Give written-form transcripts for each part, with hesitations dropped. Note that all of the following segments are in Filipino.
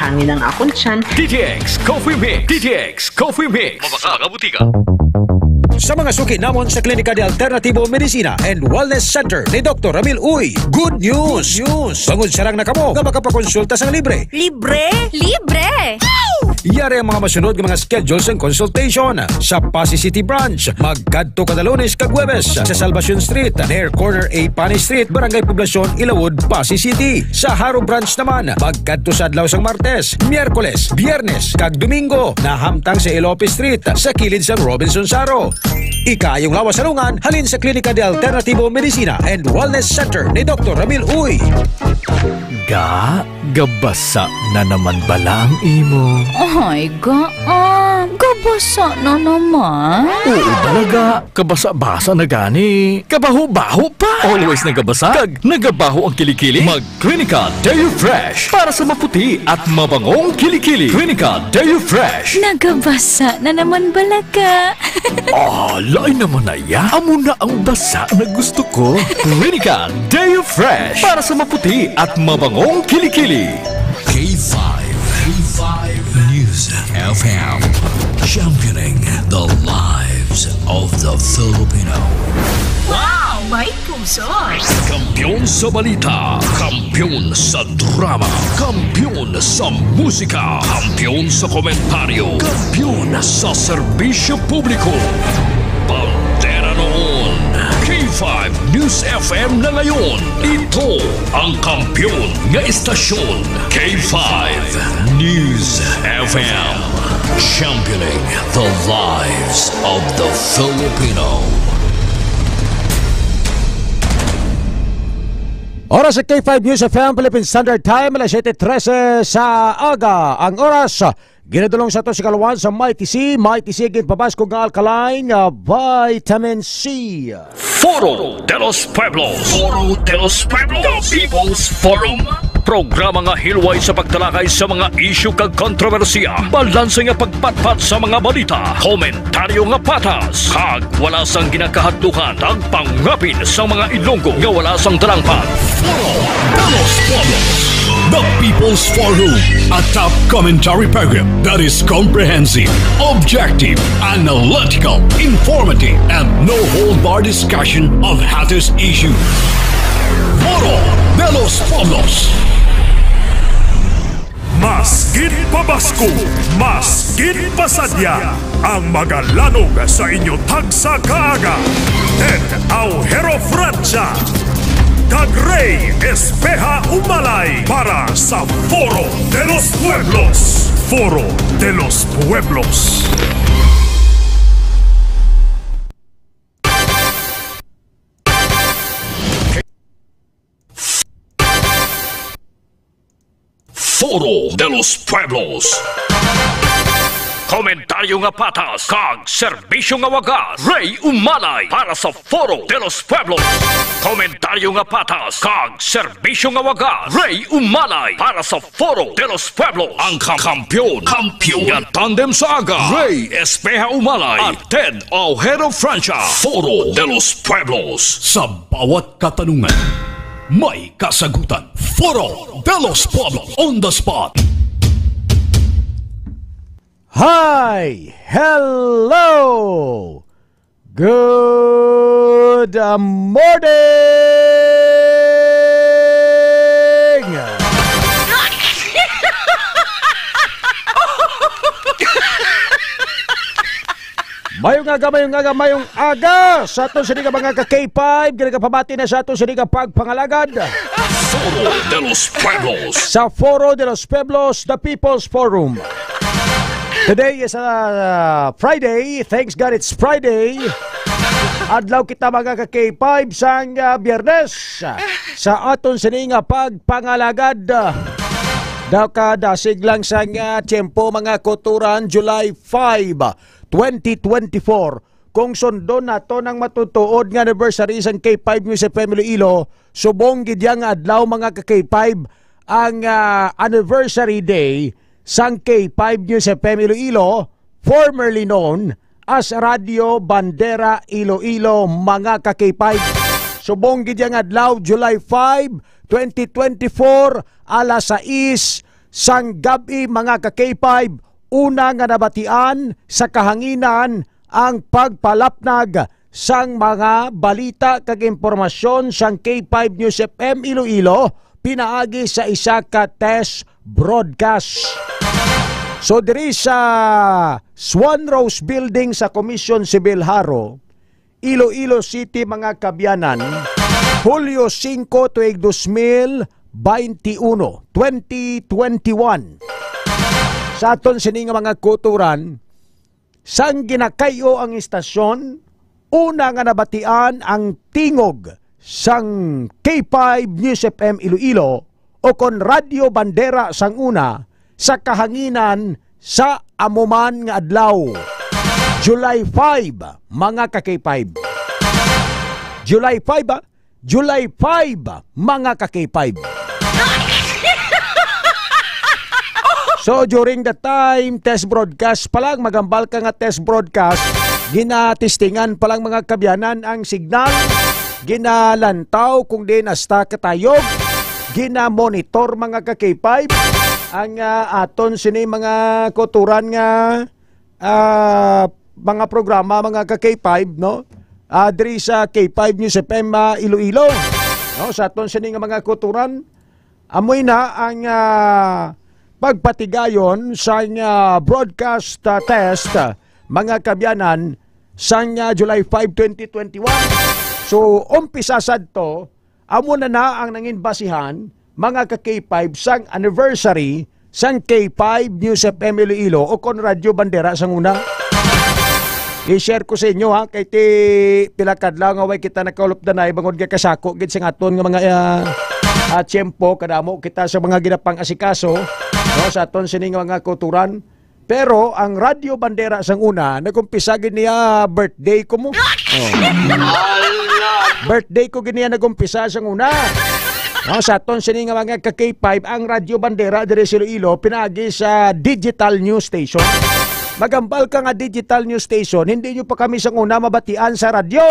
hangin ang akong tiyan. DTX Coffee Mix. DTX Coffee Mix. Mabasa ka butika. Sa mga suki namon sa Klinika de Alternativo Medicina and Wellness Center ni Dr. Ramil Uy, good news! Bangod siya lang na kamo nga makapakonsulta sang libre. Libre? Libre! Iyari ang mga masunod ng mga schedules and consultation sa Pasay City Branch. Magkadto kada Lunes kag Huwebes sa Salvacion Street, near corner A Pani Street, Barangay Poblacion, Ilawod, Pasay City. Sa Haro Branch naman, magkadto sa adlaw sang Martes, Miyerkules, Biyernes kag Domingo, nahamtang sa Ilope Street sa kilid sang Robinson Saro. Ikayong lawas salungan halin sa Klinika de Alternativo Medicina and Wellness Center ni Dr. Ramil Uy. Gabasa na naman bala ang imo. Ay, gabasa na naman. Oo talaga, kabasa-basa na gani. Kabaho-baho pa. Always nagabasa, kag nagabaho ang kilikili. Mag-Klinika Deo Fresh para sa maputi at mabangong kilikili. Klinika Deo Fresh. Nagabasa na naman balaga. Lain naman na ya. Amo na ang basa na gusto ko. Klinika Deo Fresh para sa maputi at mabangong kilikili. K5 News FM, championing the lives of the Filipino. Wow! May puso! Kampiyon sa balita, kampiyon sa drama, kampiyon sa musika, kampiyon sa komentaryo, kampiyon sa serbisyo publiko. Bandera noon, K5 News FM na ngayon. Ito ang kampiyon nga istasyon, K5 News FM, championing the lives of the Filipino. Oras sa K5 News FM, Philippine Standard Time, alas 7:13 sa aga. Ang oras, ginadulong sa ito si Kalawan sa Mighty C. Mighty C, ginpabasko ng alkaline vitamin C. Foro de los Pueblos. Foro de los Pueblos. The People's Forum. Programa nga hilway sa pagtalakay sa mga isyu kag kontrobersiya. Balanse nga pagpatpat sa mga balita. Komentaryo nga patas. Kag wala sang ginakahadlukan. Ang pangapin sa mga Ilonggo nga wala sang talangpan. Foro de los Pueblos. The People's Forum, a top commentary program that is comprehensive, objective, analytical, informative, and no-hold-bar discussion of hottest issues. Foro de los Pueblos. Masgit pabasko, masgit pasadya, ang magalanog sa inyo tagsa kaaga. Ted Aujero Francia, kag Ray Espeja Umalay para sa Foro de los Pueblos. Foro de los Pueblos. Foro de los Pueblos. Komentaryo nga patas, kag serbisyo nga wagas. Ray Umalay para sa Foro de los Pueblos. Komentaryo nga patas, kag serbisyo nga wagas. Ray Umalay para sa Foro de los Pueblos. Ang kampiyon nga tandem sa aga. Ray Espeja Umalay at Ted Aujero Francia. Foro de los Pueblos. Sa bawat katanungan, may kasagutan. Foro de los Pueblos on the spot. Hi! Hello! Good morning! Mayong aga sa ato sa mga ka-K5, ginagapabati na sa ato sa pagpangalagad. Foro de los Pueblos. Sa Foro de los Pueblos, the People's Forum. Today is Friday. Thanks God it's Friday. Adlaw kita mga ka-K5 sang Biyernes sa aton sini nga pagpangalagad. Daw kadasig lang sang tiyempo mga kuturan July 5, 2024. Kung sundo na to ng matutuod nga anniversary sang K5 News FM Iloilo, subong gidyang adlaw mga ka-K5 ang anniversary day sang K5 News FM Iloilo, formerly known as Radio Bandera Iloilo mga ka-K5. Subong gidyang adlaw July 5, 2024 alas 6 sang gabi mga ka-K5, una nga nabatian sa kahanginan ang pagpalapnag sang mga balita kag impormasyon sang K5 News FM Iloilo pinaagi sa isa ka test broadcast. So diri sa Swan Rose Building sa Commission Civil Haro, Iloilo City mga kabyanan, Hulyo 5 tuig 2021. Sa aton sini nga mga kuturan, sang ginakayo ang istasyon, una nga nabatian ang tingog sang K5 News FM Iloilo o kon Radio Bandera sang una sa kahanginan sa amuman nga adlaw. July 5, mga ka-K5. July 5, July 5, mga ka-K5. So during the time, test broadcast pa lang, magambal ka nga test broadcast, ginatestingan pa lang mga kabyanan ang signal, ginalantaw kung din hasta katayog, ginamonitor mga ka-K5, ang aton sini mga kuturan nga mga programa mga ka-K5, no? Diri sa K5 News FM Iloilo, no? Sa aton sini nga mga kuturan, amoy na ang pagpatigayon sa broadcast test mga kabyanan sa July 5, 2021. So umpisa sad to, amo na ang nangin basihan mga ka-K5 sang anniversary sang K5 News FM Iloilo o kon Radio Bandera sang una. I-share ko sa inyo ha, kay ti pilakadlaw nga way kita nakaulupdanay bangod ka kasako gid sing aton nga mga tiyempo kadamo kita sa mga ginapang asikaso, no, sa aton sini nga mga kuturan. Pero ang Radio Bandera sang una nagumpisa gid niya birthday ko mo. Birthday ko gid niya nagumpisa sang una. No, sa aton sini nga mga ka-K5 ang Radio Bandera diri sa Iloilo pinaagi sa digital news station. Magambal ka nga digital news station, hindi nyo pa kami sang una mabatian sa radyo.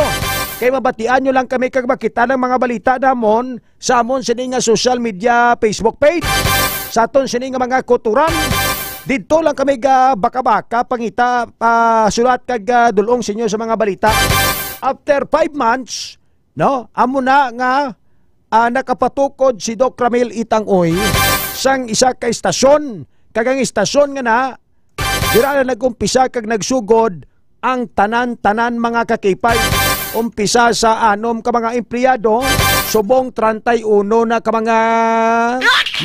Kaya mabatian nyo lang kami kag makita ng mga balita namon sa amon sini nga social media Facebook page. Sa aton sini nga mga kuturan, dito lang kami ga baka-baka pangita sulat kag dulong sa inyo sa mga balita. After 5 months, no, amo na nga nakapatukod si Doc Ramil Itangoy sang isa ka istasyon. Kagang istasyon nga na dira na nag-umpisa kag nagsugod ang tanan-tanan mga ka-K5. Umpisa sa 6 ka mga empleyado, subong 31 na ka mga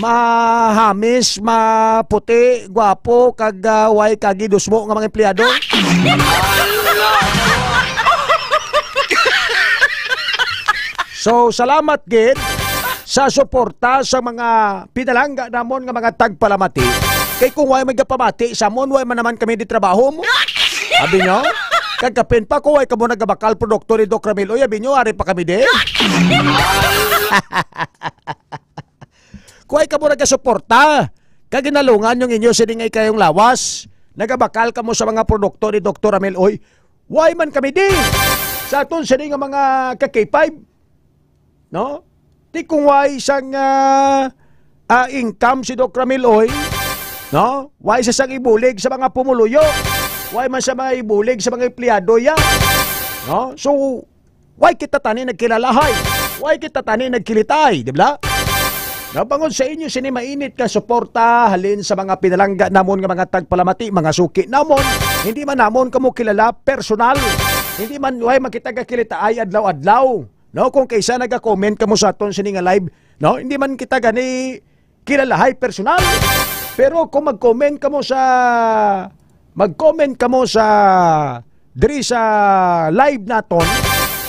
mahamis, maputi, gwapo, kag way kagidusmo nga mga empleyado. So salamat gid sa suporta sa mga pinalangga namon nga mga tagpalamati. Kay kung way magapamati sa mon way man naman kami di trabaho mo. Abi nyo? Kagkapin pa ko ay kamo nagabakal produkto ni Doc Ramil. Oy, abi nyo, ari pa kami din. Kung ay kamo nagasuporta, kaginalungan yung inyo siningay kayong lawas, nagabakal kamo sa mga produkto ni Dr. Ramil. Oy, way man kami din. Sa aton sining mga ka-K5, no? Di kung way isang income si Doc Ramil, oy, no? Way sa sang ibulig sa mga pumuluyo. Way man sa mga ibulig sa mga empleyado ya. No? So, way kita tani nagkilalahay. Way kita tani nagkilitay, di ba? Nabangon sa inyo sini mainit ka suporta halin sa mga pinalangga namon nga mga tagpalamati, mga suki namon. Hindi man namon kamo kilala personal. Hindi man way makita ka kilitaay adlaw-adlaw. No, kung kaysa naga-comment kamo sa aton sini nga live, no, hindi man kita gani kilalahay personal. Pero kung mag-comment kamo sa diri sa live naton,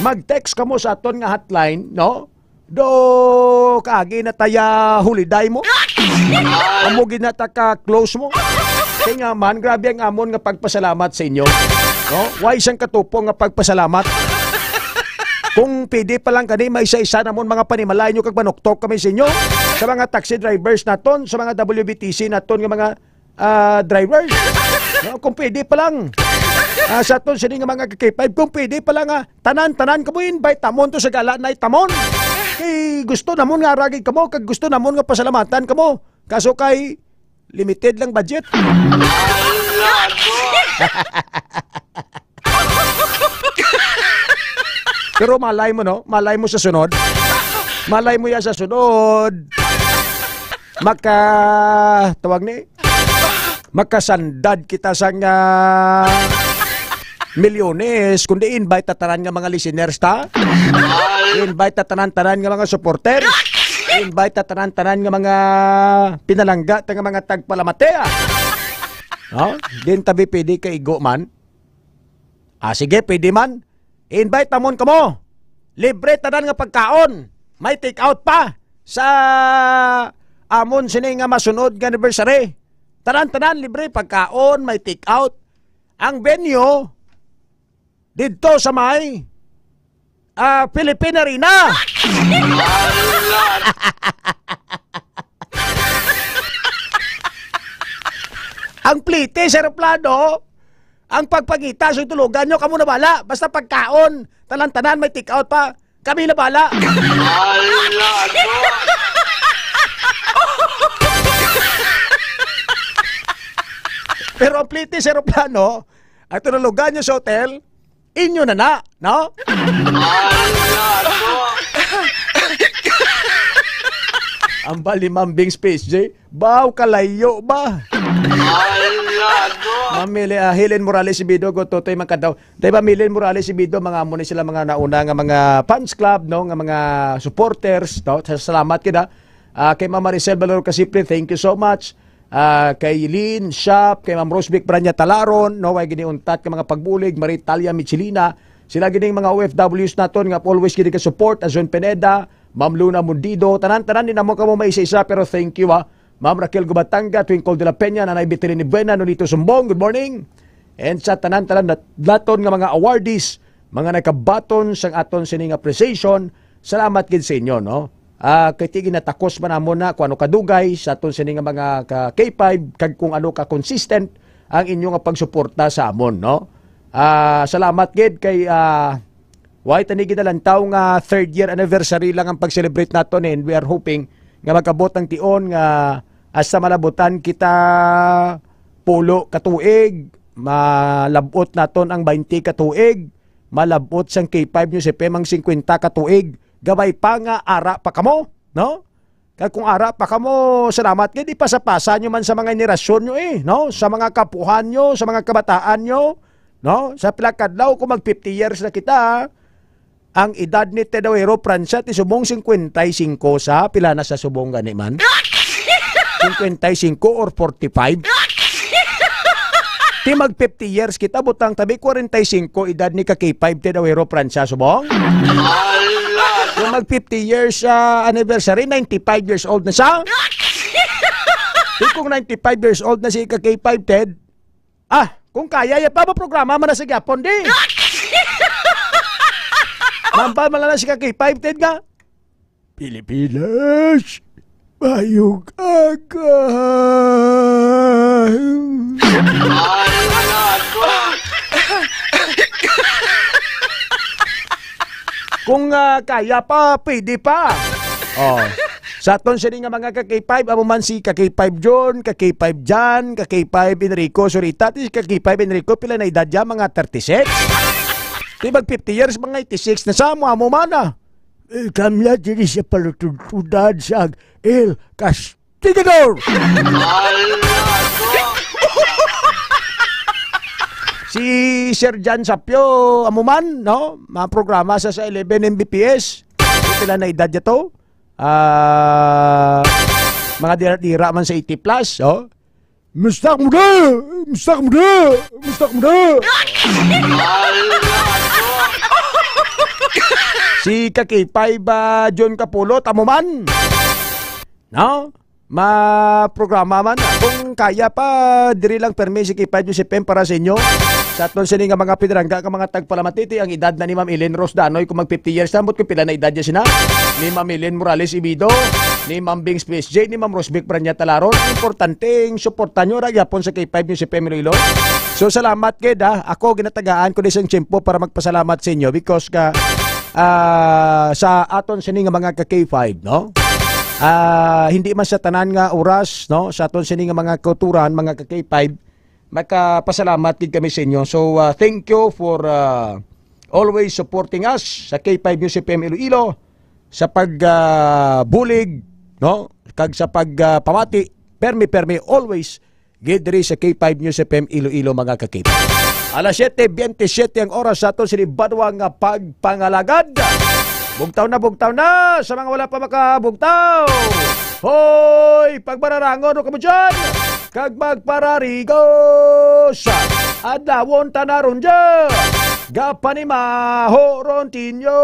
mag-text kamo sa aton nga hotline, no? Do kaagi na taya huliday mo. Amo ginata ka close mo. Kaya nga man, grabe ang amon nga pagpasalamat sa inyo. No? Why isang katupo nga pagpasalamat? Kung pwede pa lang kani, may isa-isa namon mga panimalay nyo kag manuktok kami sa inyo. Sa mga taxi drivers naton, sa mga WBTC naton nga mga drivers. No, kung pwede pa lang. Sa aton sini nga mga K5, kung pwede pa lang tanan-tanan kamo invite tamon to sa gala na itamon. Kay gusto namon nga ragig kamo, kag gusto namon nga pasalamatan kamo. Kaso kay Limited lang budget. Pero malay mo, no? Malay mo sa sunod. Malay mo yan sa sunod. Tawag ni, makasandad kita sa nga milyones, kundi invite tatanan nga mga listeners ta. Invite tatanan-tanan nga mga supporters. Invite tatanan-tanan nga mga pinalangga nga mga tagpalamatea. No? Din tabi pwede ka igo man. Sige, pwede man. Invite tamon ka mo. Libre tanan nga pagkaon. May take out pa sa amon sini nga masunod nga anniversary. Tanan-tanan libre pagkaon, may take out. Ang venue dito sa may Philippine Arena. Ang plite sa aeroplano, ang pagpangita sa tulugan nyo, kamo na bala. Basta pagkaon, tanan-tanan may take out pa. Kami na bala. Pero ang plite sa aeroplano, at tulugan nyo sa hotel, inyo na, no? Ang balimambing Space J, baw kalayo ba? Mamili Helen Morales Ibido go totoy man kadaw. Diba Helen Morales Ibido mga amo ni sila mga nauna nga mga fans club no nga mga supporters no. Salamat kita. Kay Ma'am Maricel Valor Casipre, thank you so much. Kay Lynn Shop, kay Ma'am Rosvic Branya Talaron, no way giniuntat ka mga pagbulig, Maritalia Michelina, sila gining mga OFWs naton nga always gid ka support, Azon Pineda, Ma'am Luna Mundido, tanan-tanan din namo kamo may isa-isa pero thank you Ma'am Raquel Gubatanga, Twinkle de la Peña, Nanay Betelini Buena, Nonito Sumbong, good morning. And sa tanan-tanan naton nga mga awardees, mga nakabaton sang aton sining appreciation, salamat gid sa inyo no. Kay tigin natakos man namon na kung ano kadugay sa aton sining nga mga K5 kag kung ano ka consistent ang inyo nga pagsuporta sa amon no. Salamat gid kay why tani gid lantaw nga 3rd year anniversary lang ang pag-celebrate naton and we are hoping nga magabot ang tion nga asa malabutan kita pulo katuig, malabot naton ang 20 katuig, malabot sang K5 nyo si Pemang 50 katuig, gabay pa nga ara pa kamo, no? Kaya kung ara pa kamo, salamat kayo, di pasapasa nyo man sa mga inirasyon nyo no? Sa mga kapuhan nyo, sa mga kabataan nyo, no? Sa pilakadlaw, kung mag 50 years na kita, ang edad ni Tedawero Francia, ti subong 55 sa, pila na sa subong gani man? 55 or 45? Ti mag 50 years kita, butang tabi 45 edad ni K5 Tedawero Francia subong? Kung mag 50 years anniversary, 95 years old na siya. Kung 95 years old na si K5 Ted, kung kaya, pa ba programa man na sa Gyapon di? Mampal man na si K5 Ted nga. Pilipinas, bayog aga. Kung kaya pa, pwede pa. Sa aton siya nga mga K5, amo man si K5 John, K5 Jan, K5 Enrico Surita, K5 Enrico, pila na edad ya, mga 36. Di mag 50 years, mga 86 na sa amo man Kamya diri siya palutudad sa El Castigador. Si Sir Jan Sapio amuman no, mga programa sa 11 Mbps. Pila na edad niya to? Mga dira-dira man sa 80 plus, Mustak mo na! Mustak mo na! Mustak mo na! Si K5 John Capulot amuman. No? Ma-programa man. Kung kaya pa, diri lang permi si K5 Josepem para sa inyo. Sa aton sini nga mga pinrangga ka mga tagpalamatiti, ang edad na ni Ma'am Ellen Rose Danoy kung mag 50 years na, kung pila na edad niya sina. Ni Ma'am Ellen Morales Ibido, ni Ma'am Bing Space J, ni Ma'am Rosvic Branya Talaron. Importanteng suportan nyo ragyapon sa K5 nyo si Pemililo. So salamat kid Ako ginatagaan ko isang tiyempo para magpasalamat sa inyo because sa aton sini nga mga K5 no? Hindi man sa tanan nga oras, no, sa aton sini nga mga kauturan, mga ka-K5, makapasalamat gid kami sa inyo. So thank you for always supporting us sa K5 News FM Iloilo sa pagbulig, no, kag sa pagpamati permi always gid diri sa K5 News FM Iloilo, mga ka-K5. Alas 7:27 ang oras sa aton sini badwang nga pagpangalagad. Bugtaw na sa mga wala pa makabugtaw. Hoy, pagmararangon o kamo dyan, kag magpararigos, adlawon tanaron dyan, gapanimaho rontinyo,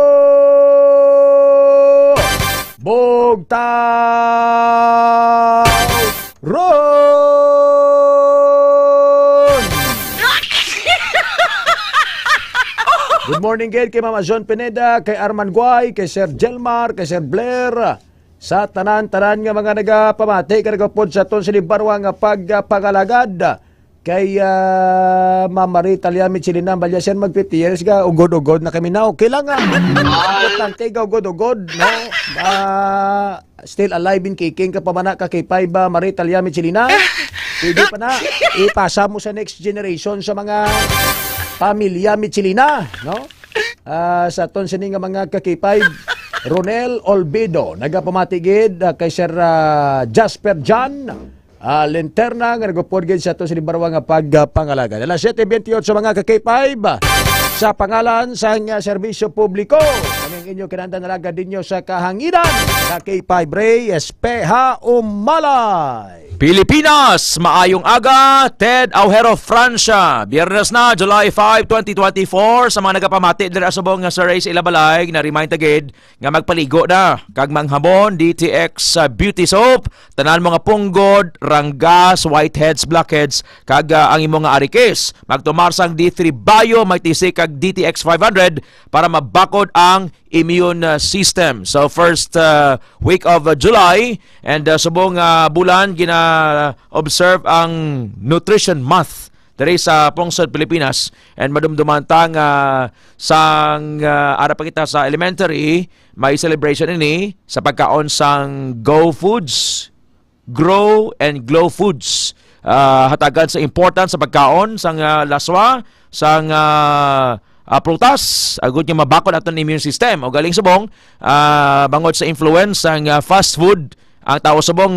bugtaw ron. Good morning again kay Mama John Pineda, kay Arman Guay, kay Sir Jelmar, kay Sir Blair, sa tanan-tanan nga mga nagapamati, kay nagapod sa ton sinibarwa nga pagpangalagad, kay Mama Rita Liamit Chilinan, Balyasen mag 50 years ka, ugod-ugod na kami na, okay lang nga. Importante ka, ugod-ugod, no? Still alive in kicking ka pa man ka kay Paiba, Marita Liamit Chilinan. Pwede pa na, ipasa mo sa next generation sa mga pamilya Michelina, no? Sa ton sini nga mga kakipay, Ronel Olvido, nagapamatigid kay Sir Jasper John Linterna, nga nagupod gid sa ton sini barwa nga pagpangalaga. Alas 7:28 sa mga kakipay, sa pangalan sa serbisyo publiko, kaming inyo kinahanglan nalaga dinyo sa kahanginan, kakipay Bray Espeha Umalay. Pilipinas, maayong aga, Ted Aujero Francia. Biyernes na, July 5, 2024. Sa mga nagapamati dira sa buong nga sa Race Ilabalay, na remind agad nga magpaligo na. Kag manghabon, DTX Beauty Soap, tanan mga punggod, ranggas, whiteheads, blackheads, kag ang imong nga arikis. Magtumarsang D3 Bio, may tisik kag DTX 500 para mabakod ang immune system. So first week of July and subong bulan gina-observe ang Nutrition Month diri sa Pungsod, Pilipinas, and madumdumantang sang ara pa kita sa elementary, may celebration ini sa pagkaon sang Go Foods, Grow and Glow Foods. Hatagan sa importance sa pagkaon sang laswa, sang prutas, agud nga mabakod aton immune system. O galing subong, bangod sa influence ang fast food, ang tao subong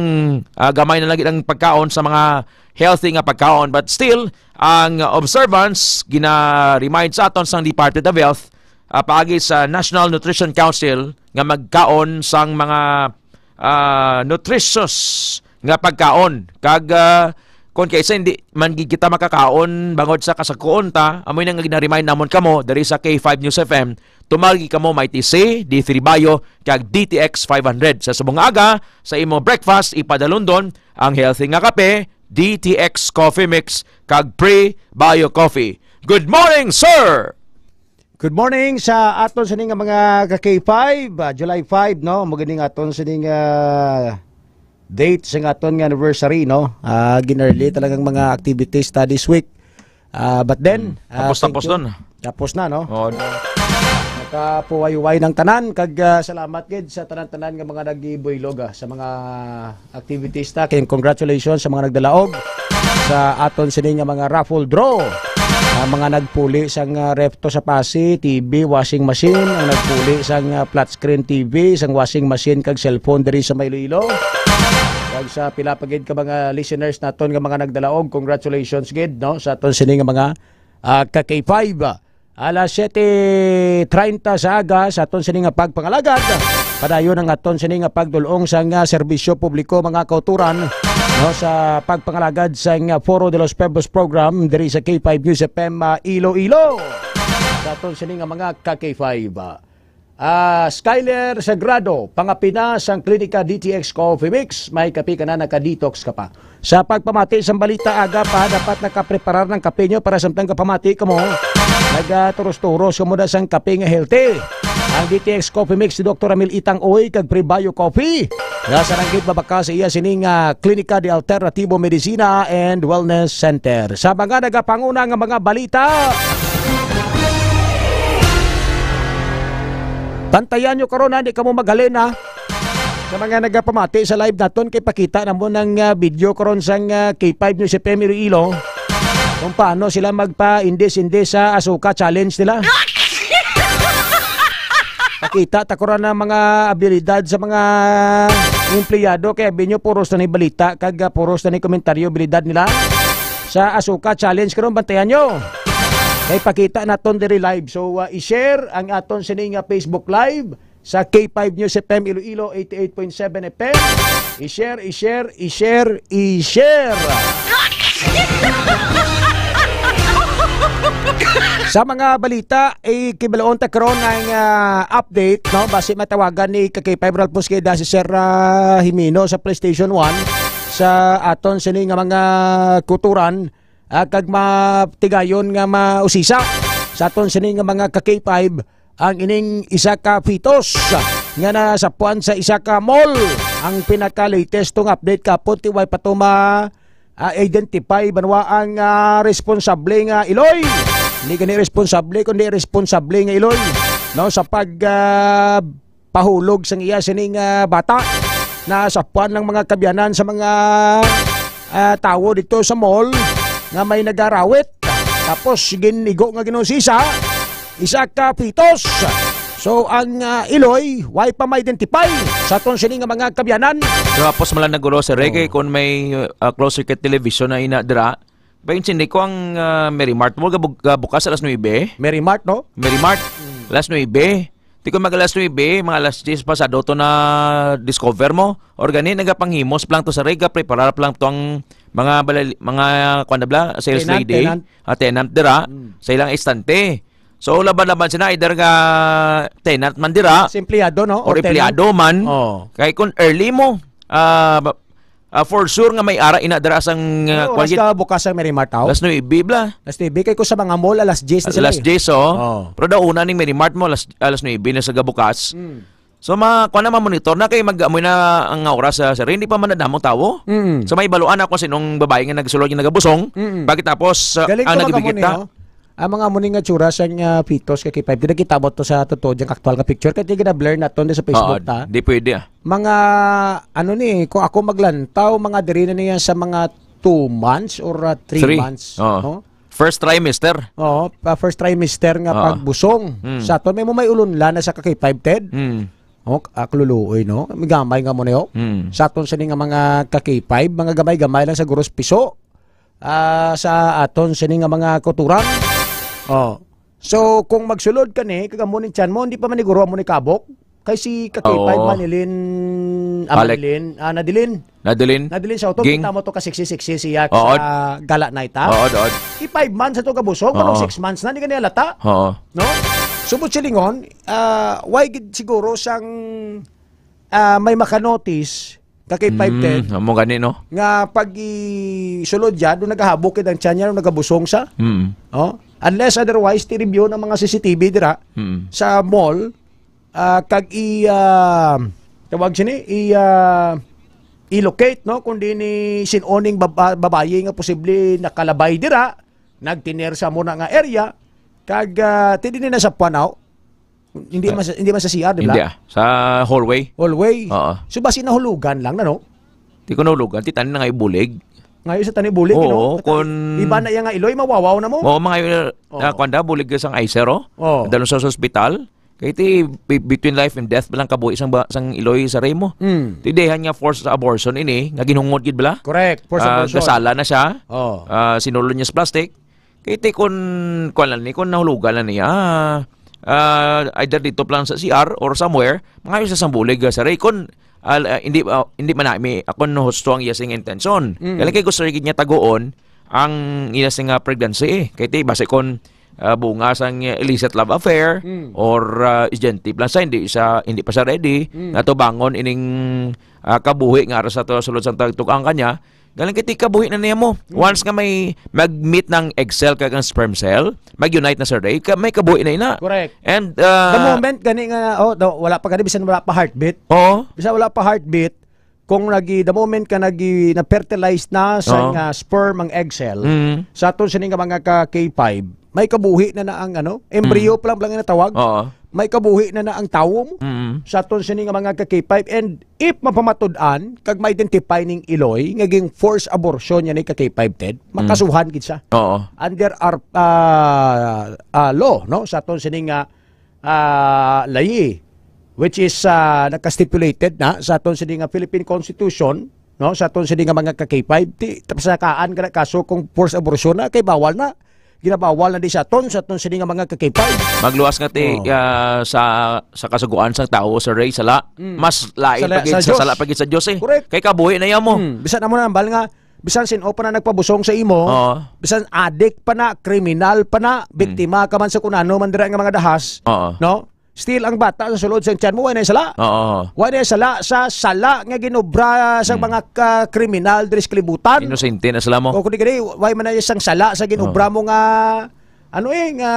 gamay na lagi ang pagkaon sa mga healthy nga pagkaon. But still, ang observance gina-remind sa aton sang Department of Health paagi sa National Nutrition Council nga magkaon sang mga nutritious nga pagkaon. Kag kung kaysa hindi man kita makakaon bangod sa kasakuon ta, amoy nang gina-remind namon kamo dari sa K5 News FM, tumagi kamo may TC, D3 Bio, kag DTX 500. Sa subong aga, sa imo breakfast, ipadalundon ang healthy nga kape, DTX Coffee Mix, kag Pre-Bio Coffee. Good morning, sir! Good morning sa aton sa nga mga ka-K5, July 5, no? Magaling aton sa date sa aton nga anniversary, no? Ginarli talagang mga activities this week. But then, tapos doon. Tapos na, no? Oh. Nakapuway-way ng tanan. Kag salamat gid sa tanan-tanan nga mga nag-ibuylog sa mga activities ta. Kaya congratulations sa mga nagdalaog sa aton sini nga mga raffle draw. Mga nagpuli sang repto sa Pasi, TV, washing machine, ang nagpuli sang flat screen TV, sang washing machine kag cellphone diri sa Iloilo. Kag sa pila pa gid ka mga listeners naton nga mga nagdalaog, congratulations gid, no, sa aton sini nga mga ka-K5. Alas 7:30 sa aga sa aton sini nga pagpangalagad. Padayon ang aton sini nga pagdulong sang serbisyo publiko, mga kauturan, no, sa pagpangalagad sa Foro de los Pueblos program diri sa K5 News FM Iloilo. Sa aton sini nga mga ka-K5. Skyler Sagrado, pangapina sang klinika DTX Coffee Mix, may kape ka na, naka-detox ka pa. Sa pagpamati sa balita aga pa, dapat nakapreparar ng kape nyo para samtang kapamati ka mo, nagaturos-turos ka muna sang kape nga healthy. Ang DTX Coffee Mix si Dr. Amil Itang Oy, kag Pre-Bio Coffee. Nasa ranggit babaka sa iya sining Klinika de Alternativo Medicina and Wellness Center. Sa mga nagapanguna nga mga balita, bantayan nyo karon, hindi ka mo maghalin, ha? Sa mga nagapamati sa live naton, kay pakita na mo ng video karon sang K5 News FM Iloilo kung paano sila magpa-indis-indis sa Asuka Challenge nila. Pakita takuran na mga abilidad sa mga empleyado, kaya binyo puros na ni balita kag puros na ni komentaryo abilidad nila sa Asuka Challenge karon. Bantayan nyo kay pakita naton diri live. So i-share ang aton sining Facebook Live sa K5 News FM Iloilo 88.7 FM. I-share. Sa mga balita, kibalaon ta karon ang update, no? Base matawagan ni K5 Ralph Mosqueda si Sir Jimeno sa PlayStation 1 sa aton sini nga mga kuturan kag matigayon nga mausisa sa aton sini nga mga K5 ang ining isa ka fitos nga nasapuan sa isa ka mall. Ang pinaka-latest tong update kapon tiway patuma identify banwa ang responsable nga Iloy. Hindi gani responsable kundi responsable nga Iloy, no, sa pag pahulog sang iya sining bata na sapuan ng mga kabyanan sa mga tawo dito sa mall nga may nagarawit. Tapos ginigo nga ginusisa isa ka pitos. So ang Iloy why pa ma-identify sa aton sini nga mga kabyanan. Tapos malang naguro sa reggae kung may closed circuit television na inadra. Bayin sindi ko ang Merrimart mo bukas alas 9. Merrimart, no? Merrimart alas 9. Di ko mag alas 9, mga alas 10 pasado to na discover mo. Or ganin nagapanghimos lang to sa rega, preparar lang to ang mga kuandabla sales lady, tenant dira sa ilang estante. So laban-laban sila either nga tenant man dira, empleyado, no? Or empleyado man. Kay kung early mo for sure nga may ara inadara sang oras ka bukas ang Merrimart tao. Alas 9 bla. Alas 9 kay ko sa mga mall alas 10 na sila. Alas 10 Pero daw una ning Merrimart mo alas 9 na sa gabukas. So kuan na monitor na kay mag-amoy na ang oras sa hindi pa man nadamong tawo. So may baluan ako sinong babae nga nagsulod nga nagabusong. Bakit tapos ang nagbigita? Ang mga muning nga tsura sa pitos kay K5 di kita mo to sa totoo diyang actual nga picture kaya di na blur na to sa Facebook ta. Di pwede Mga ano ni kung ako maglantaw mga diri na niya sa mga 2 months or 3 months, no? First trimester. First trimester nga pagbusong. Sa aton may ulunla na sa K5 Ted. Akluluoy, no? May gamay nga mo niyo. Sa aton sa nga mga K5, mga gamay-gamay lang sa guros piso. Sa aton sa nga mga kuturan. So kung magsulod ka ni kagamunin tiyan mo hindi pa maniguro mo ni kabok kay si K5 Nadilin sa auto kita mo to ka 6 siya sa gala night ha. 5 months sa to kabusog, 6 months na di kanila lata. No? Subot silingon, why siguro sang may makanotice K5 Ted. Amo gani no. Nga pag sulod ya do nagahabok ang tiyan niya nagabusong sa. Unless otherwise ti-review ng mga CCTV dira sa mall kag tawag sini i-locate, no, kundi ni sinoning babaye nga posible nakalabay dira nagtiner sa muna nga area kag tidin na sa Puanaw hindi man sa CR di ba? Hindi sa hallway. So basi nahulugan lang na, no? Di ko nahulugan ti tanin na nga ibulig. Ngayon sa tanibulig, no? Iba na yan nga Iloy, mawawaw na mo. Mga kwanda, bulig ka sang Aisero. Dalon sa hospital. Kaya between life and death balang kabuhi sang Iloy sa rey mo. Tidehan nga forced abortion ini, nga ginungod gid bala. Correct, forced abortion. Gasala na siya. Sinulon niya sa plastic. Kaya kung nahulugan na niya, either dito lang sa CR or somewhere, mga sa sambulig sa rey. Hindi man namin ako husto ang iyasing intention. Kaya kay gusto rin niya tagoon ang iyasing pregnancy Kaya base kon bunga sang illicit love affair or isgentive lang sa hindi pa siya ready na to bangon ining kabuhi nga sa to sulod sa tugtugang kanya. Galing kiti kabuhi na niya mo. Once nga may mag-meet ng egg cell kag ang sperm cell, mag-unite na sa ray, may kabuhi na ina. Correct. And the moment gani nga wala pa gani bisan wala pa heartbeat. Bisan wala pa heartbeat, kung the moment ka na fertilize na sa sperm ang egg cell, sa aton sining mga K5, may kabuhi na ang embryo pa lang nga tawag. may kabuhi na ang tawo mo sa aton sini nga mga ka-K5, and if mapamatud-an kag ma-identify ning Iloy ngaging forced abortion yan ni ka-K5 Ted, makasuhan gid siya. Oo. Under our law, no, sa aton sini nga layi, which is naka-stipulated na sa aton sini nga Philippine Constitution, no, sa aton sini nga mga ka-K5 ti tapasakaan kana kaso kung forced abortion na kay bawal na. Ginabawal na di sa aton sini nga mga ka-K5. Magluwas nga ti sa kasuguan sang tao sa Ray sala. Mas lain pagit sa sala pagit sa Dios eh. Correct. Kay kabuhi na yamo. Bisan amo na bal nga bisan sino pa na nagpabusong sa imo, bisan adik pa na, kriminal pa na, biktima ka man sa kunano man dira nga mga dahas, no? Still ang bata sa sulod sa tiyan mo wala sala. Wala sala sa sala nga ginobra sa mga kriminal diri sa kalibutan. Inosente na sala mo. O kung di why man na isang sala sa ginobra mo nga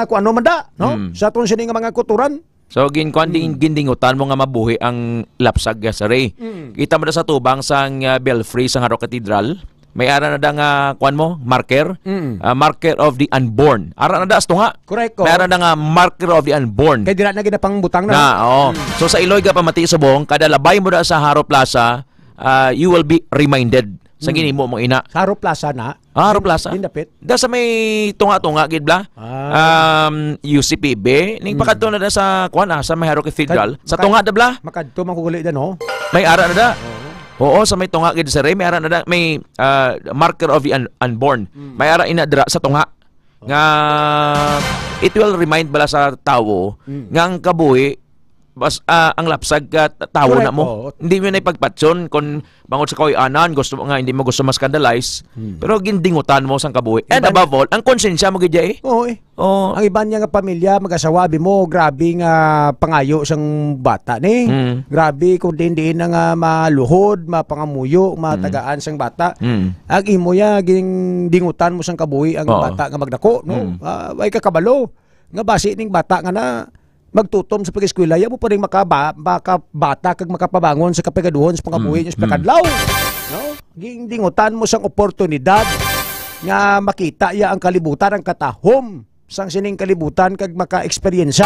kung ano man da, no? Sa aton sini nga mga kuturan. So gindingutan mo nga mabuhi ang lapsag sa Ray. Kita mo na sa tubang sang belfry sa Harao Cathedral. May ara na da nga kuan mo, marker. Marker of the unborn. Ara na da asto nga. Correct ko. May ara na nga marker of the unborn. Kay dira na ginapang butang na. So sa Iloy ka pamati sa buong, kada labay mo da sa Harao Plaza, you will be reminded sa ginimo mong ina. Sa Harao Plaza na. Harao Plaza. Dindapit. Da sa may tunga-tunga gid bla. UCPB ning pakadto na da sa kuan sa may Harao Cathedral. Sa tunga da bla. Makadto man kuguli da no. May ara na da. Oo, sa may tunga gid sa Ray, may ara na may marker of the unborn. May ara inadra sa tunga nga it will remind bala sa tawo nga ang kabuhi ang lapsag ka tawo na mo. Hindi mo na ipagpatsyon kung bangod sa kawayanan, gusto mo nga hindi mo gusto ma-scandalize. Pero gindingutan mo sang kabuhi. And above all, ang konsensya mo gid eh. Oo. Ang iban niya nga pamilya, mag-asawa, mo, grabe nga pangayo sang bata ni. Grabe kung din na nga maluhod, mapangamuyo, matagaan sang bata. Ang imo ya dingutan mo sang kabuhi ang bata nga magdako, no? Ay kakabalo. Nga basi ning bata nga na magtutom sa pag-eskwela, ya mo pa rin makabata kag makapabangon sa kapegaduhon sa pangabuhi niyo sa pagkadlaw. No? Dingutan mo sang oportunidad nga makita ya ang kalibutan, ang katahom sang sining kalibutan kag maka-eksperyensya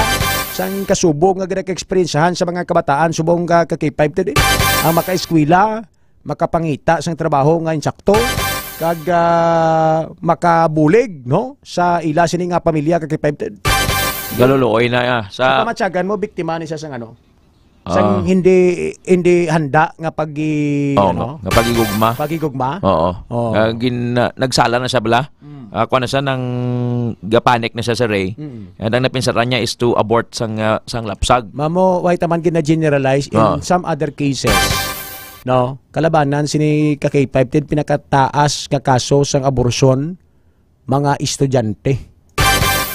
sang kasubong nga ginaka-eksperyensahan sa mga kabataan subong ka K5 today. Ang maka-eskwela, makapangita sang trabaho nga insakto kag makabulig, no, sa ila sining nga pamilya ka K5 Galuluoy na sa pamatyagan mo biktima ni siya sang sang hindi handa nga nga pagigugma. Nagsala na siya bala. Kuha na siya nang gapanik na siya sa Ray. And ang napinsaran niya is to abort sang lapsag. Mamo, why taman gina-generalize in some other cases. No, kalabanan sini ka K5 pinakataas nga kaso sang abortion mga estudyante.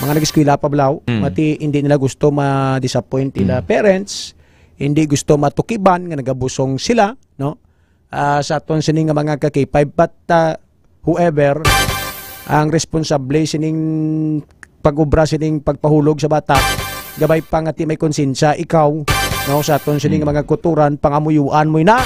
Mga nag-eskwela pa blaw, mati hindi nila gusto ma-disappoint nila parents, hindi gusto matukiban nga nagabusong sila, no? Sa aton sining nga mga ka-K5, but whoever ang responsable sining pag-ubra sining pagpahulog sa bata, gabay pa nga ti may konsensya ikaw, no, sa aton sining nga mga kuturan, pangamuyuan mo na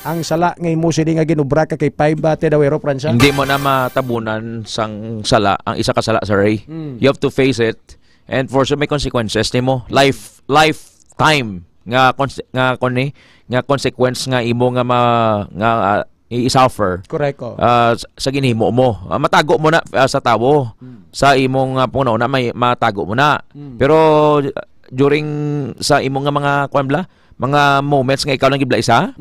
ang sala ngay mo sini nga ginubra ka K5 te Dawero Francia. Hindi mo na matabunan sang sala ang isa ka sala sa Ray. You have to face it, and for sure may consequences nimo. Lifetime nga consequence nga imo nga i-suffer. Correct. Sa ginhimo mo. Matago mo na sa tawo. Sa imong puno na may matago mo na. Pero during sa imong nga mga kuanbla, mga moments nga ikaw lang gibla isa,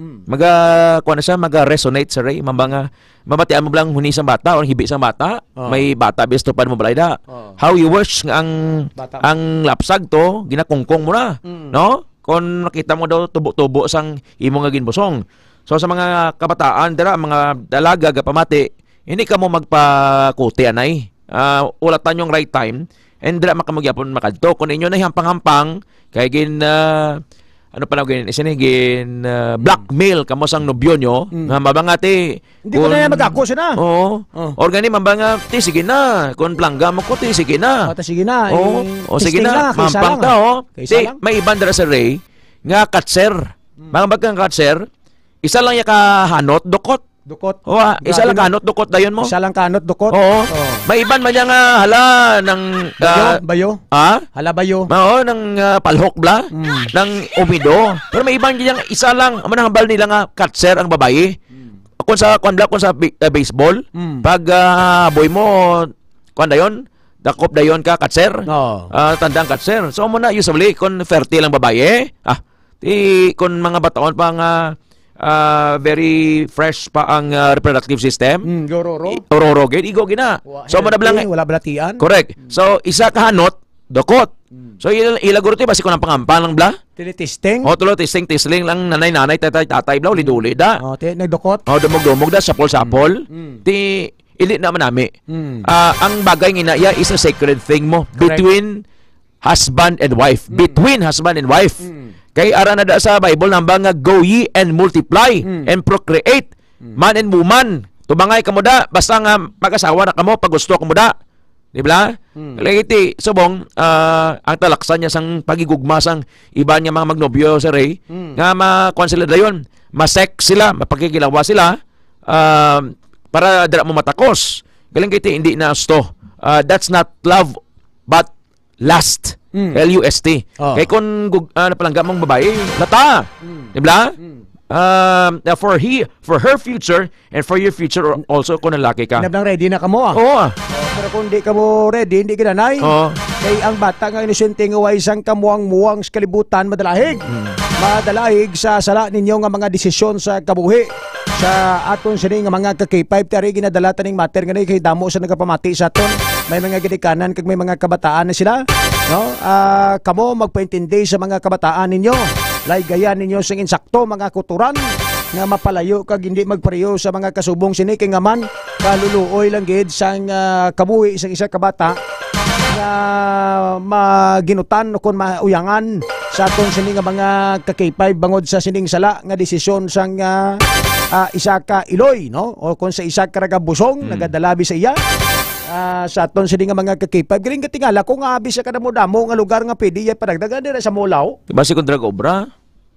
maga-resonate sa Ray, mabatian mo lang huni sang bata o hibi sang bata, may bata besto pa mo balay da. How you wish nga ang lapsag to ginakungkong mo na, no? Kung nakita mo daw tubo-tubo sang imo nga ginbusong. So sa mga kabataan dira, mga dalaga ga pamati, hindi ka mo magpakuti anay. Ulatan yung right time and dira makamugyapon makadto kun inyo na hampang-hampang kay ano pa na blackmail kamo sang nobyo nyo nga mabangati hindi ko na mag-ako siya na. Or gani mabangati sige na kung plangga mo ko ti sige na. Sige na. Sige na mampang ta may iban dara sa Ray nga katser. Mga bagang katser isa lang ya kahanot dokot Dukot. Oo, isa lang kanot dukot dayon mo. Isa lang kanot, dukot. Oo. May iban man niya nga hala ng bayo. Hala bayo. Oo, ng palhok bla, ng umido. Pero may iban niya isa lang, ang manahambal nila nga catcher ang babae. Kung sa baseball, pag boy mo kuan dayon, dakop dayon ka catcher. Tandang catcher. So mo na usually kun fertile ang babae, kun mga bataon pa nga very fresh pa ang reproductive system. Gororo gid igo gina. So mo na lang wala balatian. Correct. So isa ka hanot, dokot. So ilaguro ti basi ko nang pangampan lang bla. Tili-testing. Tulo tisling lang nanay tatay bla uli-uli da. Nagdokot. Dumog-dumog da sapol-sapol. Ti ili naman nami. Ang bagay nga iya is a sacred thing mo. Correct. Between husband and wife. Between husband and wife. Kay ara na da sa Bible nambang nga go ye and multiply and procreate, man and woman. Tubangay kamo da basta nga mag-asawa na kamo pag gusto kamo da. Di ba? Lagi subong ang talaksan niya sang pagigugma sang iba niya mga magnobyo sa Ray nga makuan sila dayon. Masek sila, mapagkikilawa sila para dira mo matakos. Galing kiti hindi na sto. That's not love but lust. L-U-S-T. Kaya kung napalangga mong babae, lata. Diba? For her future and for your future also kung nalaki ka. Nablang ready na ka mo Oo. Pero kung di ka mo ready, hindi ka nanay. Kaya ang bata nga inosente nga way isang kamuang-muang sa kalibutan madalahig. Madalahig sa sala ninyo nga mga desisyon sa kabuhi. Sa aton sini nga mga ka-K5 tari ginadala taning mater nga kay damo sa nagapamati sa aton. May mga gidikanan kag may mga kabataan na sila, no? Kamo magpaintindi sa mga kabataan ninyo. Laygayan ninyo sing insakto mga kuturan nga mapalayo kag hindi magpareho sa mga kasubong sini kay nga man kaluluoy lang gid sang kabuhi sa isa ka bata nga maginutan kun mauyangan sa aton sini nga mga ka-K5 bangod sa sining sala nga desisyon sang isa ka iloy, no? O kung sa isa ka ragabusong nagadalabi sa iya sa aton sini nga mga ka-K5 galing katingala kung abi sa kadamo-damo nga lugar nga pwede padagdagan dira sa Mulaw. Basi kung drag obra.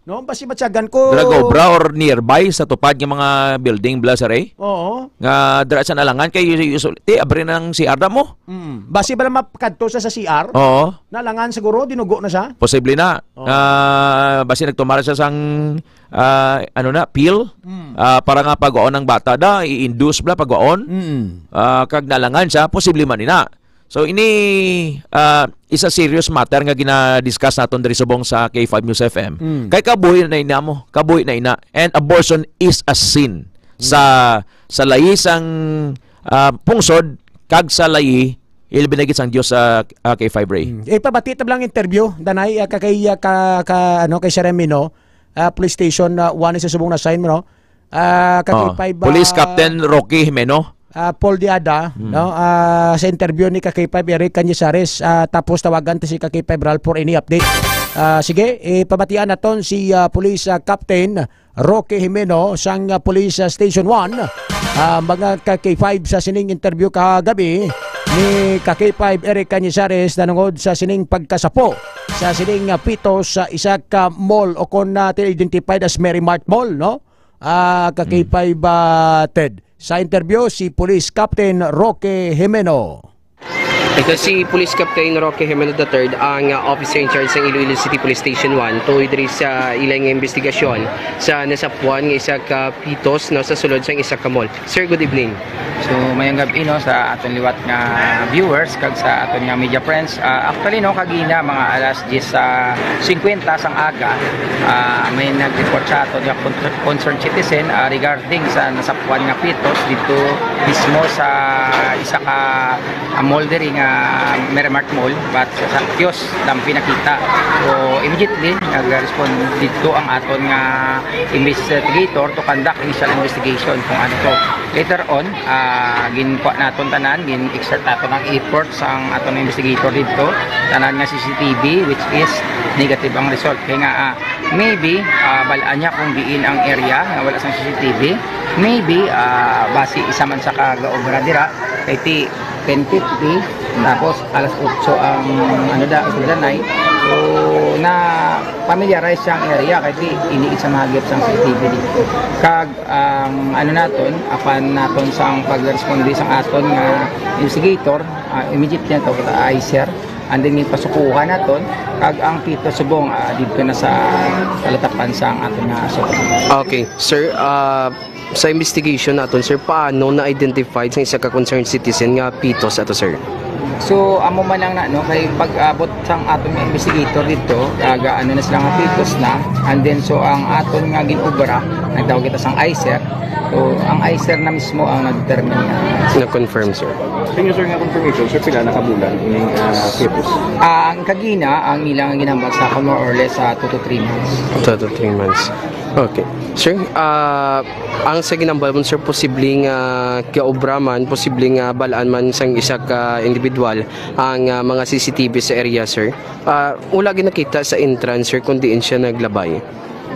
No, basi matyagan ko. Drag obra or nearby sa tupad ng mga building bla sa Ray. Oo. Nga dira sa nalangan kay usually abri nang CR da mo. Basi ba mapakadto sa CR? Oo. Nalangan siguro dinugo na siya. Posible na. Basi nagtumara siya sang peel para nga pag-oon ng bata da i-induce bla pag-oon. Kag nalangan siya posible man ina. So ini isa serious matter nga gina-discuss naton diri subong sa K5 News FM. Kay kabuhi na ina mo, kabuhi na ina. And abortion is a sin sa lahi sang pungsod kag sa lahi ilbinagit sang Dios sa K5 Ray. Pabati tab lang interview danay kay Seremino, police station 1 sa subong na sign mo, no? K5 Police Captain Rocky Jimeno. Paul Diada, no? Sa interview ni K5 Eric Canyesares, tapos tawagan to si K5 Ral for any update. Sige, pabatian naton si Police Captain Roque Jimeno sang Police Station 1. Mga K5 sa sining interview kagabi ni K5 Eric Canyesares nanungod sa sining pagkasapo sa sining pitos sa isa ka mall o kon natin identified as Mary Mart Mall, no? K5 Ted. Sa interview, si Police Captain Roque Jimeno. Ito si Police Captain Roque Jimeno III, ang officer in charge ng Iloilo City Police Station 1. Tuwid rin sa ilang investigasyon sa nasapuan ng isa ka pitos no, sa sulod sa isa ka mall. Sir, good evening. So mayang gabi no sa aton liwat nga viewers kag sa aton nga media friends. Actually no kagina mga alas 10:50 sang aga may nag-report sa aton nga concerned citizen regarding sa nasapuan nga pitos dito mismo sa isa ka mall diri nga Merrimart Mall but sa kiosk lang pinakita. So immediately nag-respond dito ang aton nga investigator to conduct initial investigation kung ano to. Later on ginkuha naton tanan, gin-exert naton ang effort sang aton investigator dito tanan nga CCTV which is negative ang result. Kaya nga maybe balaan niya kung diin ang area nga wala sang CCTV, maybe base isa man sa kagaobra dira kay ti 10:50, tapos alas 8 ang night. So na familiarize siyang area kasi iniit sa mahagip sang CCTV dito. Kag naton apan naton sang pagresponde sang aton nga investigator, immediate niya to kita ICER, and then pasukuhan naton kag ang pito subong dito na sa talatapan sang aton nga asok. Okay, sir, sa investigation naton, sir, paano na-identified sa isa ka concerned citizen nga pitos ato, sir? So amo man lang na kay pag-abot sang aton nga investigator dito, na sila nga pitos na, and then so ang aton nga ginubra nagtawag kita sang ICER. So ang ICER na mismo ang nag-determine nga na-confirm, sir. Tingin, sir, nga confirmation, sir, pila nakabulan ining pitos? Ang kagina ang ilang ginambal sa more or less 2 to 3 months. 2 to 3 months. Okay. Sir, ang sa ginambal mo, sir, posibleng kaobra man, posibleng balaan man sang isa ka individual ang mga CCTV sa area, sir. Wala ginakita sa entrance, sir, kung diin siya naglabay.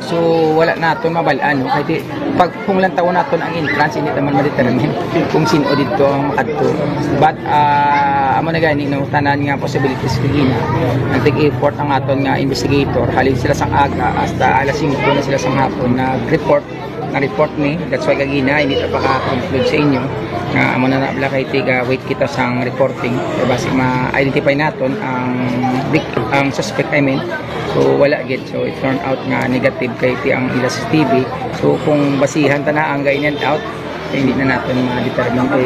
So wala naton mabalaan kasi pag kung lang taon naton ang entrance hindi naman ma-determine kung sino dito ang makadto. But amo na gani tanan nga possibilities kina nag-effort ang aton nga investigator halin sila sang aga hasta alas 5 na sila sang hapon nag-report ni. That's why kagina hindi ta pa-conclude sa inyo nga amo na nabla kay tiga wait kita sang reporting kay basi ma-identify naton ang suspect, I mean. So wala gid, so it turned out nga negative kay ang ila sa TV. So kung basihan ta na ang ganyan out, hindi na natin ma-determine kay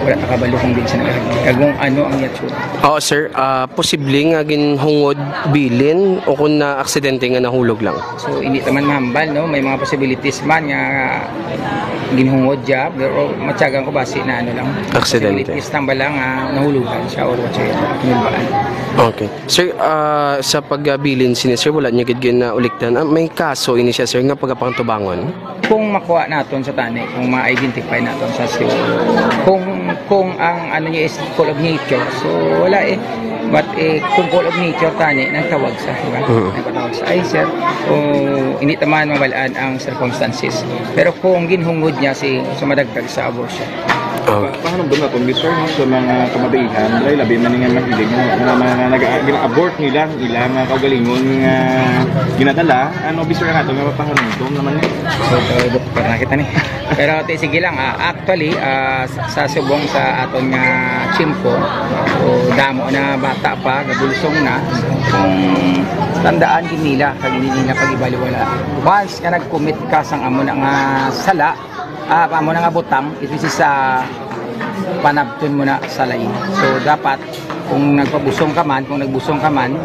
wala nakabalo kung din siya kagong ano ang yatsura. Oo, sir, posibleng ginhungod bilin o kung na aksidente nga nahulog lang. So hindi naman mahambal, no, may mga possibilities man nga ginhungod siya, pero matyagang ko base na ano lang aksidente, possibilities tambal lang nahulugan siya or whatsoever kinulbaan. Okay. Sir, sa pagbilin sini, sir, wala niya gid na uliktan. May kaso ini siya, sir, nga pagapangtubangon? Kung makuha naton sa tani, kung ma-identify naton sa siyo, kung ang ano niya is call of nature, so wala but kung call of nature tani nang tawag sa, diba? Nagpatawag sa ICER, o hindi naman mabalaan ang circumstances. Pero kung ginhungod niya sumadagdag sa abortion. Okay. Paano doon natin, Mr. sa mga kamabaihan, dahil labi man nga mahilig na nag-abort nila, ilang kaugalingon nga ginadala, ano, Mr. nga ito, nga mapaharundong naman niya? So, doktor na kita ni. Pero sige lang, actually, sa subong sa aton nga chimpo, so damo na bata pa, nabulsong na, kung tandaan din nila, kag hindi nila pag-ibaliwala. Once ka nag-commit ka sang amo na nga sala, amo na nga butang, it is sa panabton mo na sa lain. So dapat kung nagpabusong ka man, kung nagbusong ka man,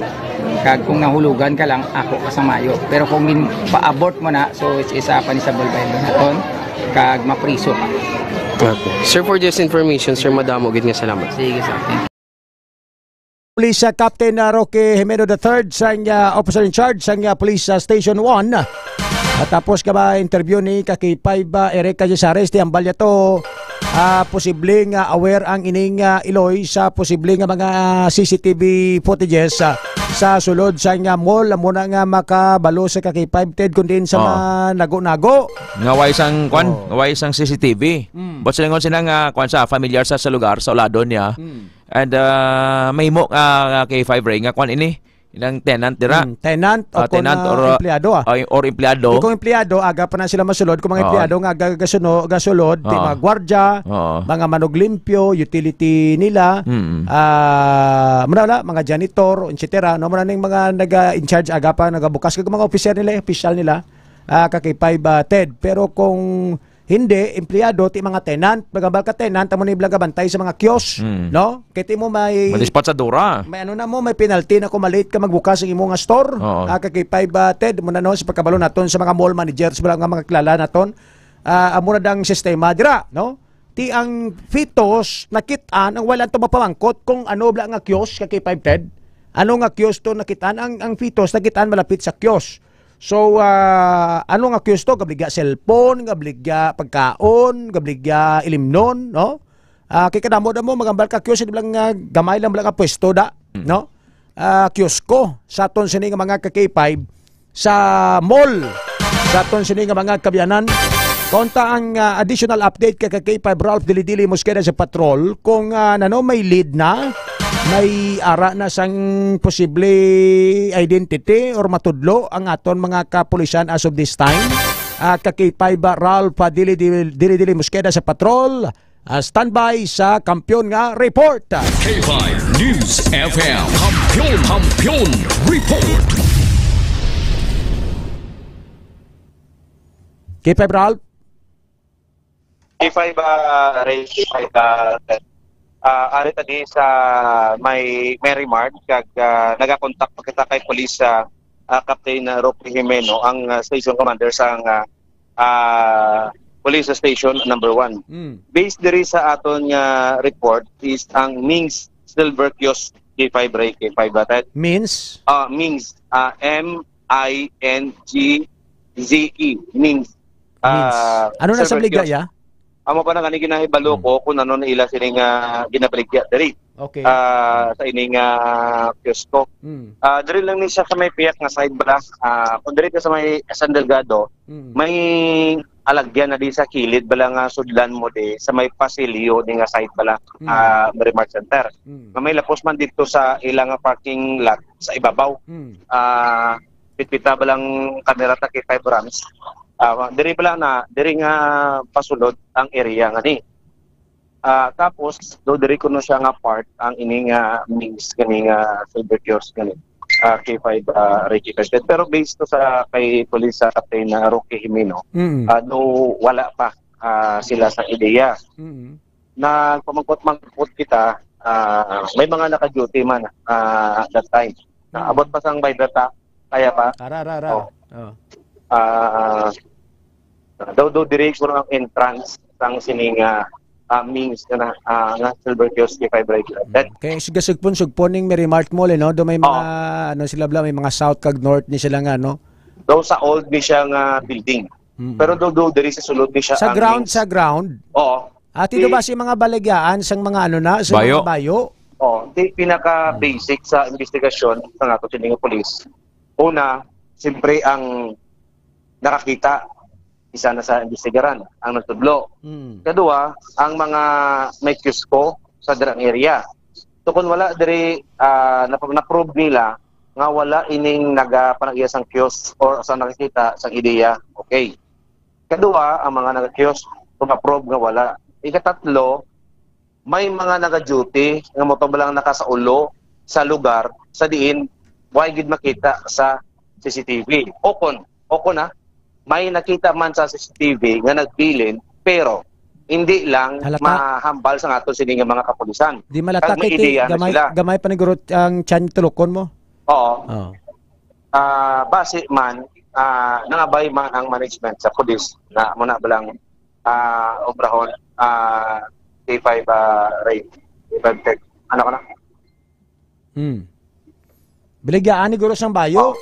kag kung nahulugan ka lang, ako kasamayo. Pero kung pa-abort mo na, so it's a punishable violation naton, kag mapriso ka. Okay. Sir, for this information, sir, madamo gid nga salamat. Sige, sir. Police Captain Roque Jimeno III sang officer in charge sang Police Station 1. At tapos ka ba interview ni Kaki5 Erika Yesares ti ambal niya to posibleng aware ang ining Iloy sa posibleng mga CCTV footages sa sulod sa mall muna nga makabalo sa Kaki5 Ted kundi sa mga nago-nago ngaway sang ngaway sang CCTV. But sila nga kwan sa familiar sa lugar sa uladon niya. And may mo K5 Ray nga kwan ini ilang tenant dira. Tenant o tenant or empleyado or empleyado. Kung empleyado aga pa na sila masulod, kung mga empleyado nga gasulod, ti mga gwardya, mga manuglimpyo, utility nila, mga janitor, etc. No, ning mga naga-in charge aga pa nagabukas kag mga official nila, Kaki5 Ted. Pero kung hindi, empleyado, ti mga tenant, magambal ka tenant, amo ni blaga bantay sa mga kiosk, no? Kaya mo may malispat sa dura. May ano na mo, may penalty na kung malate ka magbukas ang imong store. Kaki5 Ted, muna no, sa pagkabalo naton sa mga mall managers, mga kilala naton, amo na dang sistema dira, no? Ti ang fetus nakitaan ang wala to mapamangkot kung ano bla nga kiosk Kaki5 Ted. Ano nga kiosk to nakitaan ang fetus nakitaan malapit sa kiosk. So, ano nga kiosk to? Gabligya cellphone, gabligya pagkaon, gabligya ilimnon, no? Kaya kadamo-damo, magambal ka kiosk, hindi lang gamay lang ka pwesto da, no? Kiosko, sa ton sini nga mga Kaki5, sa mall, sa ton sini nga mga kabyanan, Konta ang additional update kay K5 Ralph Dili-Dili Mosqueda sa patrol kung may lead na, may ara na sang posible identity or matudlo ang aton mga kapulisan as of this time. K5 Ralph Dili-Dili Mosqueda sa patrol. Standby sa kampiyon nga report. K5 News FM Kampiyon Report. K5 Ralph. K5 Ray, ari tadi sa may Mary Mart kag nagakontak pa kita kay police Captain Roque Jimeno ang station commander sa police station number 1. Based diri sa aton report is ang Mings Silver Kiosk K5 Ray K5 batad. Means Mings M-I-N-G-Z-E Mings. Ano na sa bligya ya? Amo pa na kanigi ginahibalo ko kung ano na ila sining ginabaligya diri. Okay. Sa ining kiosko. Diri lang ni siya sa may piyak nga side ba. Kung diri ka sa may San Delgado, may alagyan na di sa kilid bala nga sudlan mo di sa may pasilyo di nga side bala Mary Mart Center. May lapos man dito sa ilang parking lot sa ibabaw. Pitpita balang kamera ta kay 5 rams. Diri pala na diri nga pasulod ang area nga ni. Tapos do diri kuno siya nga part ang ining Mings kani nga Silver Kiosk kani K5 Reggie Castet. Pero based to sa kay Police Captain Roque Jimeno, do wala pa sila sa ideya. Nagpamangkot-mangkot kita, may mga naka-duty man that time. Abot pa sang by data kaya pa. Daw diri ko ang entrance sang sining Mings nga Silver Kiosk K5 Reggie. Kaya sugpon ning Mary Mart Mall no, do may mga ano sila bla, may mga south kag north ni sila nga no. Daw sa old ni siya nga building. Pero daw diri sa sulod ni siya sa ground. Oo. Ati do ba si mga balagyaan sang mga ano na sa mga bayo? Di pinaka basic sa investigasyon ng ato sining police. Una, siyempre ang nakakita isa na sa investigaran ang nagtudlo. Kadua, ang mga may kiosko sa dirang area. So kung wala diri na-prove nila nga wala ining nagapanagya sang kiosk or sa nakikita sang ideya, okay. Kadua, ang mga naga-kiosk kung ma-prove nga wala. Ikatatlo, may mga naga-duty nga motobalang nakasaulo sa lugar sa diin why gid makita sa CCTV. Okon na may nakita man sa CCTV nga nagbilin pero hindi lang mahambal sa aton sining mga kapulisan. Di malata kay gamay panigurot ang tiyan tulokon mo. Oo. Base man nangabay man ang management sa pulis na muna balang obrahon K5 Ray K5 Tech. Ano ka na? Biligyaan ni Guro sang bayo.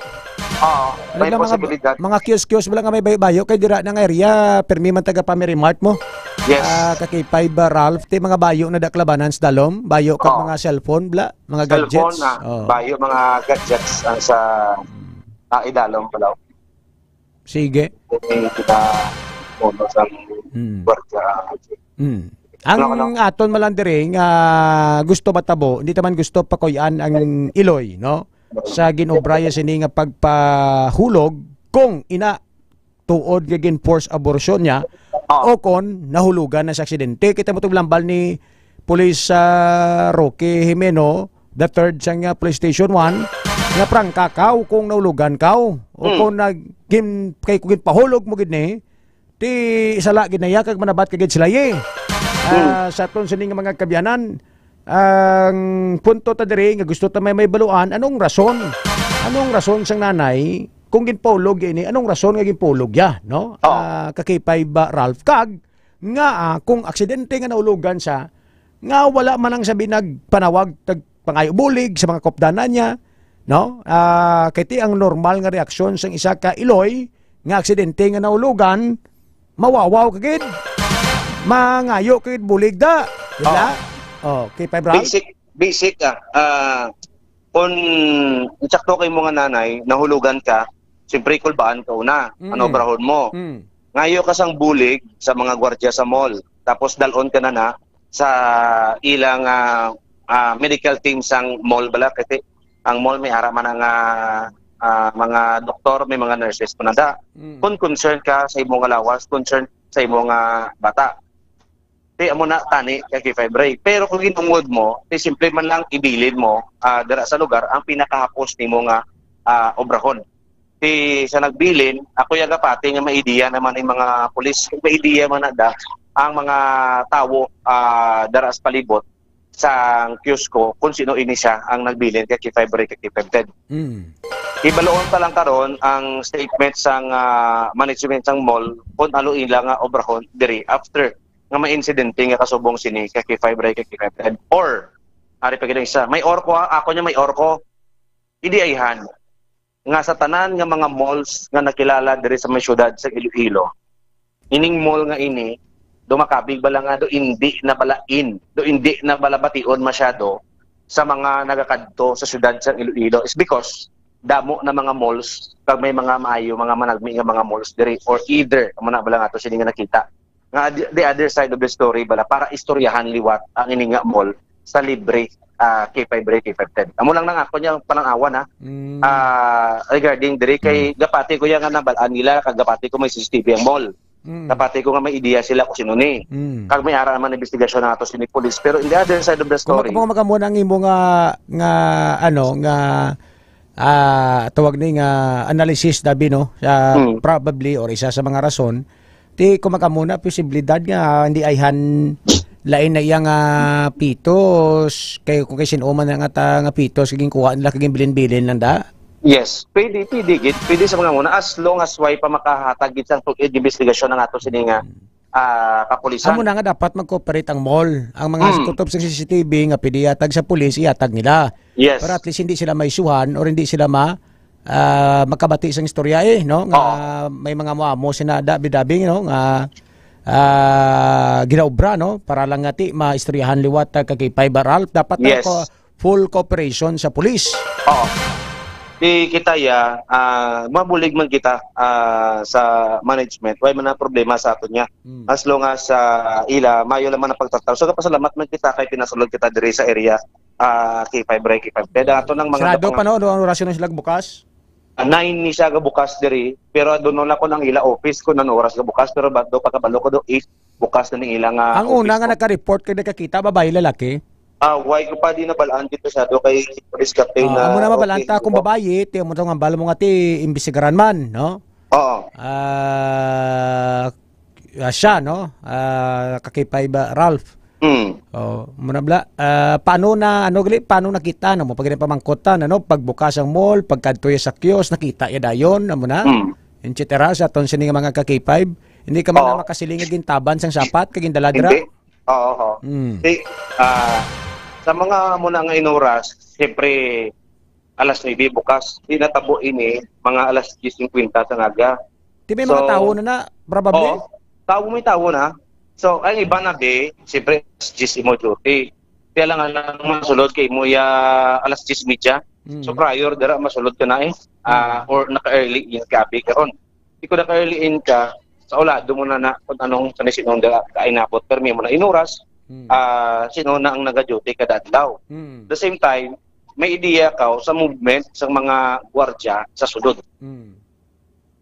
May posibilidad. Mga kiosk-kiosk wala nga may bayo kay dira ng area permi man taga Mary Mart mo. Yes. Kay 5 Ralph ti mga bayo na daklabanan sa dalom, bayo kag mga cellphone bla, mga gadgets. Bayo mga gadgets ang sa idalom pala. Sige. Kita mono sa Ang aton malandering gusto matabo, hindi taman gusto pakoyan ang Iloy, no? Sa ginobraya sini nga pagpahulog kung ina tuod nga force abortion niya o kon nahulugan na sa aksidente. Kita mo lambal ni Police Roque Jimeno the third sa nga Police Station 1 nga prangkakaw kung nahulugan kaw o kung kay kung pahulog mo gid ni ti isala gid na kag manabat kagid sila sa aton sining mga kabyanan. Ang punto ta diri nga gusto ta may baluan, anong rason sang nanay kung ginpulog ini, anong rason nga ginpulog ya, no? Kakipay ba Ralph kag nga kung aksidente nga naulugan sa nga wala man ang sabi nagpanawag tag pangayo bulig sa mga kopdanan niya, no? Kiti ang normal nga reaksyon sang isa ka Iloy nga aksidente nga naulugan, mawawaw kagid, mangayo kagid bulig da, diba? Okay, basic kung insakto kay mga nanay nahulugan ka, siyempre kulbaan ka una, ano brahon mo. ngayo ka sang bulig sa mga gwardiya sa mall. Tapos dalon ka na sa ilang medical team sang mall bala kasi ang mall may ara man ang mga doktor, may mga nurses po nada. Kung concern ka sa imong lawas, concern sa imong bata. Di amo na tani kay Fibre. Pero kung ginungod mo, di simple man lang ibilin mo dira sa lugar ang pinakahapos nimo nga obrahon. Sa nagbilin, ako yung kapati nga maidiya naman yung mga pulis. Kung maidiya man na ang mga tawo daras palibot sa kiosco kung sino ini siya ang nagbilin kay Fibre kay Ted. Ibaloon pa lang karon ang statement sang management sang mall kung ano ilang obrahon diri after nga may insidente nga kasubong sini kay Fibre kay Ted. Or, ari pa gid isa, may orko ako nya may orko. Hindi ayhan nga sa tanan nga mga malls nga nakilala diri sa may syudad sa Iloilo. Ining mall nga ini dumakabig bala nga do hindi na balain, do hindi na balabation masyado sa mga nagakadto sa syudad sa Iloilo is because damo na mga malls pag may mga maayo mga managmi nga mga malls diri or either amo na bala nga to sini nga nakita. Nga the other side of the story bala para istoryahan liwat ang ini nga mall sa libre kay Fibre kay Ted. Amo lang nang ako niya panang-awan regarding diri kay gapati ko yang nga nabalaan nila kag gapati ko may CCTV ang mall. Gapati ko nga may ideya sila kung sino ni. Kag may ara naman investigasyon nato sini police pero in the other side of the story. Kung makamuna ang imo nga tawag ni nga analysis dabi no probably or isa sa mga rason ti kumakamuna posibilidad nga hindi ayhan lain na iyang pitos kay kung kay sinuman nga pitos kaging kuha nila kaging bilin-bilin lang da. Yes, pwede sa mga muna as long as way pa makahatag gid sang investigasyon ng ato sini nga kapulisan. Amo na nga dapat mag-cooperate ang mall. Ang mga kutob sa CCTV nga pwede yatag sa pulis iatag nila. Yes. Para at least hindi sila maisuhan or hindi sila makabati sa istorya no nga may mga muamo sina dabi-dabi no nga ginaobra no para lang ngati maistoryahan liwat kay Fibre Ralph dapat full cooperation sa pulis. Kita mabulig man kita sa management way man na problema sa ato niya as long as ila mayo laman ang pagtataw so kapasalamat man kita kay pinasulod kita diri sa area kay Fibre kay Ted ato nang mga sarado pa no ang orasyon sila bukas 9 ni siya bukas diri pero doon na ko nang ila office ko nan oras ga bukas pero do pagkabalo ko do 8 bukas na ning ilang ang una nga naka-report kay nakakita babae lalaki why ko pa di na balaan dito sa do kay police captain na amo na mabalanta kung babae ti mo nga balo mo nga ti imbestigaran man no siya no kay Fibre Ralph muna bla paano nakita no mo pag pamangkotan ano pagbukas ang mall pagkadtoy sa kiosk nakita ya dayon amo na etc sa ton sini nga mga ka K5 hindi ka man makasiling gintaban sang sapat kagin daladra sa mga muna nga inuras siyempre alas 9 bukas di natabo ini mga alas 10:50 sa ngaga di may mga tao na probably may tao na. So, ang iba na siyempre, alas 10 mo duty. Kaya lang masulod kay mo alas 10:30. So, prior, dara masulod ka na or naka-early in ka, karon. Hindi ko naka-early in ka, sa ulado mo na kung anong sinong dara kainapot. Pero may mo na inuras, sino na ang nag-duty kada adlaw. The same time, may ideya ka sa movement sa mga gwardiya sa sulod.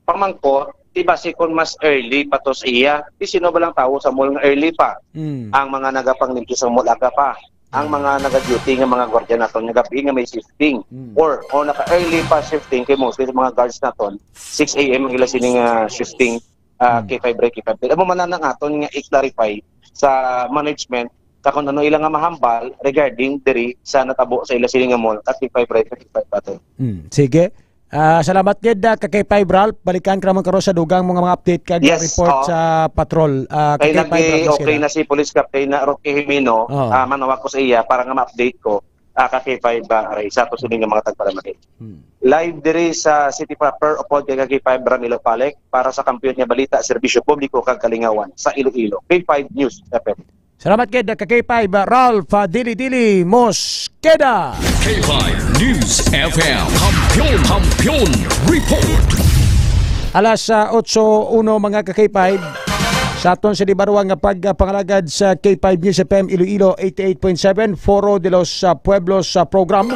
Pamangko, diba si kung mas early pa to sa iya, sino ba lang tao sa mall nga early pa? Ang mga nagapanglimpi sa mall aga pa. Ang mga naga-duty nga mga gwardiya naton nagabi nga may shifting. Or naka-early pa shifting kay mostly sa mga guards naton, 6 AM ang ila sining shifting kay Fibre kay Ted. Amo man nang aton nga i-clarify sa management sa kung ano ilang nga mahambal regarding diri sa natabo sa ila sining nga mall at kay Fibre kay Ted. Sige. Salamat gid kay Fibre Ralph balikan ka naman karo sa dugang mga update kag report sa patrol kay okay na si Police Captain na Roque Jimeno manawag ko sa iya para nga ma-update ko kay Fibre sa to sining mga tagpalamati. Live diri sa City Proper upod kay Fibre Milo Palek para sa kampiyon nga balita serbisyo publiko kag kalingawan sa Iloilo. K5 News FM. Salamat kay Fibre Ralph Dili Mosqueda. K5 News FM. Kampiyon Report. Alas 8:01 mga ka-K5 sa aton sa Libarwa nga pagpangalagad sa K5 News FM Iloilo 88.7 Foro de los Pueblos program.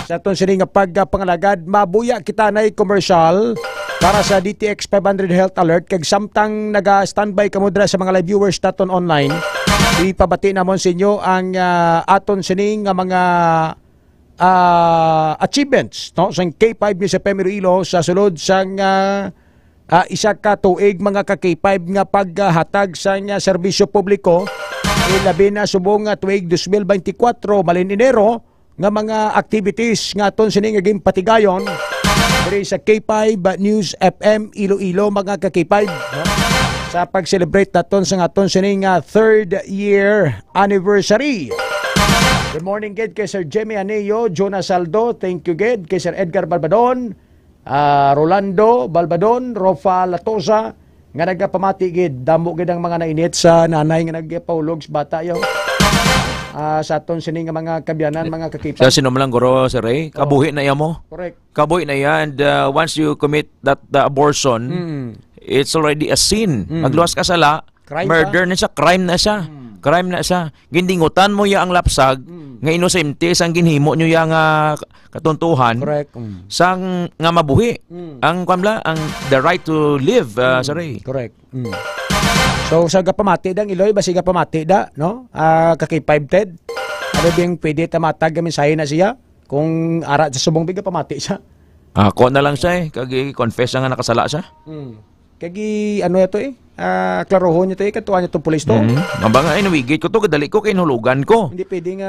Sa aton sa nga pagpangalagad, mabuya kita na commercial para sa DTX 500 Health Alert kag samtang naga-standby kamo dira sa mga live viewers naton online. Ipabati namon sa inyo ang aton sining nga mga achievements no sa K5 News FM Iloilo sa sulod sang isa ka tuig mga ka-K5 nga paghatag sa serbisyo publiko labi na subong tuig 2024 malin Enero nga mga activities nga aton sining nga patigayon diri sa K5 News FM Iloilo mga ka-K5 no? Sa pag-celebrate naton sa aton sining 3rd year anniversary. Good morning gid kay Sir Jemmy Aneo, Jonas Saldo, thank you gid kay Sir Edgar Balbadon, Rolando Balbadon, Rofa Latosa nga nagapamati gid damo gid ang mga nainit sa nanay nga nagpaulog sa bata yo. Sa aton sining mga kabyanan mga kakipan. Sa sinom lang guro Sir Ray, kabuhi na ya mo. Correct. Kabuhi na ya and once you commit that abortion, it's already a sin. Magluwas ka sala, murder na siya, crime na siya. Crime na siya. Gindingutan mo ya ang lapsag nga inosente sang ginhimo nyo ya nga katuntuhan. Correct. Sang nga mabuhi. Ang kamla ang the right to live Sir Ray. Correct. So sa gapamati dang Iloy basi gapamati da no? Kaki 5 Ted. Ano bing pwede tamatag gamin sayo na siya kung ara sa subong biga pamati siya. Ako na lang siya kagi confess nga nakasala siya. Kagi ano ito klarohon niyo ito katuwa niyo itong pulis to. Mabanga nawigit ko to kadali ko kay nulugan ko. Hindi pwedeng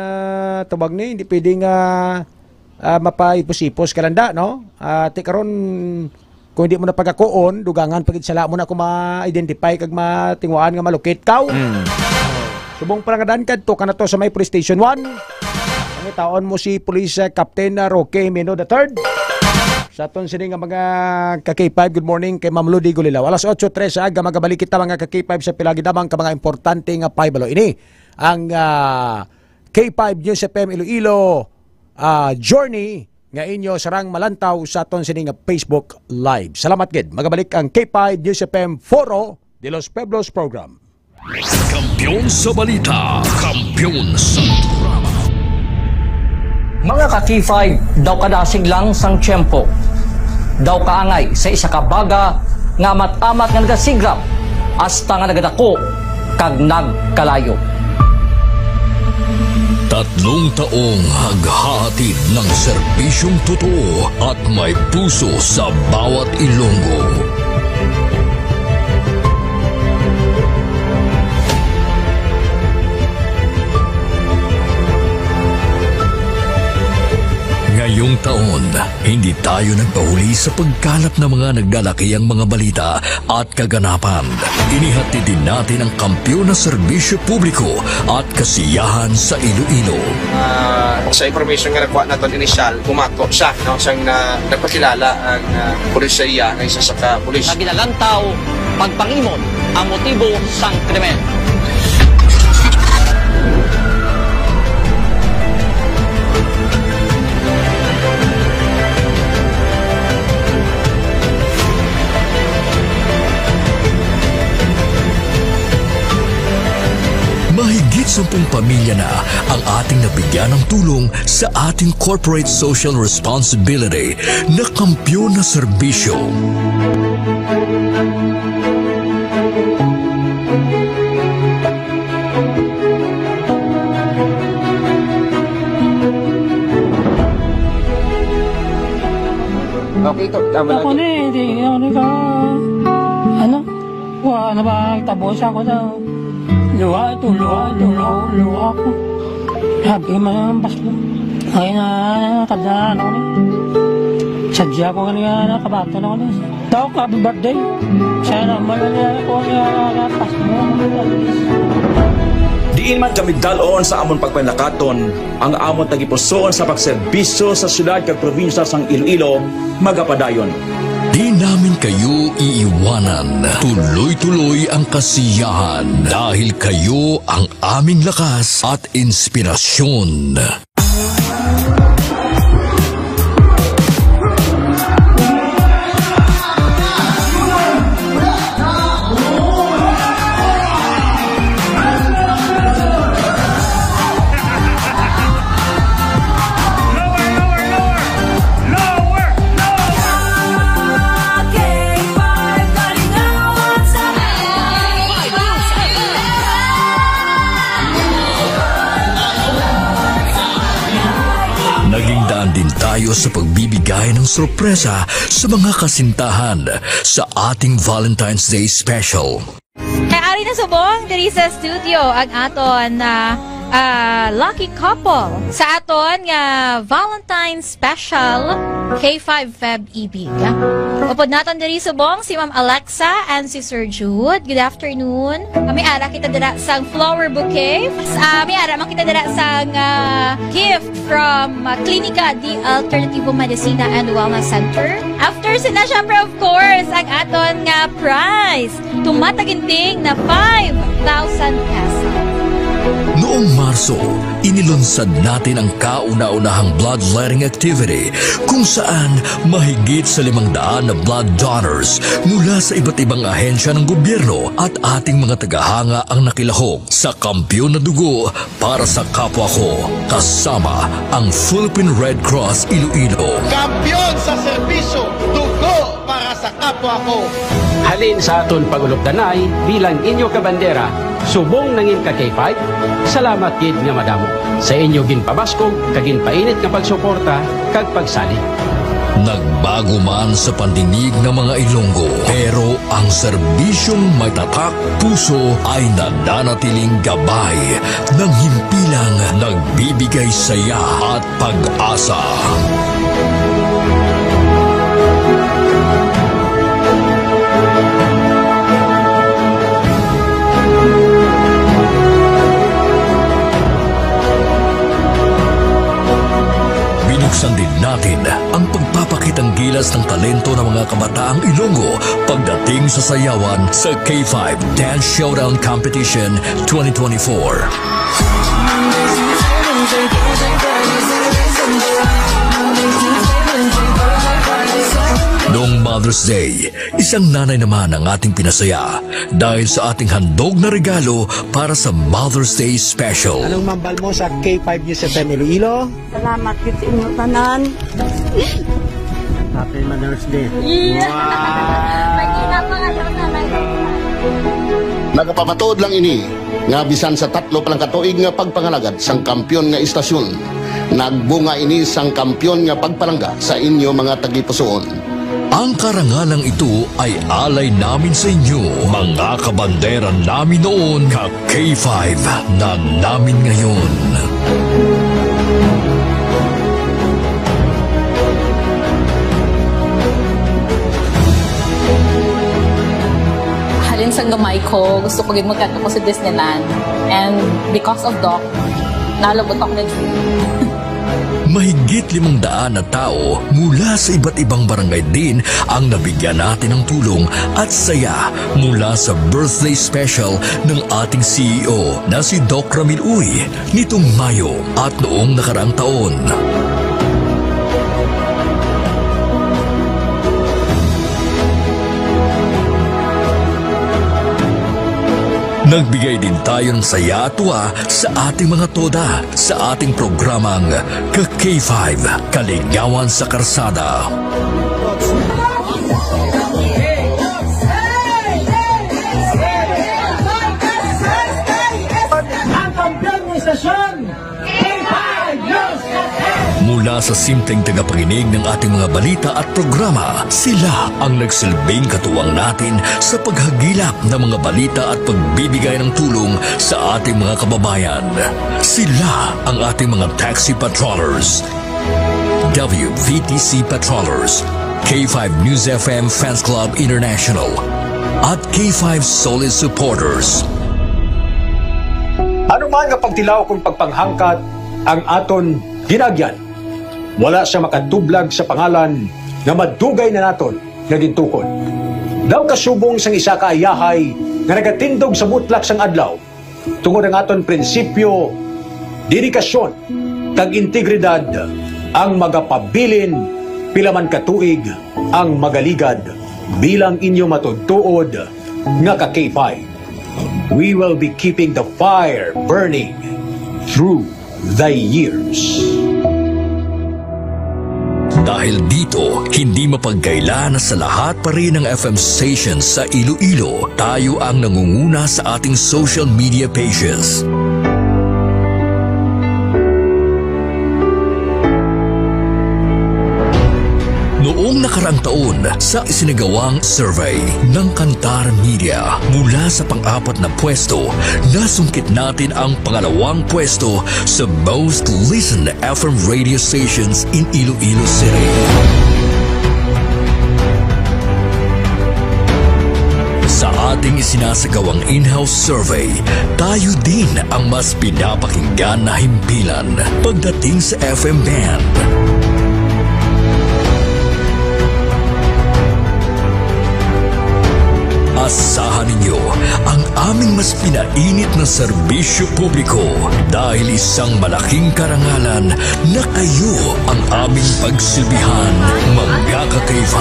tubag ni, hindi pwedeng mapaipos-ipos kalanda no? Tikaron kung hindi mo na pagkakuon, dugangan pagit sala mo na kung ma-identify kag matingwaan nga malukit kaw. Subong palangadan kadto kana to sa may police station 1. Ang taon mo si Police Captain Roque Meno III. Sa aton sini nga mga ka-K5, good morning kay Ma'am Ludi Gulilaw. Alas 8:03 sa aga magabalik kita mga ka-K5 sa pilagi damang ka mga importante nga paibalo. Ini ang K5 News FM Iloilo journey nga inyo sarang malantaw sa aton sini nga Facebook Live. Salamat gid. Magabalik ang K5 News FM Foro de los Pueblos program. Kampiyon sa balita, kampiyon sa drama. Mga ka-K5, daw kadasig lang sang tiyempo. Daw kaangay sa isa ka baga nga amat-amat nga nagasigrap hasta nga nagadako kag nagkalayo. 3 taong haghatid ng serbisyong totoo at may puso sa bawat Ilonggo. Ngayong taon, hindi tayo nagpahuli sa pagkalap ng mga naglalakihang mga balita at kaganapan. Inihatid din natin ang kampiyon na serbisyo publiko at kasiyahan sa Iloilo. Sa information nga nakuha natin inisyal, bumato siya, no? Siyang nagpakilala ang pulisya ng isa sa ka-pulis. Naginalantaw, pagpangimon ang motibo sang krimen. Mahigit 10 pamilya na ang ating nabigyan ng tulong sa ating corporate social responsibility na kampiyon na serbisyo. Okay, ito. Tama lang. Ako na hindi ka. Ano? Wala na ba? Tapos ako na. Luha ko. Habi man ang basko. Ay na, kadaan ako niya. Sadya ko kanina, kabato na ako niya. Tawag ko, happy birthday. Sana malala ko niya, Pasko mo. Diin man kami dalon sa amon pagpanakaton, ang amon tagipusoon sa pagserbisyo sa syudad kag probinsya sang Iloilo, magapadayon. Di namin kayo iiwanan. Tuloy-tuloy ang kasiyahan dahil kayo ang aming lakas at inspirasyon. tayo sa pagbibigay ng sorpresa sa mga kasintahan sa ating Valentine's Day Special. Kay ari na subong diri sa studio ang aton na lucky couple sa aton nga Valentine's Special K5 Feb Ibig. Upod naton diri subong si Ma'am Alexa and si Sir Jude. Good afternoon. May ara kita dira sang flower bouquet. May ara man kita dira sang gift from Clinica di Alternativo Medicina and Wellness Center. After sina syempre of course ang aton nga prize tumataginting na 5,000 pesos. Noong Marso, inilunsad natin ang kauna-unahang bloodletting activity kung saan mahigit sa 500 na blood donors mula sa iba't ibang ahensya ng gobyerno at ating mga tagahanga ang nakilahok sa Kampiyon na Dugo para sa kapwa ko, kasama ang Philippine Red Cross Iloilo. Kampiyon sa serbisyo, dugo para sa kapwa ko. Halin sa aton pagulok-danay bilang inyo kabandera, subong nangin ka K5, salamat gid nga madamo. Sa inyo ginpabaskog, kaginpainit nga pagsuporta, kag pagsalig. Nagbago man sa pandinig ng mga Ilonggo, pero ang serbisyong may tatak puso ay nananatiling gabay ng himpilang nagbibigay saya at pag-asa. Binuksan din natin ang pagpapakitang gilas ng talento ng mga kabataang Ilonggo pagdating sa sayawan sa K5 Dance Showdown Competition 2024. Noong Mother's Day, isang nanay naman ang ating pinasaya dahil sa ating handog na regalo para sa Mother's Day Special. Anong mambal mo sa K5 News FM Iloilo? Salamat yun sa inyo tanan. Happy Mother's Day. Yeah. Mag-ina pa kayo na Nagapamatuod lang ini nga bisan sa 3 palang katuig nga pagpangalagad sang kampiyon nga istasyon. Nagbunga ini sang kampiyon nga pagpalangga sa inyo mga tagipusoon. Ang karangalang ito ay alay namin sa inyo, mga kabandera namin noon, ka-K5 na namin ngayon. Halin sa gamay ko, gusto ko din magkanta ko sa Disneyland. And because of Doc, nalabot ako na dream. Mahigit 500 na tao mula sa iba't ibang barangay din ang nabigyan natin ng tulong at saya mula sa birthday special ng ating CEO na si Doc Ramil Uy nitong Mayo at noong nakaraang taon. Nagbigay din tayo ng saya at tuwa sa ating mga toda sa ating programang Ka-K5, Kaligawan sa Karsada. Ang kampiyon ng istasyon, K5 News FM! Mula sa simpleng tagapakinig ng ating mga balita at programa, sila ang nagsilbing katuwang natin sa paghagilap ng mga balita at pagbibigay ng tulong sa ating mga kababayan. Sila ang ating mga taxi patrollers, WVTC patrollers, K5 News FM Fans Club International, at K5 Solid Supporters. Ano man nga pagtilaw kung pagpanghangkat ang aton ginagyan, wala siya makatublag sa pangalan na madugay na naton nga gintukod. Daw kasubong sang isa ka ayahay nga nagatindog sa mutlak sang adlaw tungod ang aton prinsipyo, dedikasyon, kag integridad ang magapabilin pilaman katuig ang magaligad bilang inyo matudtuod nga ka K5. We will be keeping the fire burning through the years. Dahil dito, hindi mapagkaila na sa lahat pa rin ng FM stations sa Iloilo, tayo ang nangunguna sa ating social media pages. nakaraang taon sa isinagawang survey ng Kantar Media. Mula sa pang-apat na pwesto, nasungkit natin ang pangalawang pwesto sa most listened FM radio stations in Iloilo City. Sa ating isinasagawang in-house survey, tayo din ang mas pinapakinggan na himpilan pagdating sa FM band. Asahan ninyo ang aming mas pinainit na serbisyo publiko dahil isang malaking karangalan na kayo ang aming pagsilbihan, mga ka-K5.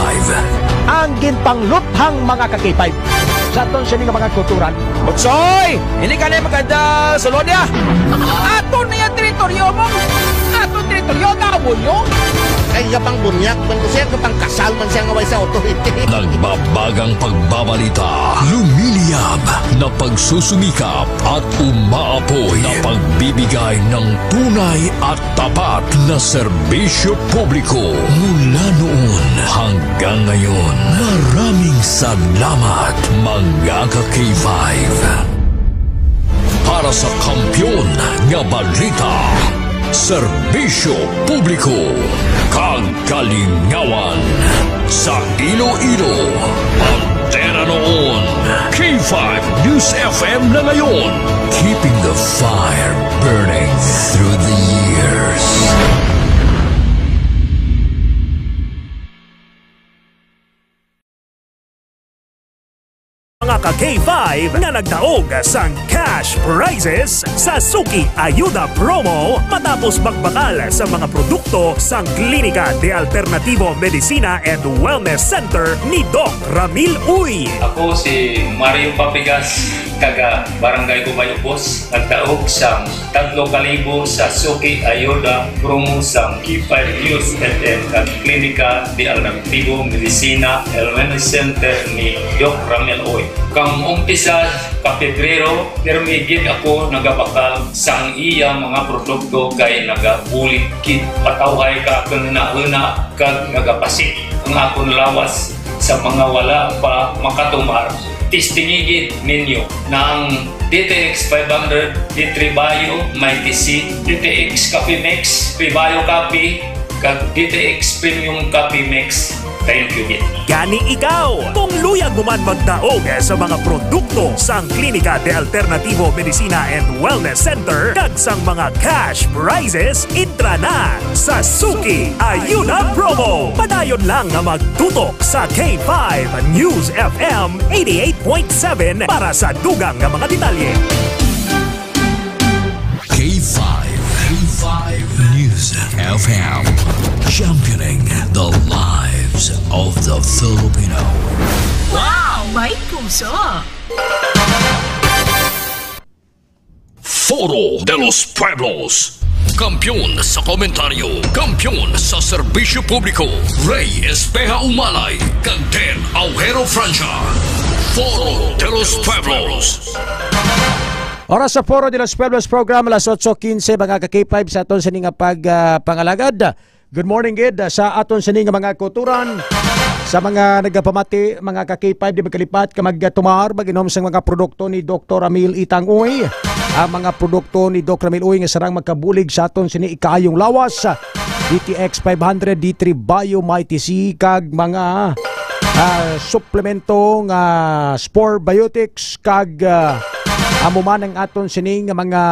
Ang ginpangluthang mga ka-K5 sa aton siya mga kulturan. Butsoy! Hindi ka na maganda sa Lodya. Ato na yung teritoryo mo. Ato teritoryo, nakabon nyo. Ay, kapang bunyak man ko siya, kapang kasal man siya ngaway sa authority. Nagbabagang pagbabalita, lumiliyab na pagsusumikap at umaapoy na pagbibigay ng tunay at tapat na serbisyo publiko. Mula noon hanggang ngayon, maraming salamat mga ka-K5. Para sa kampiyon nga balita, serbisyo publiko, kagalingawan sa Iloilo. Antena noon, K5 News FM na ngayon, keeping the fire burning through the years. Mga ka-K5 na nagdaog sang cash prizes sa Suki Ayuda Promo matapos magbakal sa mga produkto sang Klinika de Alternativo Medicina and Wellness Center ni Doc Ramil Uy. Ako si Mario Papigas, taga Barangay Gubayupos, nagdaog sang 3,000 sa Suki Ayuda Promo sang K5 News FM at Klinika de Alternativo Medicina and Wellness Center ni Doc Ramil Uy. Kang umpisa ka Pebrero, permigid ako nagabakal sang iya mga produkto kay nagabulit kit patawhay ka kung nauna kag nagapasit ang akong lawas sa mga wala pa makatumar. Tistingigid ninyo na ang DTX 500 D3 Bio, may TC, DTX Coffee Mix, Pre-Bio Coffee, kag DTX Premium Coffee Mix. Thank you, Git. Gani ikaw, kung luyag mo man magdaog sa mga produkto sang Klinika de Alternativo Medicina and Wellness Center kag sang mga cash prizes, intra na sa Suki Ayuda Promo. Padayon lang nga magtutok sa K5 News FM 88.7 para sa dugang nga mga detalye. K5 News FM, championing the lives of the Filipino. Wow! May puso! Foro de los Pueblos. Kampiyon sa komentaryo, kampiyon sa serbisyo publiko, Ray Espeja Umalay, kag Ted Aujero Francia. Foro de los Pueblos. Oras sa Foro de los Pueblos program, alas 8:15 mga ka-K5 sa aton sa nga pagpangalagad. Good morning, Gid, sa aton sa nga mga kulturan. Sa mga nagapamati, mga ka-K5, di magkalipat ka magtumar, mag-inom sa mga produkto ni Dr. Ramil Itang Uy. Ang mga produkto ni Dr. Ramil Uy nga sarang magkabulig sa aton sa ikaayong lawas. DTX 500, D3 Bio, Mighty C, kag mga suplemento nga Spore Biotics, kag amuman ang aton sining mga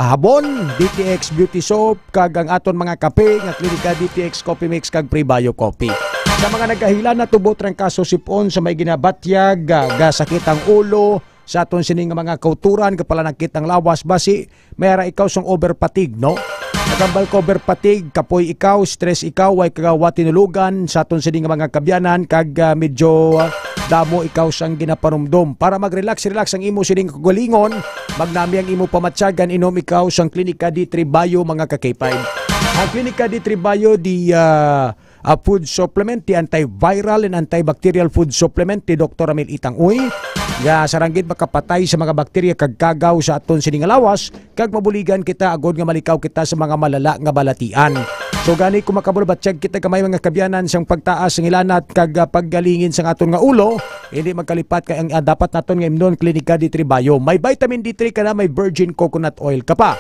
habon, DTX Beauty Soap, kag ang aton mga kape nga Klinika DTX Coffee Mix kag Pre-Bio Coffee. Sa mga nagahila na tubot rang kaso sipon sa may ginabatyag, sakit ang ulo, sa aton sining mga kauturan, kapala nakit ang lawas, basi mayara ikaw sang overpatig, no? Nagambal ko overpatig, kapoy ikaw, stress ikaw, way kagawa tinulugan, sa aton sining mga kabyanan, kag medyo damo ikaw sang ginapanumdom. Para mag-relax ang imo sining kagalingon, magnami ang imo pamatsyagan, inom ikaw sang Klinika D3 Bio mga ka-K5. Ang Klinika D3 Bio di food supplement, di antiviral and antibacterial food supplement ni Dr. Ramil Itang Uy. Nga saranggit makapatay sa mga bakterya kag kagaw sa aton sining lawas, kag mabuligan kita agod nga malikaw kita sa mga malala nga balatian. So gani kung makabulbatsag kita kamay mga kabyanan siyang pagtaas ng ilanat kag paggalingin sa aton nga ulo, hindi magkalipat kay ang dapat naton nga imnon Clinica D3 Bio. May vitamin D3 ka na, may virgin coconut oil ka pa.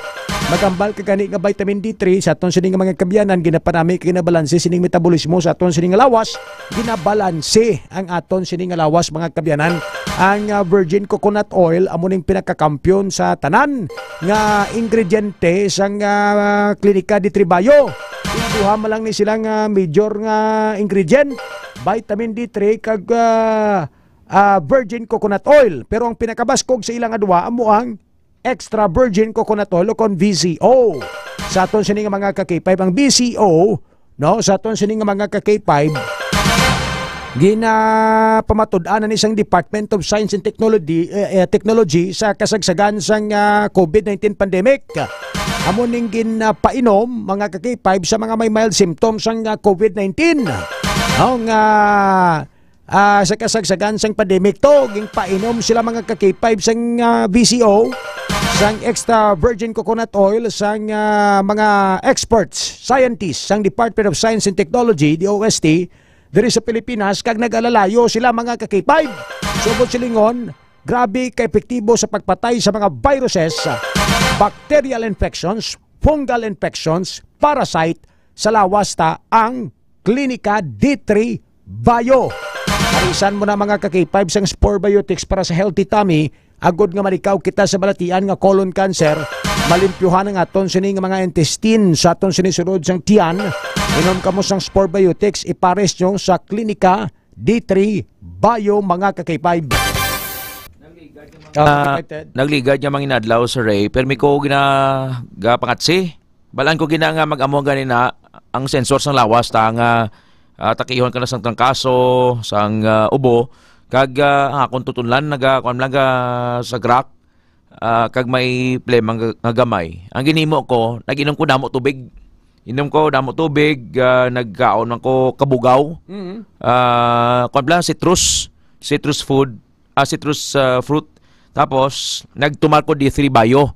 Magambal ka gani nga vitamin D3 sa aton sining mga kabyanan, ginapanami kay ginabalanse sining metabolismo sa aton sining lawas, ginabalanse ang aton sining lawas mga kabyanan. Ang virgin coconut oil amo ning pinakakampiyon sa tanan nga ingrediente sang Clinica D3 Bio. Iduha man lang ni silang major nga ingredient, vitamin D3 kag virgin coconut oil. Pero ang pinakabaskog sa ilang adwa amo ang extra virgin coconut oil o kon VCO. Sa aton sining mga ka-K5 ang VCO, no, sa aton sining mga ka-K5 ginapamatod-an ng isang Department of Science and Technology sa kasagsagan sang COVID-19 pandemic. Amo ning ginapainom mga ka-K5 sa mga may mild symptoms ng COVID-19. Ang sa kasagsagan sang pandemic to, ginpainom sila mga ka-K5 sang VCO, sang extra virgin coconut oil sang mga experts, scientists sang Department of Science and Technology, DOST, diri sa Pilipinas, kag nag-alalayo sila mga ka-K5. Subod silingon, grabe ka-epektibo sa pagpatay sa mga viruses, bacterial infections, fungal infections, parasite, sa lawas ta ang Clinica D3 Bio. Arisan mo na mga ka-K5 sang Spore Biotics para sa healthy tummy, agod nga malikaw kita sa balatian nga colon cancer, malimpyuhan ang aton sining mga intestine sa aton sinisunod sang tiyan. Inom kamo sang Spore Biotics, ipares nyo sa Clinica D3 Bio mga ka-K5. Nagligad niya mga inadlaw sa Ray, permi ko ginagapangatsi. Balan ko nga mag-amo ganina ang sensor sang lawas ta nga takihon ka na sang trangkaso, sang ubo, kag akong tutunlan nagakuan lang sa grak, kag may plema nga gamay. Ang ginimo ko, nag-inom ko damo tubig. Inom ko damo tubig, nagkaon ko kabugaw. Kuan lang citrus food, citrus fruit. Tapos nagtumar ko D3 Bio.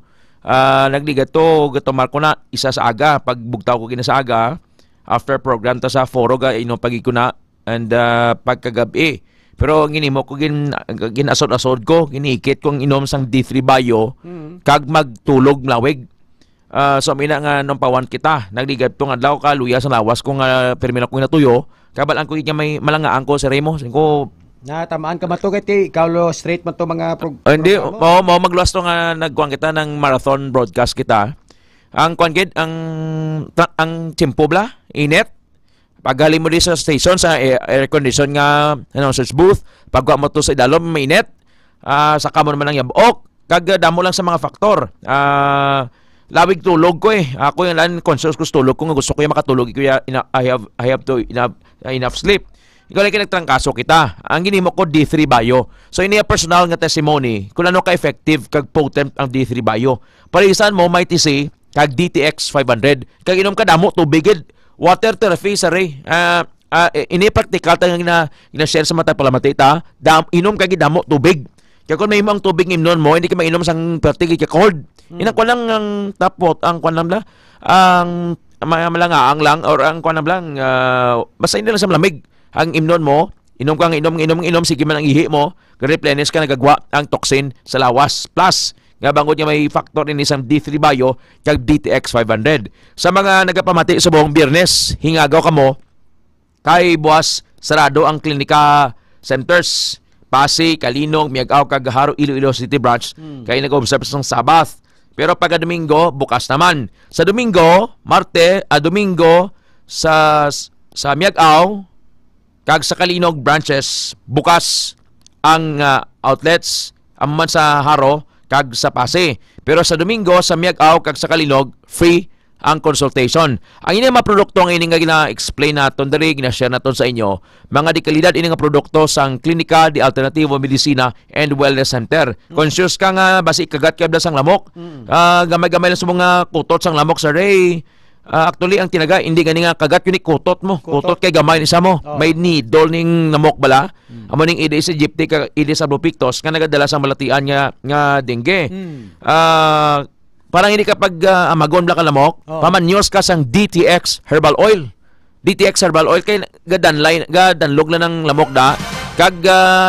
Nagligat to, gatumar ko na isa sa aga, pagbugtaw ko kina sa aga. After program ta sa foro ga inom pagi ko na, and pagkagabi. Pero ang ginimo ko ginasod-asod ko, ginikit kong inom sang D3 Bio, kag magtulog mlawig. So mina nga nung pawan kita, nagligat tong adlaw ka luya sa lawas kung permina ko natuyo, kabalan ko may malangaan ko sa Remo. Ko tamaan ka matugay ti ikaw straight man to mga hindi mo magluwas to nga nagkuan kita ng marathon broadcast kita. Ang kuan gid ang tempo bla init. Paggali mo di sa station sa air condition nga search booth, pagwa mo to sa idalom mainit. Saka mo naman ang yabok, kag damo lang sa mga faktor. Lawig tulog ko eh. Ako yung lang conscious ko tulog ko nga gusto ko yung makatulog. I have to enough sleep. Ikaw lang nagtrangkaso kita. Ang ginimo ko D3 Bio. So ini personal nga testimony kung ano ka-effective kag potent ang D3 Bio. Parisan mo may TC kag DTX 500. Kag inom ka damo tubig, water therapy sa Ray. Ini practical tang gina-share sa mata palamati ta. Inom kag damo tubig. Kaya kung may imong tubig imnon mo, hindi ka mainom sang pertig ka cold. Inang ko lang ang tapot, ang kwan lang ang malangaang lang, or ang kwan lang, basta hindi lang sa malamig. Ang imnon mo, inom kang inom, sige man ang ihi mo, replenish ka, nagagwa ang toxin sa lawas. Plus, nga bangod niya may factor in isang D3 Bio, kag DTX 500. Sa mga nagapamati sa buong Biyernes, hingagaw ka mo, kay buwas sarado ang klinika centers. Pasig, Kalinong, Miagaw, Cagaharo, Iloilo City Branch, kaya nag-observe sa Sabath. Pero pagka Domingo, bukas naman. Sa Domingo, Domingo sa Miagaw, kag sa Kalinog branches, bukas ang outlets, aman sa Haro, kag sa Pasig. Pero sa Domingo, sa Miagaw, kag sa Kalinog, free ang consultation. Ang ini mga produkto ang ini nga gina-explain naton diri, gina-share naton sa inyo, mga di kalidad ini nga produkto sang Clinica de Alternativo Medicina and Wellness Center. Conscious ka nga basi kagat ka sang lamok. Gamay-gamay lang sa mga kutot sang lamok sa Ray. Actually ang tinaga hindi gani nga kagat yun kutot mo. Kutot kay gamay ni sa mo. May needle ning lamok bala. Amo ning Aedes aegypti kag Aedes albopictus nga nagadala sa malatian nga dengue. Parang hindi kapag amagon bla ka lamok, pamanyos ka sang DTX Herbal Oil. DTX Herbal Oil kay gadanlog lang ng lamok da kag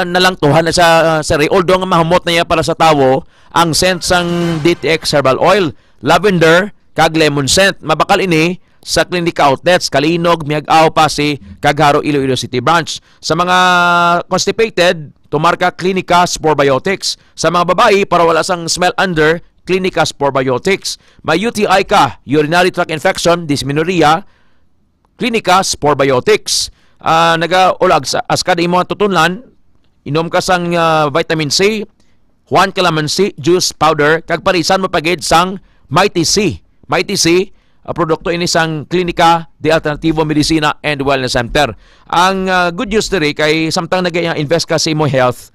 nalangtuhan na sa ri although nga mahamot na niya para sa tawo ang scent sang DTX Herbal Oil, lavender kag lemon scent. Mabakal ini sa Klinika outlets Kalinog, Miag-Aw, Pasig, Kagharo, Iloilo City branch. Sa mga constipated, tumarka Klinika Sporbiotics. Sa mga babae para wala sang smell under, Klinika Sporbiotics. May UTI ka, urinary tract infection, dysmenorrhea, Klinika Sporbiotics. Nagaulag as kada imo tutunlan, inom ka sang vitamin C, Juan Calamansi juice powder kag parisan mo pagid sang Mighty C. Mighty C, produkto ini sang Klinika de Alternativo Medicina and Wellness Center. Ang good news diri kay samtang nag-invest ka sa imo health,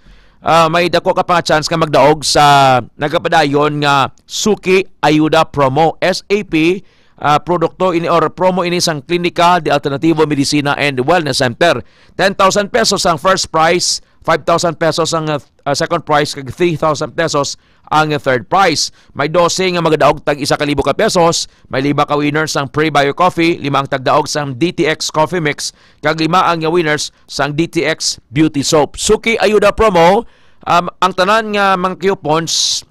may dako ka pa chance ka magdaog sa nagapadayon nga Suki Ayuda Promo, SAP. Produkto ini or promo ini sang Klinika de Alternativo Medicina and Wellness Center. 10,000 pesos ang first prize, 5,000 pesos ang second prize, kag 3,000 pesos ang third prize. May 12 nga magdaog tag 1,000 ka pesos, may 5 ka winners sang Pre-Bio Coffee, 5 ang tagdaog sang DTX Coffee Mix, kag 5 ang winners sang DTX Beauty Soap. Suki Ayuda Promo, ang tanan nga mga coupons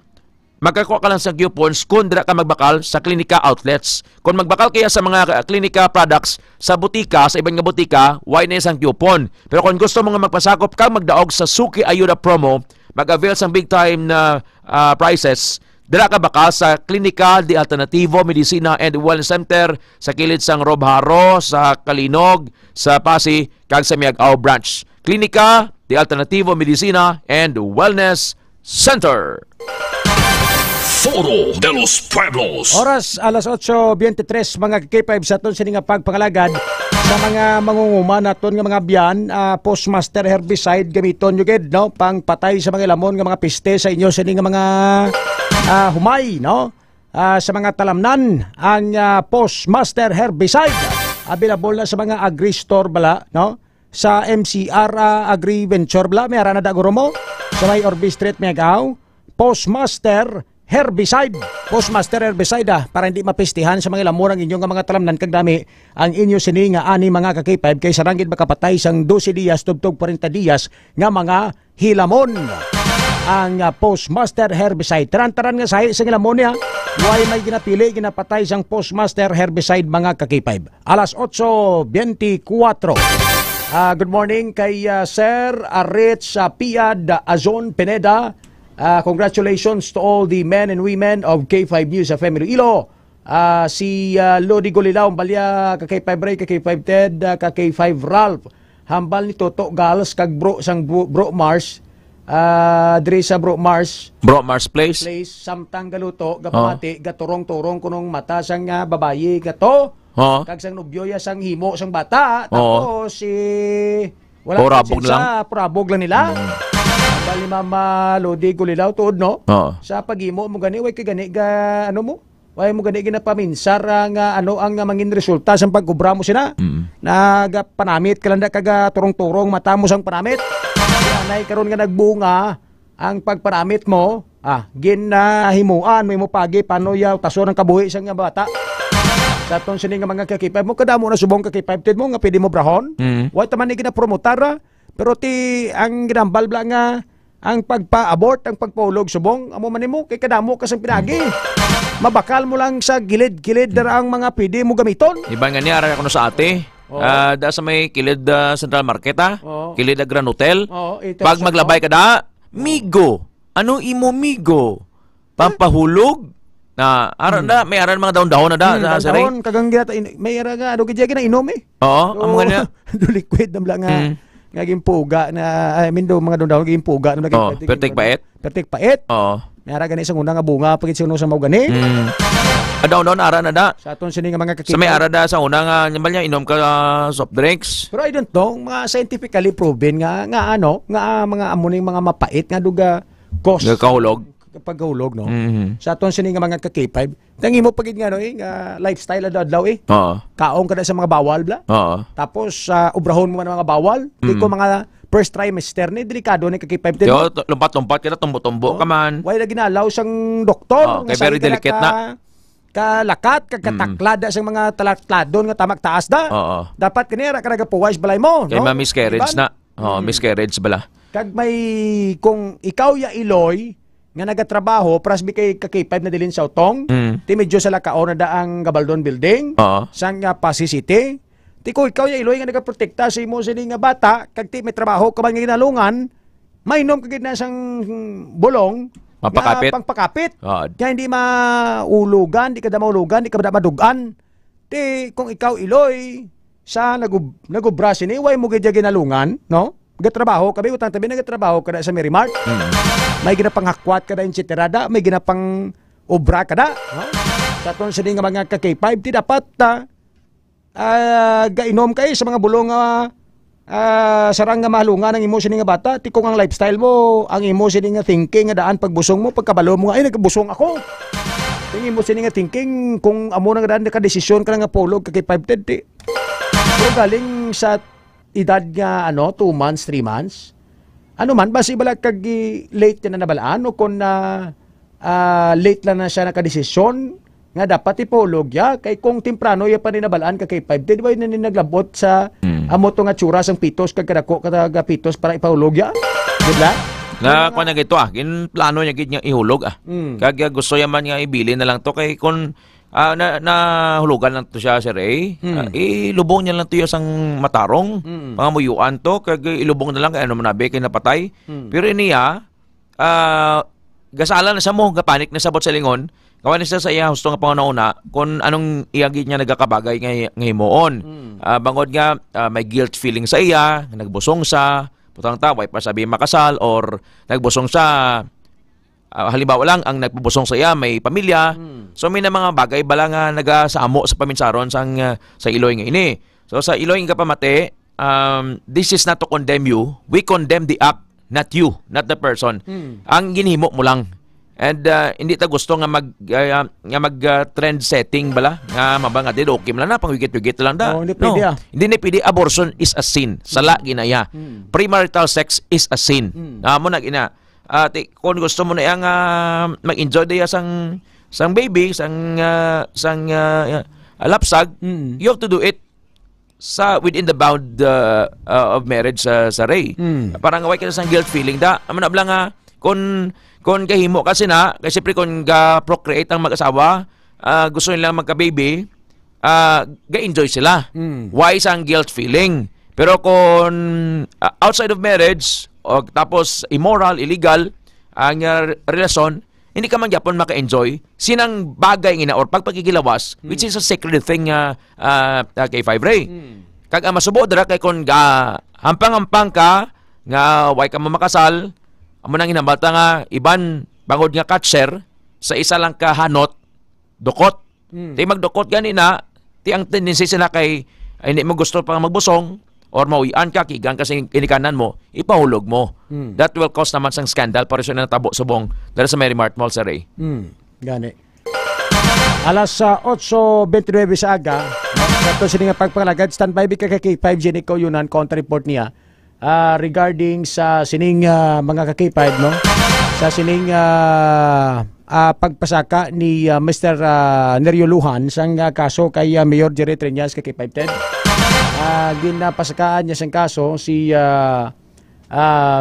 magkakuha ka lang sa coupons kung dira ka magbakal sa Klinika outlets. Kung magbakal kaya sa mga Klinika products sa butika, sa ibang nga butika, why na isang coupon. Pero kung gusto mo nga magpasakop ka, magdaog sa Suki Ayuda Promo, mag-avail sa big time na prices, dira ka bakal sa Klinika de Alternativo Medicina and Wellness Center sa kilid sang Robharo, sa Kalinog, sa Pasig, kag sa Miag-Aw branch. Klinika de Alternativo Medicina and Wellness Center. Foro de los Pueblos. Oras alas 8:23 mga K5 sa aton sini nga pagpangalagad sa mga mangunguma naton nga mga biyan, postmaster herbicide gamiton jud no pang patay sa mga lamon nga mga piste sa inyo sini nga mga humay no. Sa mga talamnan ang postmaster herbicide available na sa mga agri-store bala no. Sa MCR Agri Venture bala may ara na daguro mo sa may Orbi Street Miag-Aw, postmaster herbicide. Postmaster herbicide para hindi mapistihan sa mga lamon ang inyong mga talamnan kag dami ang inyo sini nga ani mga ka-K5 kay sarangid makapatay sang 12 días tubtog 40 días nga mga hilamon. Ang postmaster herbicide taran-taran nga sahi sa lamon niya way may ginapili ginapatay sang postmaster herbicide mga ka-K5. Alas 8:24. Good morning kay Sir Aritz Piad Azon Pineda. Congratulations to all the men and women of K5 News FM Iloilo. Si Lodi Golilao, balya ka K5 Ray, ka K5 Ted, ka K5 Ralph. Hambal ni Toto Gals, kag bro sang Bro Mars. Diri sa Bro Mars. Bro Mars Place. Samtang galuto, gapamati, gaturong-turong kunong mata sang babayi, gato. Kag sang nobyoya sang himo sang bata. Tapos si... Wala purabog lang nila. Bali Mama Lodi Golilao tuod no. Sa paghimo mo gani way kay gani ga ano mo? Way mo gani ginapaminsar nga ano ang mangin resulta sa pagkubra mo sina. Nagapanamit ka lang kaga turong-turong mata mo sang panamit. Anay karon nga nagbunga ang pagpanamit mo. Ginahimuan mo pagi pano yaw taso ng kabuhi sang nga bata. Sa aton sini nga mga ka-K5 mo kadamo na subong ka-K5 mo nga pwede mo brahon. Way taman ni ginapromotar pero ti ang ginambal bla nga ang pagpa-abort, ang pagpaulog subong, amo man nimo kay kadamo ka sang pinagi. Mabakal mo lang sa gilid-gilid dara ang mga pwede mo gamiton. Iba nga ni ara kuno sa ate. Da sa may kilid Central Market kilid Grand Hotel. Pag maglabay ka da, migo. Ano imo migo? Pampahulog? Na aran da may aran mga daon-daon na da sa ring. Kagang gata may ara nga ado gid na inom amo nga do liquid na lang nga gimpuga na I mean do mga daon-daon gimpuga na naging pertik pait. Pertik pait. May ara gani sa una nga bunga pagit sa mga gani. Daon-daon ara na da. Sa aton sini nga mga kakita. Sa may ara da sa una nga nyambal niya inom ka soft drinks. Pero I don't know, mga scientifically proven nga ano, nga mga amuning mga mapait nga duga cause. Kahulog. Pagkahulog no. Sa aton sini nga mga ka-K5, tangi mo pagid nga no nga lifestyle adlaw Kaong ka na sa mga bawal bla. Tapos ubrahon mo ng mga bawal. Di ko mga first trimester ni delikado ni K5 din. Yo, lumpat-lumpat ka na, tumbo-tumbo ka man. Why na ginalaw sang doktor. Kay very delicate na. Kalakat, kagkataklada sa mga talatladon nga tamak taas da. Dapat kanira ka nagapuwais balay mo. Kay ma-miscarriage na. Miscarriage bala. Kag may, kung ikaw ya iloy, nga nagatrabaho, prasbi kay K5 na dilin sa utong, ti medyo sa lakaon na daang Gabaldon Building, sang Pasig City, ti ko ikaw ya iloy nga nagaprotekta sa imo sa nga bata, kag ti may trabaho ka ba nga ginalungan, mainom kagid na sang bulong, pangpakapit. Kaya hindi maulugan, di ka da maulugan, di ka da madugan. Ti kung ikaw iloy, sa nagubra sini, way mo gid ginalungan, no? Gatrabaho, kabi utang tabi nagatrabaho kada sa Merrimart. May ginapanghakwat kada in Chiterada, may ginapang obra kada, no? Sa ton sa nga mga K5 ti dapat gainom kay sa mga bulong sarang nga malungan ang imo sini nga bata, ti kung ang lifestyle mo, ang imo sini nga thinking nga daan pagbusong mo, pagkabalo mo nga ay nagbusong ako. Tingin mo sini nga thinking kung amo na nga daan ka desisyon ka nga polog ka K5 ti. Pero galing sa edad nga 2 months, 3 months. Ano man basi bala kag late na nabalaan o kung late lang na siya nakadesisyon nga dapat ipolog ya kay kung temprano ya pa ninabalaan ka kay 5 di ba yun naglabot sa amo to nga tsura sang pitos kag kadako kag pitos para ipahulog ya. Diba? Na kung nagito kin plano niya gid nga ihulog Kag gusto yaman nga ibili na lang to kay kung hulugan lang to siya si Ray. Ilubong niya lang to yung sang matarong. Pangamuyuan to. Kag ilubong na lang kaya ano manabi kay napatay. Pero iniya, gasala na sa mo, gapanik na sabot sa lingon. Kawan niya sa iya, gusto nga pangunauna kung anong iyagit niya nagkakabagay ng himoon. Bangod nga, may guilt feeling sa iya, nagbusong sa, putang taway pa sabi makasal, or nagbusong sa, halimbawa lang, ang nagpubusong sa iya, may pamilya. So may na mga bagay bala nga nagasamo sa paminsaron sa Iloy nga ini. So sa Iloy nga pamati, this is not to condemn you. We condemn the app, not you, not the person. Ang ginhimo mo lang. And hindi ta gusto nga mag trend setting bala nga mabanga did okay lang na pangwigit-wigit lang da. Hindi pwede. Hindi na pwede. Abortion is a sin. Sala ginaya. Premarital sex is a sin. Mo na gina. Kung gusto mo na yang mag-enjoy diya sang baby, sang lapsag, you have to do it within the bound of marriage sa Ray. Parang away ka na sang guilt feeling da. Amo na bala nga kung kahimo kasi na, kasi siyempre kung procreate ang mag-asawa, gusto nila magka-baby, ga-enjoy sila. Why sang guilt feeling? Pero kung outside of marriage, o tapos immoral, illegal, ang relasyon, hindi ka man yapon maka-enjoy sinang bagay nga or pagpakikilawas, which is a sacred thing kay 5 Ray. Kag masubo dira kay kung hampang-hampang ka nga way ka mamakasal, amo nang hinambata nga iban bangod nga catcher sa isa lang ka hanot dukot. Ti magdukot gani na ti ang tendency sila kay hindi mo gusto pang magbusong or mauyan ka kigang kasi inikanan mo, ipahulog mo. That will cause naman sang scandal para siya natabo subong dahil sa Merrimart Mall sa Ray. Gani. Alas 8:29 sa aga, ito sining pagpangalagad, standby ka kay 5G ni ko yunan, counter report niya. Regarding sa sining mga K5, no? Sa sining pagpasaka ni Mr. Nerio Lujan sang kaso kay Mayor Jerry Triñas kay K510. Ginapasakaan niya sang kaso si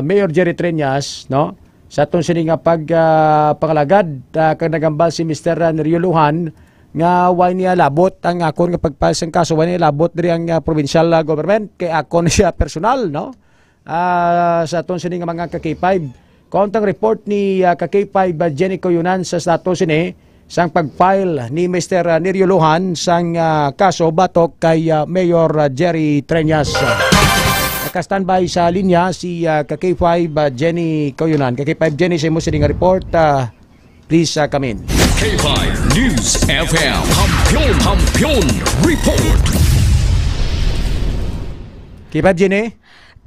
Mayor Jerry Triñas, no? Sa itong sining pagpangalagad kag nagambal si Mr. Nerio Lujan nga way niya labot ang akon nga pagpasang kaso, way niya labot diri ang provincial government kay akon siya personal, no? Sa itong sining mga K5. Kontang report ni K5 Jenny Coyunan sa status ini sang pag-file ni Mr. Nerio Lujan sang kaso batok kay Mayor Jerry Triñas. Naka-standby sa linya si K5 Jenny Coyunan. K5 Jenny, sa mo sining report. Please come in. K5 News FM Hampion Report. K5 Jenny.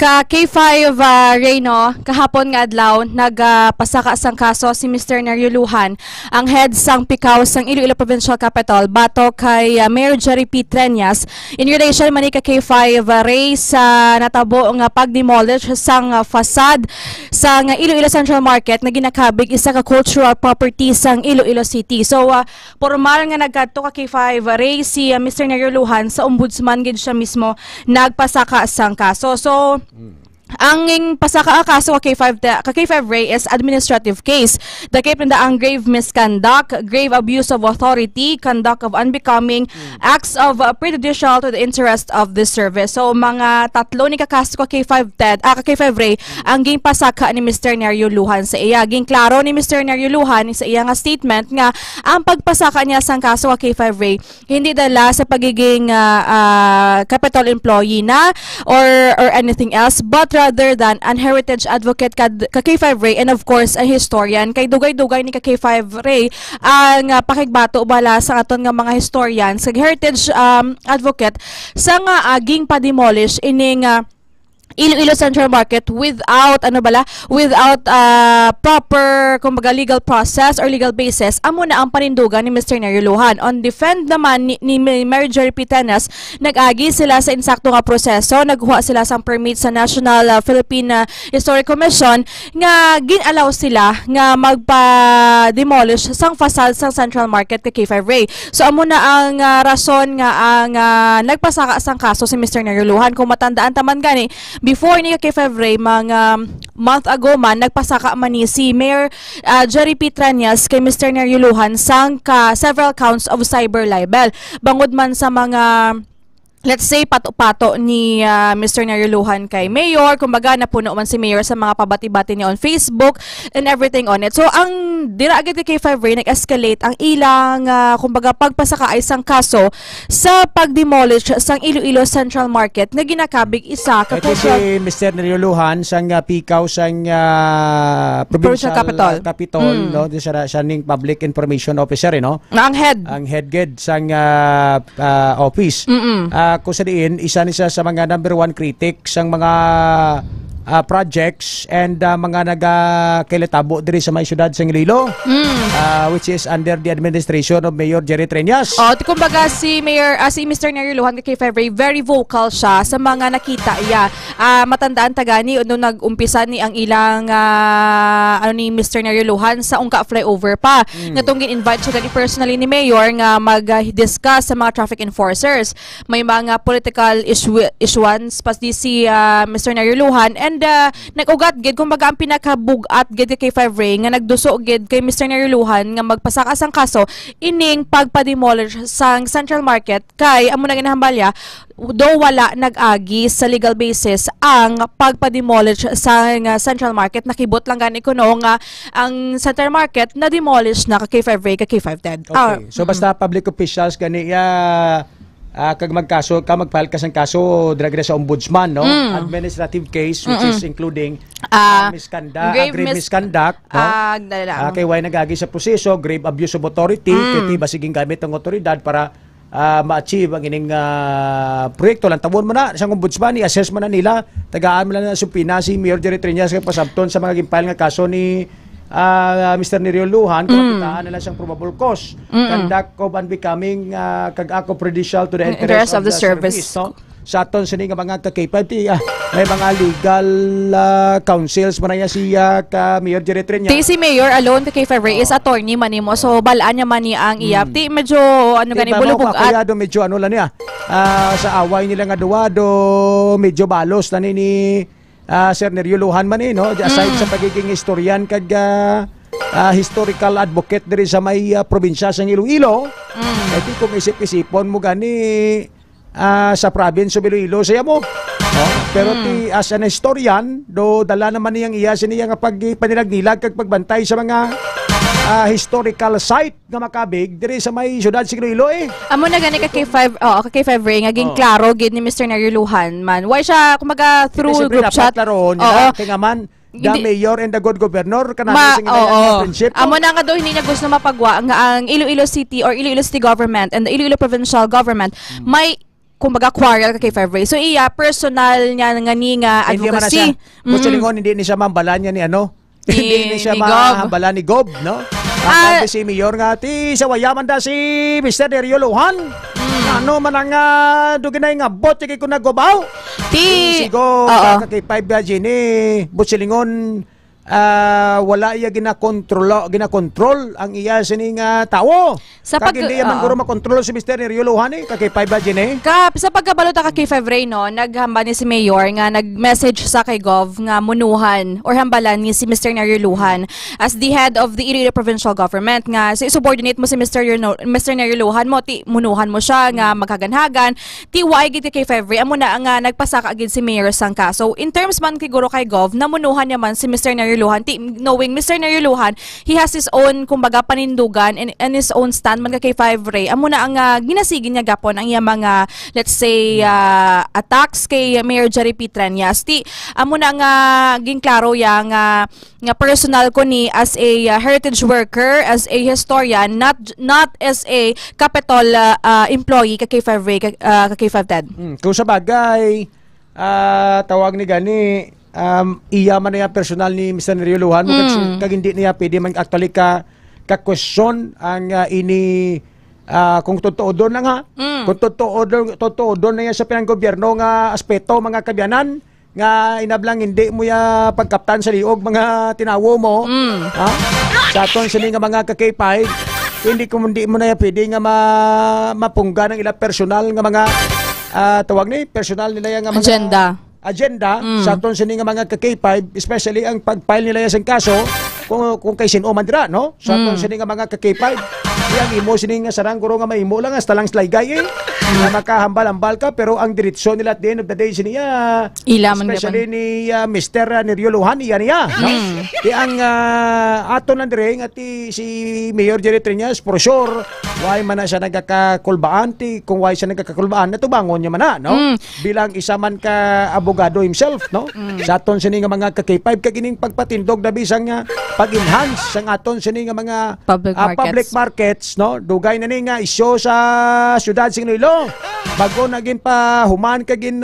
Ka K5 Reyno, kahapon nga adlaw nagpasaka sang kaso si Mr. Nariuluhan, ang head sang Pikaw sang Iloilo Provincial Capital bato kay Mayor Jerry P. Treñas in relation man ka K5 Ray sa natabo nga pag-demolish sang facade sang Iloilo Central Market na ginakabig isa ka cultural property sang Iloilo City. So formal nga nagkadto ka K5 Ray si Mr. Nariuluhan sa ombudsman gid siya mismo nagpasaka sang kaso. So ang pasaka kaso ka K5 Ray is administrative case. Dakip na ang grave misconduct, grave abuse of authority, conduct of unbecoming, acts of prejudicial to the interest of the service. So mga tatlo ni kakaso ka K5 Ray ang ging pasaka ni Mr. Nariuluhan sa iya. Ging klaro ni Mr. Nariuluhan sa iya nga statement nga ang pagpasaka niya sang kaso ka K5 Ray hindi dala sa pagiging capital employee na or anything else, but rather than an heritage advocate ka K5 Ray and of course a historian. Kay dugay-dugay ni ka K5 Ray ang pakigbato bala sa aton nga mga historian sa heritage advocate sa nga aging pa-demolish ining Iloilo Central Market without without proper kumbaga legal process or legal basis. Amo na ang panindugan ni Mr. Nariuluhan. On defend naman ni Mayor Jerry P. Treñas, nag-agi sila sa insakto nga proseso, nagkuha sila sang permit sa National Philippine Historic Commission nga ginalaw sila nga magpa-demolish sang facade sang Central Market kay K5 Ray. So amo na ang rason nga ang nagpasaka sang kaso si Mr. Nariuluhan. Kung matandaan taman gani, before ni K5 Ray, mga month ago man, nagpasaka man ni si Mayor Jerry P. Treñas kay Mr. Nariuluhan sang several counts of cyber libel. Bangod man sa mga let's say pato-pato ni Mr. Nariuluhan kay Mayor, kumbaga napuno man si Mayor sa mga pabati-bati niya on Facebook and everything on it. So ang dira agad kay K5 Ray nag-escalate ang ilang kumbaga pagpasaka ay sang kaso sa pag-demolish sang Iloilo Central Market nga ginakabig isa ka si Mr. Nariuluhan sang Pikaw sang Provincial Capital no, siya ning Public Information Officer no. Ang head sang office. Kung sa diin, isa ni siya sa mga number 1 critic sang mga projects and mga nagakailatabo diri sa may syudad sa Iloilo, which is under the administration of Mayor Jerry Treñas. Kumbaga si Mr. Nariuluhan kay K5 Ray, very vocal siya sa mga nakita iya. Matandaan tagani nung nag-umpisa ni ang ilang ni Mr. Nariuluhan sa Ungka flyover pa. Ngatong gin-invite siya personally ni Mayor nga mag-discuss sa mga traffic enforcers. May mga political issuance pas di si Mr. Nariuluhan and nag-ugat gid kumbaga ang pinakabugat gid kay K5 Ray nga nagduso gid kay Mr. Nariuluhan nga magpasaka sang kaso ining pagpa-demolish sang Central Market kay amo na ginahambalya do wala nag-agi sa legal basis ang pagpa-demolish sang Central Market. Nakibot lang gani kuno nga ang Central Market na demolish na kay K5 Ray kay K5 Ted. Okay. So basta public officials gani kag magfile ka sang kaso dira sa ombudsman no, administrative case which is including grave misconduct no? Kay way nagagi sa proseso, grave abuse of authority, kay basiging gamit ng otoridad para ma-achieve ang ining proyekto lang tawon mo na sang ombudsman, i-assess mo na nila, tagaan mo na supina si Mayor Jerry Treñas kay pasabton sa mga gimpile nga kaso ni Mr. Nariuluhan kung makitaan nila siyang probable cause, conduct of unbecoming kag ako prejudicial to the interest of the service no? Sa aton sini nga mga K5 may mga legal counsels man niya siya ka Mayor Jerry Treñas. Si Mayor alone kay K5 Ray is attorney man nimo, so balaan niya man ni ang iyap. Medyo gani bulubog at medyo lang niya sa away nila nga duwa medyo balos na ni Sir Nariuluhan man no, aside sa pagiging historian kag historical advocate diri sa may probinsya sa Iloilo. Ito kung isip-isipon mo gani sa province of Iloilo saya mo no? Pero as an historian dala naman niyang iya siniya nga pagpanilag-nilag kag pagbantay sa mga historical site nga makabig diri sa may syudad sa Iloilo Amo na gani ka K5 Ray nga ging klaro gid ni Mr. Nariuluhan man. Why siya kumaga through group chat kay nga man the mayor and the good governor kanang friendship. Amo na nga daw hindi niya gusto mapagwa nga ang Iloilo City or Iloilo City government and the Iloilo provincial government may kumbaga quarrel kay February. So iya personal niya nga ni nga advocacy. Musulingon hindi ni siya mambalan niya ni ano? Hindi ni siya Gob. mahambalan ni Gob, no? Ang si Mayor nga ti sa wayaman da si Mr. Nerio Luhan. Ano man ang duginay nga bot kay ko nagobaw. Sigo kay 5 gajin ni Butsilingon wala iya ginakontrol ang iya sining tao. Sa pag hindi man guro makontrol si Mr. Nerio Luhan kay 5 gajin sa pagkabalota ka kay February no, naghamba ni si Mayor nga nag-message sa kay Gov nga munuhan or hambalan ni si Mr. Nerio Luhan as the head of the Iloilo Provincial Government nga subordinate mo si Mr. Nerio Luhan mo ti munuhan mo siya nga magkaganhagan ti way gid kay February amo na nga nagpasaka gid si Mayor sang kaso. In terms man kay guro kay Gov namunuhan niya man si Mr. Nerio Luhan knowing Mr. Nerio Luhan he has his own kumbaga panindugan and his own stand man kay February amo na ang ginasigin niya gapon ang iya mga let's say attacks kay Mayor Jerry P. Trenyas ti amo na nga ginklaro ya nga personal ko ni as a heritage worker, as a historian, not as a Capitol employee kay February kay Ted. Kung sa bagay tawag ni gani iya man na personal ni Mr. Nerio Luhan kag hindi niya pwede man actually ka-question ang ini kung totoo doon na nga kung totoo doon na yan sa pinanggobyerno nga aspeto mga kabyanan nga inablang hindi mo ya pagkaptan sa liog mga tinawo mo sa aton sini nga mga kakipay hindi mo na ya pwede nga mapungga ng ilang personal nga mga tawag ni personal nila yung mga agenda sa aton sini nga mga ka-K5 especially ang pag-file nila yung kaso kung kay sino man dira no sa aton sini nga mga ka-K5 yang imo sini nga sarang guro nga maimo lang hasta lang slaygay na makahambal-ambal ka pero ang diretsyon nila at the end of the day siniya especially ni Mr. Nerio Luhan niya no? Di ang aton lang dire nga si Mayor Jerry Trenyas for sure why man na siya nagkakakulbaan kung why siya nagkakakulbaan natubangon niya man na no bilang isa man ka abogado himself no sa aton sini nga mga ka-K5 kagining pagpatindog na bisang pag-enhance sang aton sini nga mga public markets no dugay na ni nga isyo sa syudad sing Iloilo bago naging pa human kagin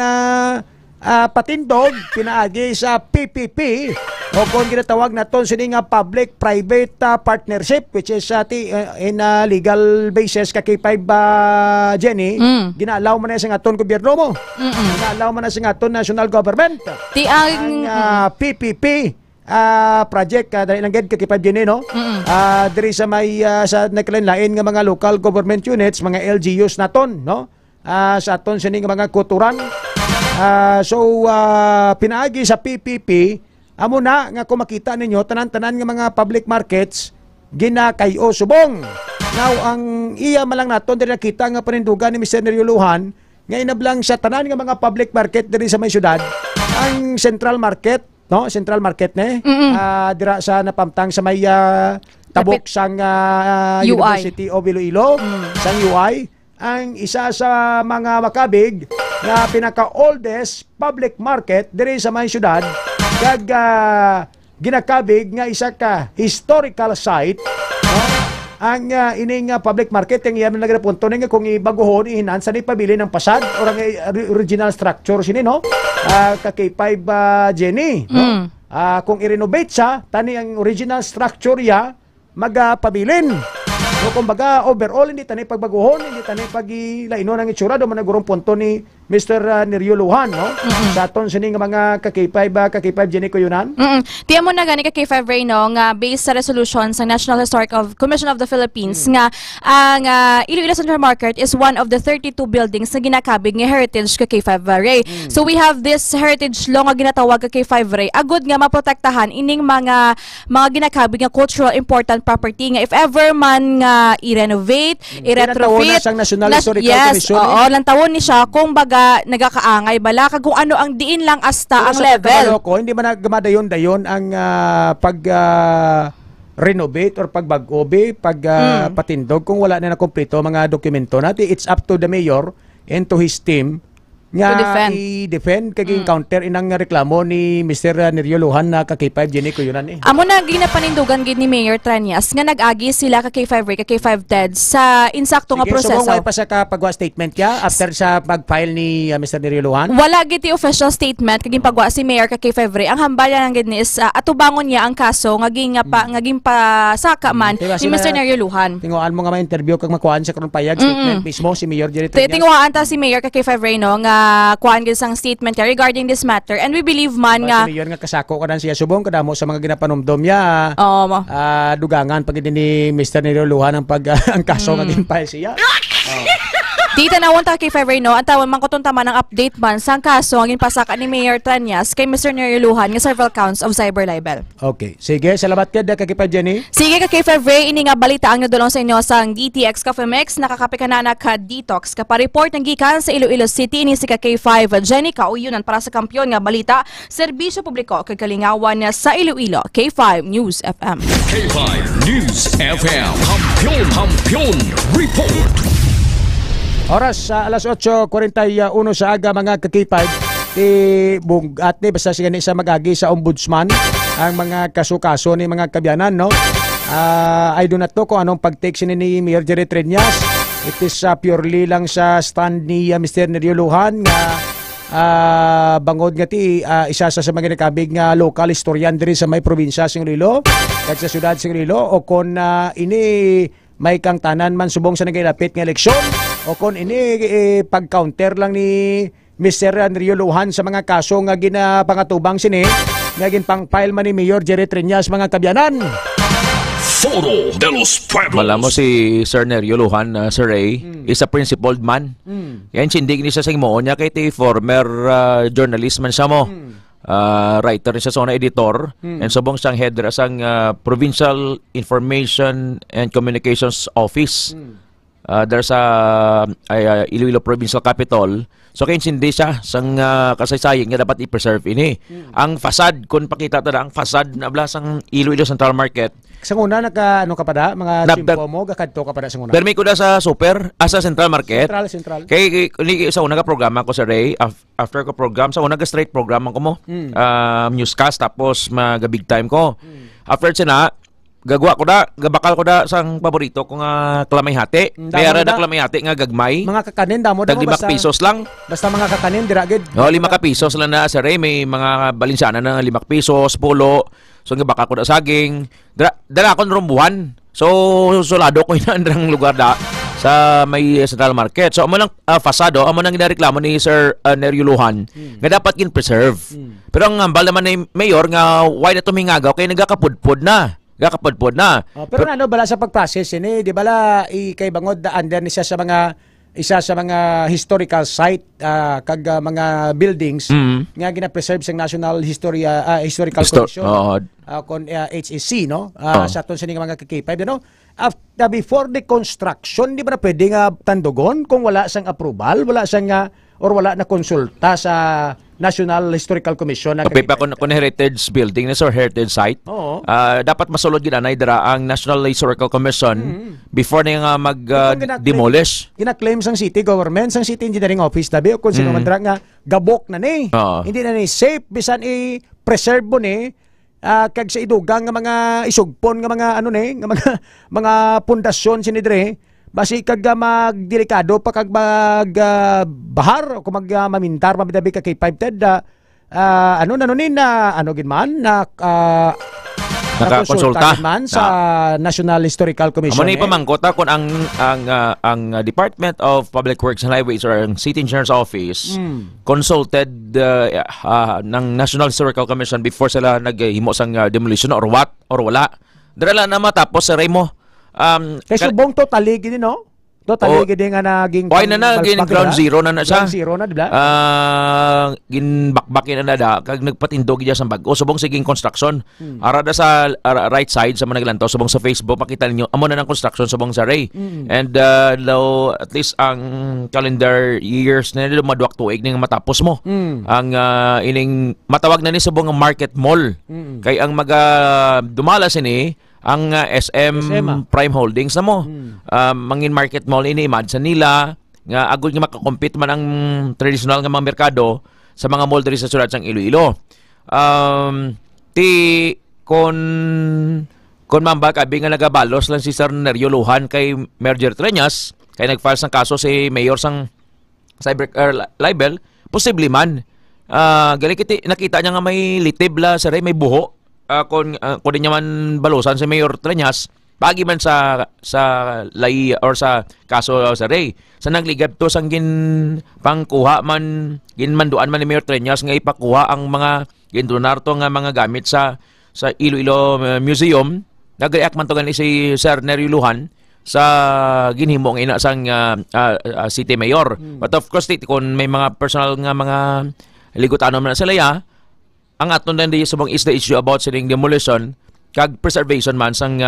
patindog pinaagi sa PPP o kung ginatawag naton sini nga public-private partnership which is in legal basis K5 Jenny ginalaw man na sa aton gobyerno mo ginalaw man na sa aton national government ti ang PPP project dahil lang gid K5 Jenny no diri sa may sa naglain-lain nga mga local government units mga LGUs naton no sa aton sini nga mga kuturan so pinaagi sa PPP amo na nga kung makita ninyo tanan-tanan nga mga public markets ginakayo subong now ang iya malang naton diri nakita nga panindugan ni Mr. Nerio Luhan nga inablang sa tanan nga mga public market diri sa may syudad ang central market no central market dira sa napamtang sa may tabok sang University of Iloilo sang UI ang isa sa mga makabig na pinaka-oldest public market diri sa may syudad kag ginakabig nga isa ka historical site no? Ang ining public market ang iyan nagrepunto nga kung ibaguhon ihinan sa ni pabili ng pasad or ang original structure sini no K5 Jenny no kung i-renovate siya tani ang original structure ya magpabilin no kumbaga overall hindi tani pagbaguhon hindi tani pagilainon ang itsura do man nagurong punto ni Mr. Nerio Luhan no sa aton sini nga mga K5 Jenny ko yunan tiyan mo na gani K5 Ray no nga based sa resolution sa National Historic Commission of the Philippines nga ang Iloilo Central Market is one of the 32 buildings na ginakabig nga heritage K5 Ray so we have this heritage law nga ginatawag K5 Ray agud nga maprotektahan ining mga ginakabig nga cultural important property nga if ever man nga i-renovate i-retrofit sang National Historical Commission lantawon ni siya kung baga nagakaangay bala kag kung ano ang diin lang asta ang level ko hindi man gumadayon-dayon ang pag renovate or pagbagobe patindog kung wala na nakumpleto mga dokumento natin it's up to the mayor and to his team nga i-defend kaging counter inang reklamo ni Mr. Neryo Luhan na ka K5 Jenny ko yunan eh. Amo na ginapanindugan gid ni Mayor Tranias nga nag-agi sila ka K5 Ray, ka K5 TED sa insakto nga proseso. So pa sa kapagwa statement kya after sa pag-file ni Mr. Neryo Luhan? Wala gid ti official statement kaging pagwa si Mayor ka K5 Ray. Ang hambalan gid ni is atubangon niya ang kaso ngaging pasaka man ni Mr. Neryo Luhan. Tinguan mo nga ma-interview kag makuhaan sa karon payag statement mismo si Mayor Jerry Tranias. Tinguan ta si Mayor ka K5 Ray no nga kuan gid sang statement regarding this matter, and we believe man nga si Mayor nga kasako kanan siya subong kadamo sa mga ginapanumdom niya. Dugangan pag ni Mr. Neryo Luhan ang ang kaso nga ginfile siya. Dita nawon ta kay K5 Ray no, ang tawon man kuton tama ng update man sang kaso ang ginpasaka ni Mayor Tranias kay Mr. Neryo Luhan nga several counts of cyber libel. Okay, sige, salamat kay Kay Jenny. Sige ka K5 Ray, ini nga balita ang nadulong sa inyo sang DTX Coffee Mix, nakakape ka na ka detox ka pa-report ng gikan sa Iloilo City ini si ka K5 Jenny kauyunan para sa kampiyon nga balita, serbisyo publiko kay kalingawan sa Iloilo. K5 News FM. K5 News FM. Kampiyon report. Oras sa alas 8:41 sa aga mga ka-K5 at basta siya isa mag-agi sa ombudsman ang mga kaso-kaso ni mga kabyanan no. I do not know kung anong pag-take ni Mayor Jerry Tranias. It is purely lang sa stand ni Mr. Neryo Luhan nga bangod nga ti isa sa mga nakabig nga local historian diri sa may probinsya sing Iloilo at sa syudad sing Iloilo o kon ini may kang tanan man subong sa nagilapit nga eleksyon o kon ini pag-counter lang ni Mr. Neryo Luhan sa mga kaso nga ginapangatubang sini nga ginpang-file man ni Mayor Jerry Tranias mga kabyanan. Foro de los Pueblos. Wala mo si Sir Neryo Luhan, Sir Ray, is a principled man. Yan sindig ni sa singmo niya kay ti former journalist man siya mo. Writer siya sa editor and subong siyang head sang Provincial Information and Communications Office. There's Iloilo Provincial Capital. So kaya hindi siya sang kasaysayan nga dapat i-preserve ini. Ang fasad, kung pakita tada ang fasad na sang Iloilo Central Market. Sa una ano ka pa da? Mga simpo mo, kakadto ka pa da sa una? Permi ko da sa super, sa Central Market. Central. Kaya sa una ka programa ko sa Ray, after ko program, sa una ka straight program ko mo. Newscast, tapos mag-big time ko. After sina, gagawa ko da, gabakal ko da sang paborito ko nga Klamayhati. Kaya rada Klamayhati nga gagmay. Mga kakanin damo tag 5 pesos lang. Basta mga kakanin diragid. 5 pesos lang na sa Ray, may mga balinsana na 5 pesos, pulo. So gabakal ko da saging. Dala ko rumbuhan. So sulado ko inandrang lugar da sa may Central Market. So amo nang fasado, amo nang ginareklamo ni Sir Neryo Luhan nga dapat gin-preserve. Pero ang ambal naman ni Mayor nga why na tumingagaw kay nagakapudpod na. Pero ano bala sa pag-process ini, di bala kay bangod under ni siya sa mga isa sa mga historical site kag mga buildings nga gina-preserve sa National Historical Commission kon HEC no sa aton sa mga K5 no. After before the construction di ba na pwede nga tandugon kung wala sang approval, wala sang or wala na konsulta sa National Historical Commission na pa kung heritage building na or heritage site. Dapat masulod gid anay dira ang National Historical Commission before na nga mag-demolish. Gina-claim sang city government, sang city engineering office dabi kung sino man dira nga gabok na ni. Hindi na ni safe bisan i-preserve mo ni kag sa idugang nga mga isugpon nga mga ano ni nga mga pundasyon sini dire. Basi kag magdelikado pa kag bahar o kung mamintar mabidabi ka kay 5 TED ano gin man nakakonsulta man sa National Historical Commission. Amo ni pamangkota kun ang Department of Public Works and Highways or ang City Engineer's Office consulted ng National Historical Commission before sila naghimo sang demolition or what or wala. Dira na matapos sa Remo. Kay subong totally gini no? Totally gini nga naging ground zero na siya. Ground zero na di ba? Ginbakbakin na da kag nagpatindog diya sa bag-o subong siging construction. Arada sa right side sa Managlanto subong sa Facebook makita ninyo amo na ng construction subong sa Ray. And low at least ang calendar years na nila maduak tuig ning matapos mo. Ang ining matawag na ni subong market mall. Kay ang dumala sini ang SM Prime Holdings na mo. Mangin market mall ini imad sa nila nga agud nga makakompete man ang traditional nga mga merkado sa mga mall diri sa syudad sang Iloilo. Kon mamba kabi nga nagabalos lang si Sir Nerio Lujan kay Merger Treñas kay nag-file sang kaso si mayor sang cyber libel, posible man. Gali nakita niya nga may litib la sa may buho. Kung di niya man balosan si Mayor Treñas, pagi man sa lay or sa kaso sa Ray. Sa nagligab to sang pangkuha man, ginmanduan man ni Mayor Treñas nga ipakuha ang mga gindonar to nga mga gamit sa Iloilo Museum. Nag-react man to gani si Sir Nerio Lujan sa ginhimo nga ina sang city mayor. But of course, kung may mga personal nga mga ligutanon man sila ya, ang aton din di subong is the issue about sining demolition kag preservation man sang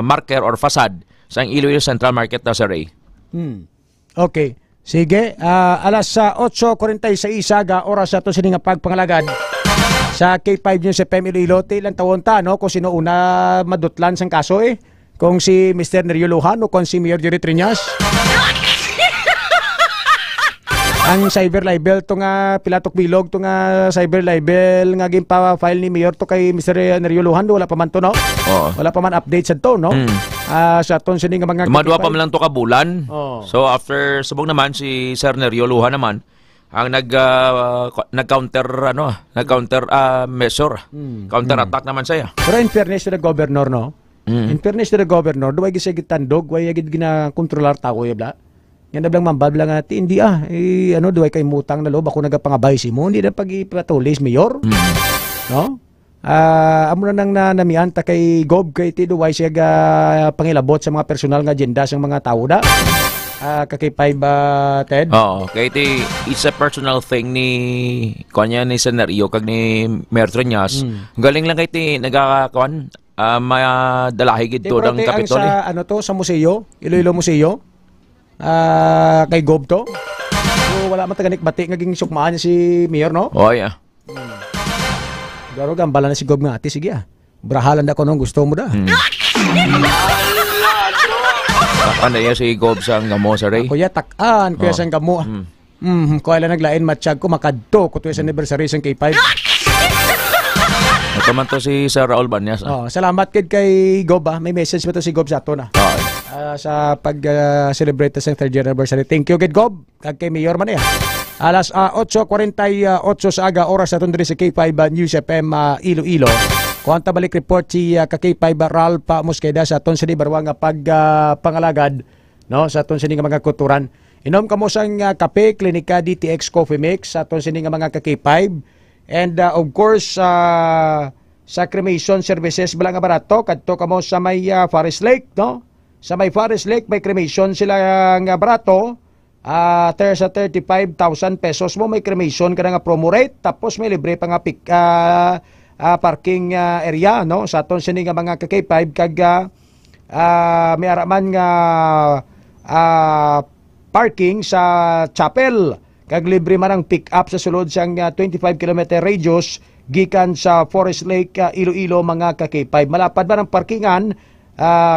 marker or facade sang Iloilo Central Market na sa Ray. Okay. Sige, alas 8:46 aga oras sa to sining pagpangalagad sa K5 News FM Iloilo. Ilang taon ta no kung sino una madutlan sang kaso kung si Mr. Nerio Lujan o kung si Mayor Jerry Triñas. Ang cyber libel to nga pilatok bilog to nga cyber libel nga ginpa-file ni Mayor to kay Mr. Nerio Lujan, wala pa man to no? Wala pa man update sa to no? Sa ton sini nga mga madua pa man lang to ka bulan. So after subong naman si Sir Nerio Lujan naman ang nag-counter measure. Counter attack naman siya. Pero in fairness to the governor no. In fairness to the governor, duway gisig tandog, way gid gina-kontrolar tao yabla. Yan nablang mambabla nga ti hindi duway kay mutang na loob ako nagapangabay si mo, hindi na pag-ipatulis mayor. No? Amo na nang namianta kay Gob kay ti duway siya pangilabot sa mga personal nga agenda sa mga tao da. Kakipay ba Ted? Oo, kay ti it's a personal thing ni ni Senario kag ni Mayor Triñas. Galing lang kay ti nagakakuan madalahig ito ng Kapitol. Sa to sa museo, Iloilo Museo. Kay Gob to. So, wala man taganik bati nga ging sukmaan si Mayor no? Oh yeah. Garo gambala na si Gob nga ati sige Brahalan da ko nung gusto mo da. Ano yan si Gob sang gamo sa Ray? Kuya takan, kuya sang gamo. Kuya lang naglain matsyag ko makadto ko tuwis anniversary sang K5. Ito man to si Sir Raul Banyas. Salamat kay Gob May message ba to si Gob sa ato na? Sa pag-celebrate sa 3rd year anniversary. Thank you kid Gob. Kag kay Mayor man Alas 8:48 sa aga oras sa tundri sa K5 News FM Iloilo. Kuanta balik report si K5 Ralph Mosqueda sa aton sini barwa nga pagpangalagad no sa aton sini nga mga kulturan. Inom kamo sang kape Klinika DTX Coffee Mix sa aton sini nga mga K5 and of course sa cremation services bala nga barato kadto kamo sa may Forest Lake no. Sa may Forest Lake may cremation sila nga barato. Sa 35,000 pesos mo may cremation ka nga promo rate tapos may libre pa nga parking area no sa aton sini nga mga K5 kag may araman nga parking sa chapel kag libre man ang pick up sa sulod sang 25 km radius gikan sa Forest Lake Iloilo mga K5. Malapad ba ng parkingan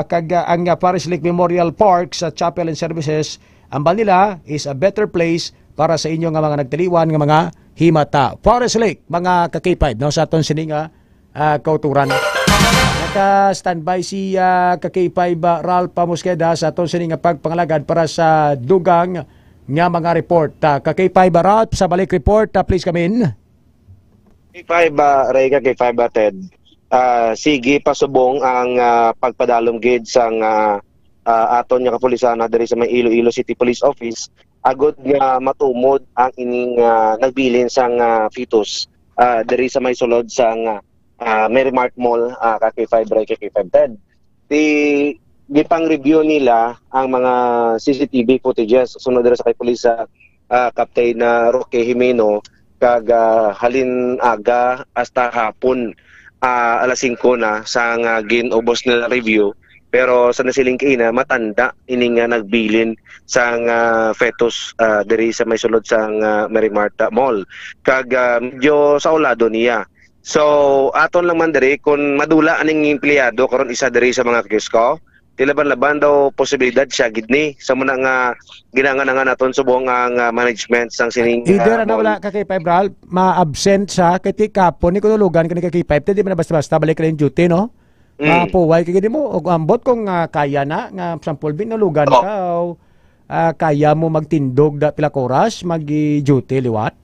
kag ang Forest Lake Memorial Park sa Chapel and Services ambal nila is a better place para sa inyo nga mga nagtaliwan nga mga himata. Forest Lake, mga K5 no, sa aton sini nga kauturan. Naka-standby si K5 Ralph Mosqueda sa aton sini nga pagpangalagad para sa dugang nga mga report. K5 Ralph, sa balik report, please come in. K5 Rega, K5 Ted. Sige pasubong ang pagpadalom gid sang aton nga kapulisan diri sa may Iloilo City Police Office agud nga matumod ang ining nagbilin sang fetus diri sa may sulod sang Merrimark Mall K5 Ray K5 Ted. Gipang review nila ang mga CCTV footages sunod diri sa kay pulis Captain Roque Jimeno kag halin aga hasta hapon alas 5 na sang ginubos nila review. Pero sa nasiling kaina, matanda ining nagbilin sang fetus diri sa may sulod sang Merrimark Mall. Kag medyo sa ulado niya. So aton lang man diri kung madula aning empleyado karon isa diri sa mga kiosco Tilaban-laban daw posibilidad siya gidni sa muna nga ginangan naton subong ang management sang sining Either ano wala ka kay Febral, ma-absent siya kay kapon ni kunulugan kani kay 5 di man basta-basta balik rin duty no. Mapuway kay gid mo og ambot kung kaya na nga sample bin nulugan ka kaya mo magtindog da pila oras magi-duty liwat.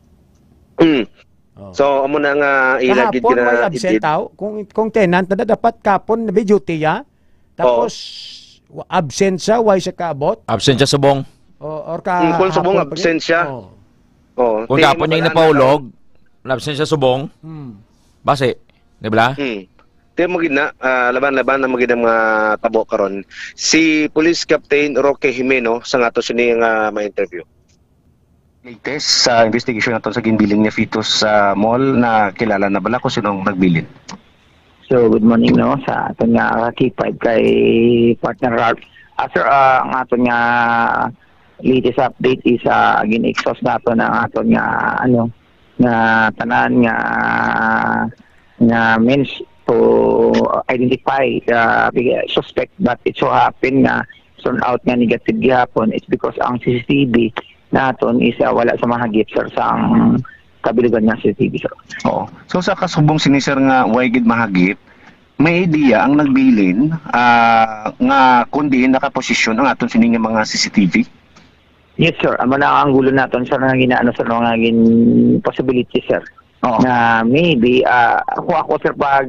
So amo na nga ilagid kahapon may absent tao kung tenant na dapat kapon na duty ya. Tapos absent siya, why siya kaabot? Absent siya subong. Or ka kung subong absent siya. Kung kapon niya napaulog, absent siya subong. Base, di ba? Tiyo mo gina, laban-laban na magina mga tabo karon. Si Police Captain Roque Jimeno sa nga to sini nga ma-interview. Latest sa investigation nato sa ginbiling ni Fitos sa mall na kilala na bala kung sinong nagbilin. So, good morning no sa aton nga K5 kay partner Ralph. Sir, ang aton nga latest update is gin-exhaust nato ng aton nga nga tanan nga means to identify the suspect, but it so happen nga turn out nga negative gihapon. It's because ang CCTV naton is wala sa mahagip sir sa kabilugan nga CCTV sir. Oo. So sa kasubong sini sir nga way gid mahagip, may idea ang nagbilin nga kundi nakaposisyon ang aton sini nga mga CCTV. Yes sir, amo na ang gulo naton sir nga ginaano sir nga gin possibility sir. Na maybe ako sir pag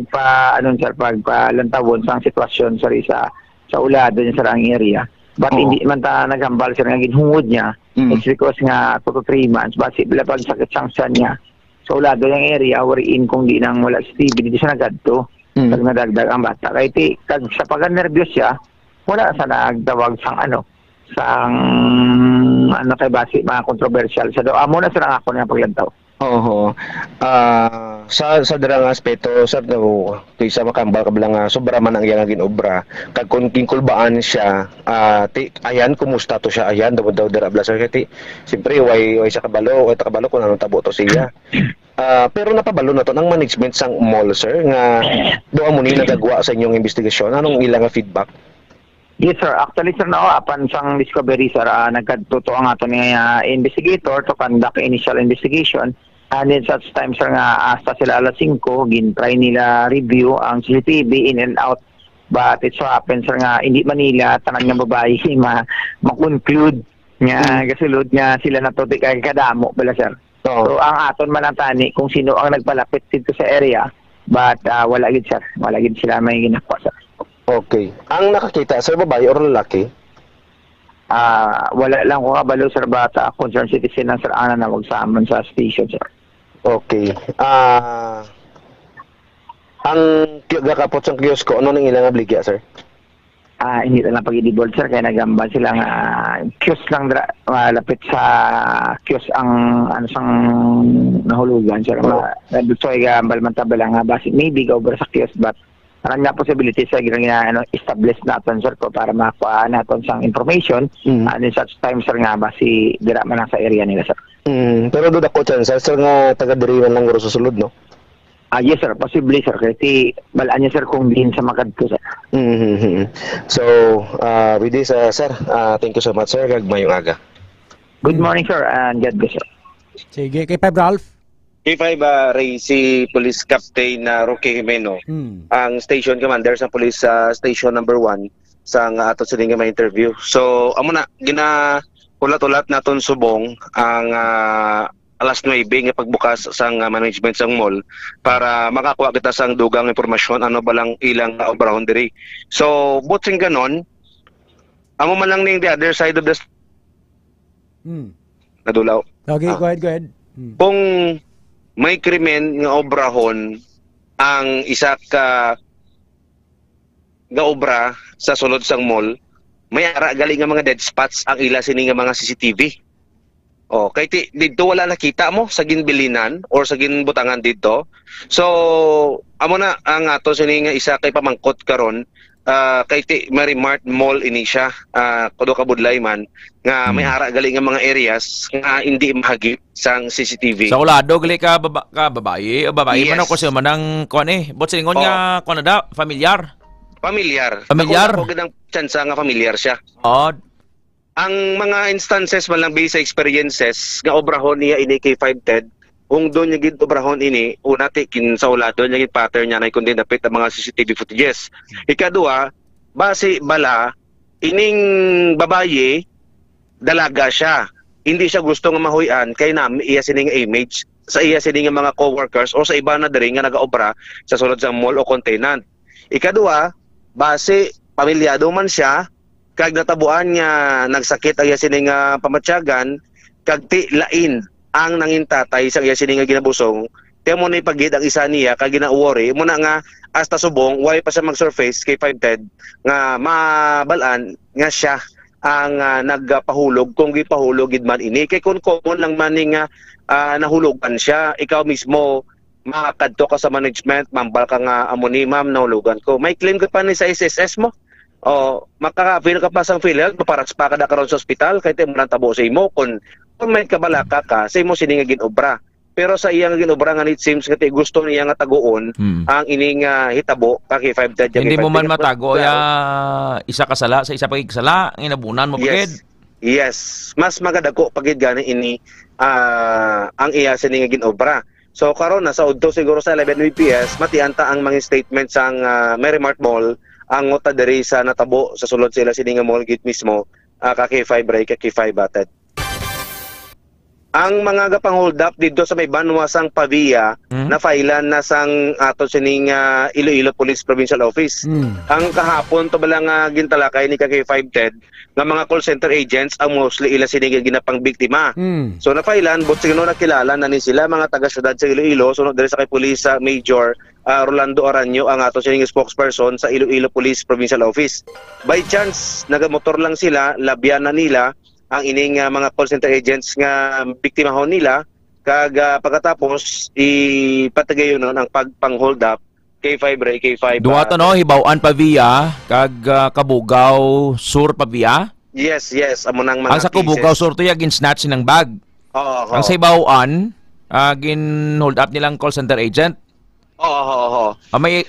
lantawon sa sitwasyon sir sa ulado niya sa ang area. But hindi man ta nagambal sir nga ginhungod niya. It's because nga 2 to 3 months basi bila pag sakit sang niya. So ulado yung area wherein kung di nang wala si TV di siya nagadto. Pag nadagdag ang bata. Kaya kag sa pag-nervyos siya, wala sa nagdawag sang kay basi mga controversial sa do. Amo na sila ako nga paglantaw. Oo. Sa darang aspeto sir daw kaysa makambal kabla nga sobra man ang iyang ginobra kag kun kinkulbaan siya ayan kumusta to siya ayan daw dara bla sir kay siyempre way sa kabalo kung anong tabo to siya. Pero napabalo na to ng management sang mall sir nga do amo ni nagagwa sa inyong investigasyon anong ilang feedback? Yes sir, actually sir apan sang discovery sir nagkatuto ang ato nga investigator to conduct initial investigation. And then such time sir nga hasta sila alas 5 gin-try nila review ang CCTV in and out, but it so happens sir nga hindi Manila tanan nga babae ma-conclude nga gasulod nga sila natuti kay kadamo bala sir. So ang aton man ang tani kung sino ang nagpalapit dito sa area, but wala gid sir, wala gid sila may ginakwa sir. Okay. Ang nakakita sir babae or lalaki? Wala lang ko kabalo sir bata concerned citizen na sir ana na magsamon sa station sir. Okay. Ang gakapot sa kiosko ano nang ilang obligya sir? Hindi lang pag-idibol sir kaya nagambal sila nga kiosk lang lapit sa kiosk ang sang nahulugan sir. Dito ay gambal man tabala nga basi maybe go over sa kiosk, but parang nga possibility sa establish natin sir ko para makuha natin sang information and in such time sir nga basi dira man sa area nila sir. Pero doon ako dyan sir nga taga-diriwan lang guro sa sulod no? Yes sir, possibly sir kasi balaan niya sir kung din sa makadto sir. So with this sir, thank you so much sir kag mayong aga. Good morning sir and God bless sir. Sige kay Ralph. K5 Ray, si Police Captain Roque Jimeno, ang station commander sa Police Station number 1 sa ato sa nga ma-interview. So, amo na ulat-ulat naton subong ang alas 9 nga pagbukas sang management sang mall para makakuha kita sang dugang impormasyon ano ba lang ilang obrahon diri. So, buting ganon, amo man lang ning the other side of the nadulaw. Okay, go ahead. Kung may krimen nga obrahon ang isa ka obra sa sulod sang mall, may ara gali nga mga dead spots ang ila sini nga mga CCTV. Kay dito wala nakita mo sa ginbilinan or sa ginbutangan dito. So amo na ang ato sini nga isa kay pamangkot karon kay Marimart Mall ini siya kudo ka budlay man nga may ara gali nga mga areas nga hindi mahagip sang CCTV. Sa ulado gali ka babae o babae yes. Man ako siya manang kuan bot silingon nga kuan da familiar. Pamilyar. Pamilyar? Ako ng tsansa nga pamilyar siya. Odd. Ang mga instances man lang based sa experiences nga obrahon niya ini kay 5 Ted, kung doon niya gid obrahon ini, una tikin sa ula doon niya gid pattern niya na kundi dapit ang mga CCTV footages. Ikaduha, base bala ining babaye dalaga siya. Hindi siya gusto nga mahuyan kay nami iya sining image sa iya sining mga co-workers o sa iba na diri nga nagaobra sa sulod sa mall o containant. Ikaduha, base pamilyado man siya kag natabuan nga nagsakit ang iya sining pamatyagan kag ti lain ang nangin tatay sa iya sining ginabusong. Tiyan mo na ipagid ang isa niya kag gina-worry mo na nga hasta subong why pa siya mag-surface kay 5 Ted nga mabalaan nga siya ang nagpahulog kung gipahulog gid man ini kay kun common lang man nga nahulugan siya ikaw mismo makadto ka sa management mambal ka nga amo ni ma'am nahulugan ko may claim ka pa ni sa SSS mo o makaka-feel ka pa sa PhilHealth paras pa kada karon sa ospital kay ti mo nang tabo sa imo kung may kabalaka ka sa imo sining ginobra pero sa iyang ginobra nga it seems nga gusto niya nga taguon ang ining hitabo kay 5 Ted. Hindi mo man matago ya isa kasala sa isa pagigsala inabunan mo pagid. Yes, mas magadako pagid gani ini ang iya sining ginobra. So karon na sa udto siguro sa 11 BPS matianta ang mga statement sang Merrimart Mall ang ngota diri sa natabo sa sulod sila sining mall gate mismo kay 5 Ray kay 5 Batet. Ang mga gapang hold up dito sa may Banwasang Pavia na failan na sang ato sining Iloilo Police Provincial Office. Ang kahapon to balang gintalakay ni kay 5 Ted nga mga call center agents ang mostly ila sining ginapang biktima. So na failan but siguro nakilala na ni sila mga taga syudad sa Iloilo sunod diri sa kay Police Major Rolando Aranyo ang ato sining spokesperson sa Iloilo Police Provincial Office. By chance nagamotor lang sila, labyan na nila ang ining mga call center agents nga biktimahon nila kag pagkatapos ipatagayon nun ang pang-hold up kay 5 Ray kay 5 Duwa to no Hibaw-an Pavia kag Kabugao Sur Pavia. Yes amo nang mga ang sa Kabugao Sur to ya gin-snatch ng bag. Ang sa Hibaw-an gin-hold up nilang call center agent.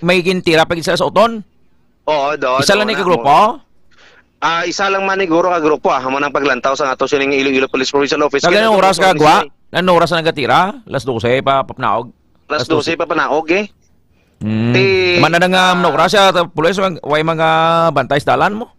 May gintira pag isa sa uton. Isa lang ni ka grupo. Isa lang man siguro ka grupo mo nang paglantaw sa ato sining Iloilo Police Provincial Office. Kaya anong oras ka gwa? Anong oras na nagatira? Alas 12 pa papnaog. Alas 12 pa panaog Mana na nga oras siya pulis way mga bantay sa dalan mo?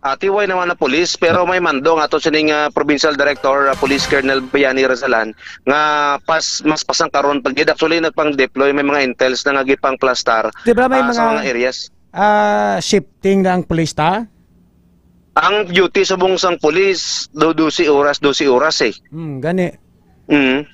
Tiway naman na police pero may mando nga ato sining Provincial Director Police Colonel Bayani Razalan nga mas pasang karon pag actually nagpang deploy may mga intels na nga gipang plastar diba may sa mga areas. Shifting ng police ta? Ang duty sa bungsang pulis, 12 oras eh. Gani.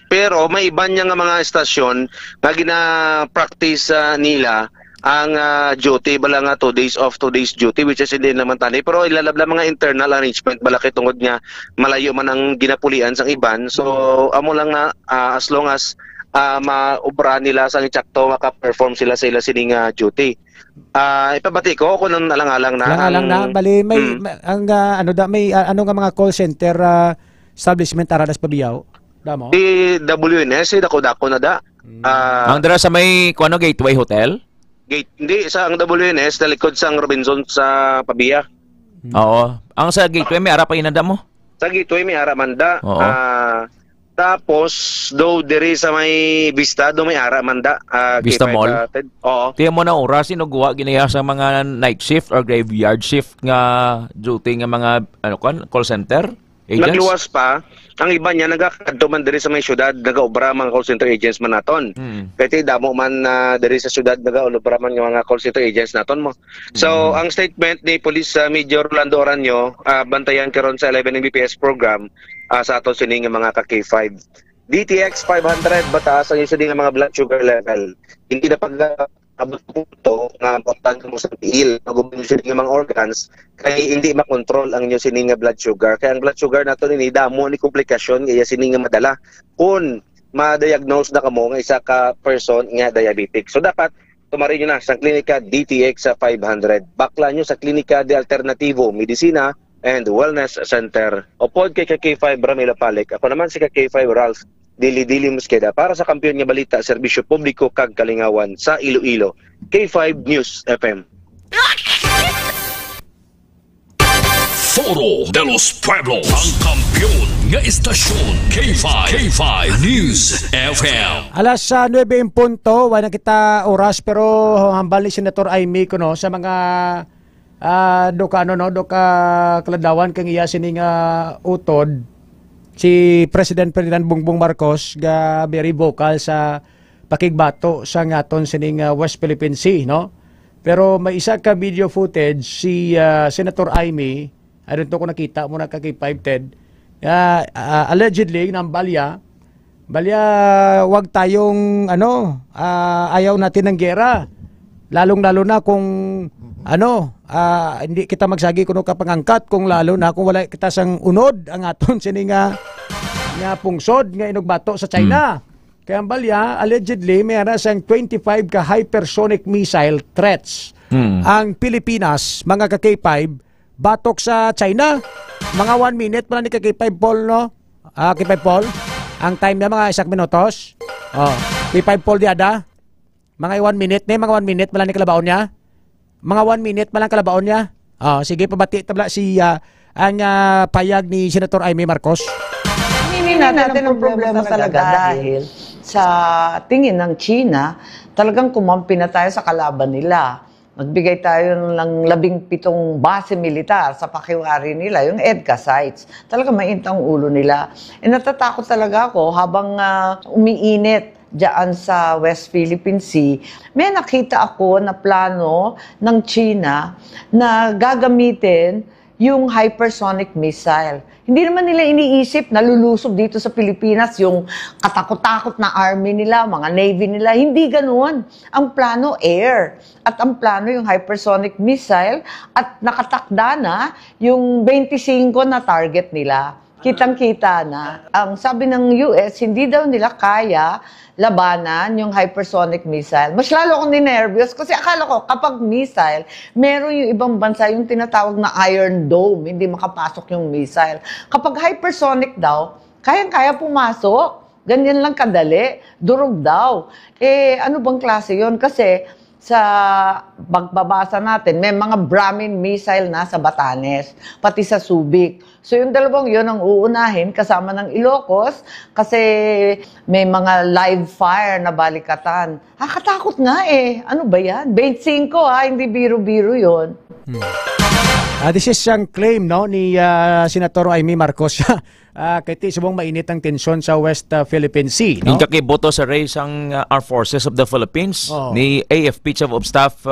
Pero may iba niya nga mga estasyon na gina-practice nila ang duty bala nga 2 days off, 2 days duty which is hindi naman tani. Pero ilalabla mga internal arrangement bala kay tungod nga malayo man ang ginapulian sang iban. So amo lang na as long as maubra nila sa tsakto maka-perform sila sa ila sining duty. Ipabati ko kung nang alang-alang na. Bali may ang ano nga mga call center establishment aradas Pabiao. Damo. Di WNS dako-dako na da. Ang dira sa may kuno Gateway Hotel? Hindi sa ang WNS talikod sang Robinson sa Pabia. Oo. Ang sa Gateway may ara pa inanda mo? Sa Gateway may ara man da. Tapos, do diri sa may Vista, do may ara manda. Vista Mall? Oo. Tiyan mo na oras, sinuguha ginaya sa mga night shift or graveyard shift nga duty nga mga call center agents? Nagluwas pa, ang iba niya nagakadto man diri sa may syudad, nagaobra mga call center agents man naton. Kaya damo man diri sa syudad, nagaobra man nga mga call center agents naton mo. So, ang statement ni Police Major Rolando Aranyo, bantayan karon sa 11 Mbps program, sa ato sining mga ka-K5. DTX 500 bataas ang sining mga blood sugar level. Hindi na pag-abot punto nga importante mo sa piil, magubin sining mga organs kay hindi makontrol ang inyo sining blood sugar. Kaya ang blood sugar nato ni damo ni komplikasyon kaya sining madala kung ma-diagnose na kamo nga isa ka person nga diabetic. So dapat tumari nyo na sa klinika DTX 500. Bakla nyo sa klinika de Alternativo Medicina and Wellness Center. Upod kay K5 Ramila Palik. Ako naman si K5 Ralph Dili Musqueda para sa kampiyon nga balita, serbisyo publiko kag kalingawan sa Iloilo. K5 News FM. Foro de los Pueblos, ang kampiyon nga istasyon K5 News FM. Alas 9 in punto, wala na kita oras pero hambal ni Senator Amy ko no sa mga doka kaladawan kang iya sining utod si President Ferdinand Bongbong Marcos ga very vocal sa pakigbato sa ngaton sining West Philippine Sea no. Pero may isa ka video footage si Senator Amy, I don't know kung nakita mo na kay 5 Ted, allegedly ng balya, wag tayong ayaw natin ng gera. Lalong-lalo na kung hindi kita magsagi kuno ka pangangkat kung lalo na kung wala kita sang unod ang aton sini nga pungsod nga inugbato sa China. Kaya ang balya, allegedly, mayroon sang 25 ka hypersonic missile threats. Ang Pilipinas, mga ka-K5, batok sa China. Mga 1 minute pala ni ka-K5 Paul, no? K5 Paul, ang time niya mga 1 minutos. K5 Paul diada. Mga 1 minute ni, mga 1 minute pala ni kalabaon niya. Mga 1 minute pala kalabaon niya. Sige, pabati tabla si ang payag ni Senator Amy Marcos. Hindi natin ang problema talaga dahil sa tingin ng China, talagang kumampi na tayo sa kalaban nila. Nagbigay tayo ng 17 base militar sa pakiwari nila, yung EDCA sites. Talagang mainit ang ulo nila. Natatakot talaga ako habang umiinit diyan sa West Philippine Sea, may nakita ako na plano ng China na gagamitin yung hypersonic missile. Hindi naman nila iniisip na lulusob dito sa Pilipinas yung katakot-takot na army nila, mga navy nila. Hindi ganoon. Ang plano, air. At ang plano yung hypersonic missile at nakatakda na yung 25 na target nila. Kitang-kita na. Ang sabi ng US, hindi daw nila kaya labanan yung hypersonic missile. Mas lalo akong ninervyos kasi akala ko kapag missile, meron yung ibang bansa yung tinatawag na Iron Dome, hindi makapasok yung missile. Kapag hypersonic daw, kayang-kaya pumasok. Ganyan lang kadali. Durog daw. Ano bang klase yon? Kasi sa pagbabasa natin, may mga Brahmin missile na sa Batanes, pati sa Subic. So yung dalawang yun ang uunahin kasama ng Ilocos kasi may mga live fire na balikatan. Katakot nga Ano ba yan? 25 hindi biro-biro yun. This is ang claim no ni Senator Amy Marcos. Kaya subong mainit ang tensyon sa West Philippine Sea. No? Yung kakiboto sa race ang Armed Forces of the Philippines ni AFP Chief of Staff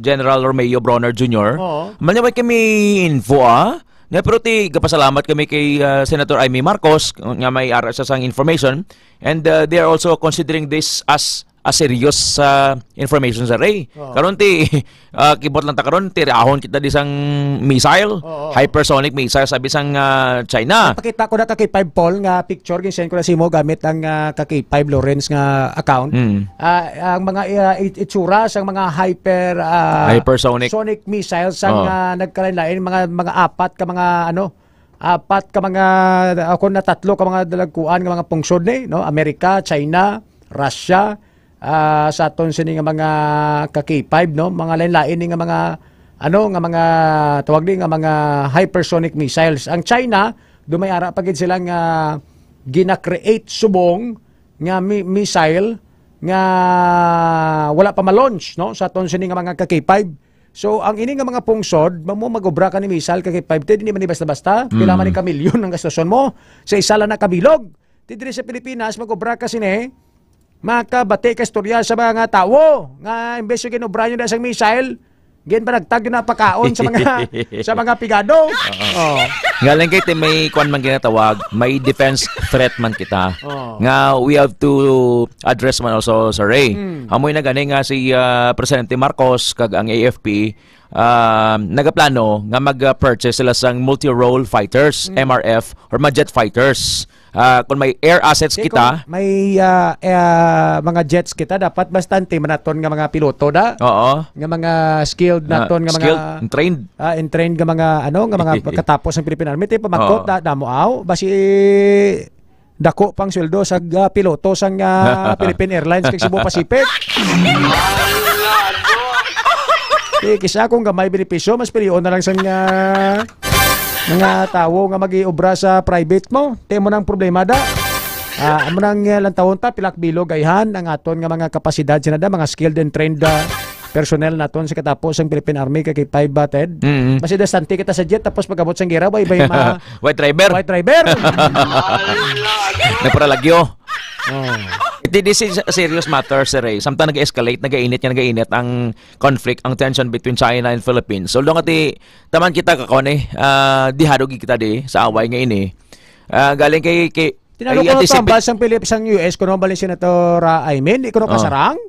General Romeo Bronner Jr. Manaway kami info pero kapasalamat kami kay Senator Amy Marcos nga may ara sa sang information and they are also considering this as a serious information sa Ray. Karon kibot lang ta karon tirahon kita di sang missile, hypersonic missile sabi sang China. Pakita ko na kay 5 Paul nga picture gin send ko na simo gamit ang kay 5 Lawrence nga account. Ang mga itsura sang mga hypersonic missiles sang nagkalain mga apat ka mga ako na 3 ka mga dalagkuan nga mga pungsod ni no, Amerika, China, Russia, sa aton sini nga mga ka-K5 no, mga lain-lain nga mga nga mga tawag ni nga mga hypersonic missiles. Ang China dumayara pagid sila nga gina-create subong nga missile nga wala pa ma-launch no sa aton sini nga mga ka-K5. So ang ini nga mga pungsod magobra ka ni missile ka-K5 hindi man basta-basta pila man ka milyon ang gastos mo sa isa lang na kabilog. Diri sa Pilipinas magobra ka sini makabate ka istorya sa mga tao nga imbes yung ginobra nyo na isang missile gen pa nagtag na pakaon sa mga sa mga pigado. Galing kay may kwan man ginatawag, may defense threat man kita. Nga we have to address man also sa Ray. Amoy na gani nga si Presidente Marcos kag ang AFP nagaplano nga mag-purchase sila sang multi-role fighters, MRF or mga jet fighters. Kung may air assets kita, may mga jets kita dapat bastante manaton nga mga piloto da. Nga mga skilled naton nga mga trained. Trained nga mga nga mga katapos ng Philippine Army tipo magkot damo basi dako pang sweldo sa piloto sang Philippine Airlines kay Cebu Pacific. Kisa kung gamay benepisyo mas piliyon na lang sang Mga tao nga mag-iobra sa private mo, te mo nang problema da. Amo nang lang taon ta pilak bilog ayhan ang aton nga mga kapasidad sinada mga skilled and trained personnel naton sa katapos ang Philippine Army kay 5 batted. Mas idastante kita sa jet tapos pagabot sang gira bay white driver. White driver. Naparalagyo. This is a serious matter, Sir Ray. Samtang nag-escalate, nag-init ang conflict, ang tension between China and Philippines. So, doon taman kita kakone, dihadogi kita sa away nga ini. Galing kay tinalo ko ito ang basang Philippines ang US, kuno balin Senator Aymin, ikuno kasarang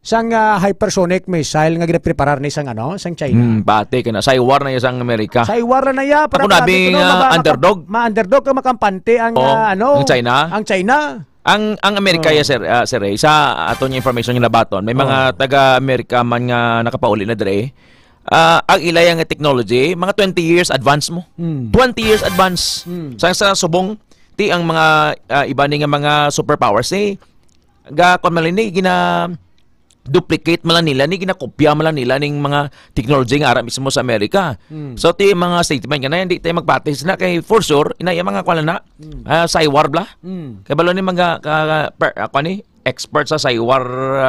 sang hypersonic missile nga ginapreparar ni sang sang China. Pati kana Saywar na sang Amerika. Saywar na ya para nabi underdog. Ma-underdog ka makampante ang ang China. Ang China. Ang Amerika Sir Ray, sa aton yung information yung nabaton, may mga taga-Amerika man nga nakapauli na dire. Ang ilay nga technology, mga 20 years advance mo. 20 years advance. Sa subong ti ang mga iba ni nga mga superpowers ga kon malini duplicate man nila ni ginakopya man nila ning mga technology nga ara mismo sa Amerika. So ti mga statement nga na hindi tayo magpatis na kay for sure inay mga kwala na Saywar bla. Kay balo ni mga expert sa Saywar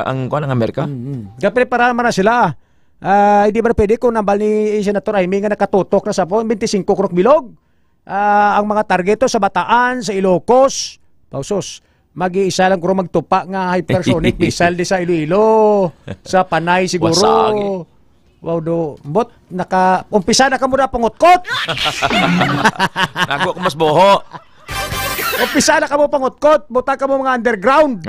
ang kwan ng Amerika. Gaprepara man na sila. Hindi ba pwede kung nambal ni Senator Aimee nga nakatutok na sa 25 krok bilog. Ang mga targeto sa Bataan, sa Ilocos, pausos. Mag-iisa lang kung magtupa nga hypersonic missile di sa Iloilo, sa Panay siguro. Wasagi. Wow do, bot umpisa na ka muna pangutkot. Nago ko mas boho. Umpisa na ka mo pangutkot, buta ka mo mga underground.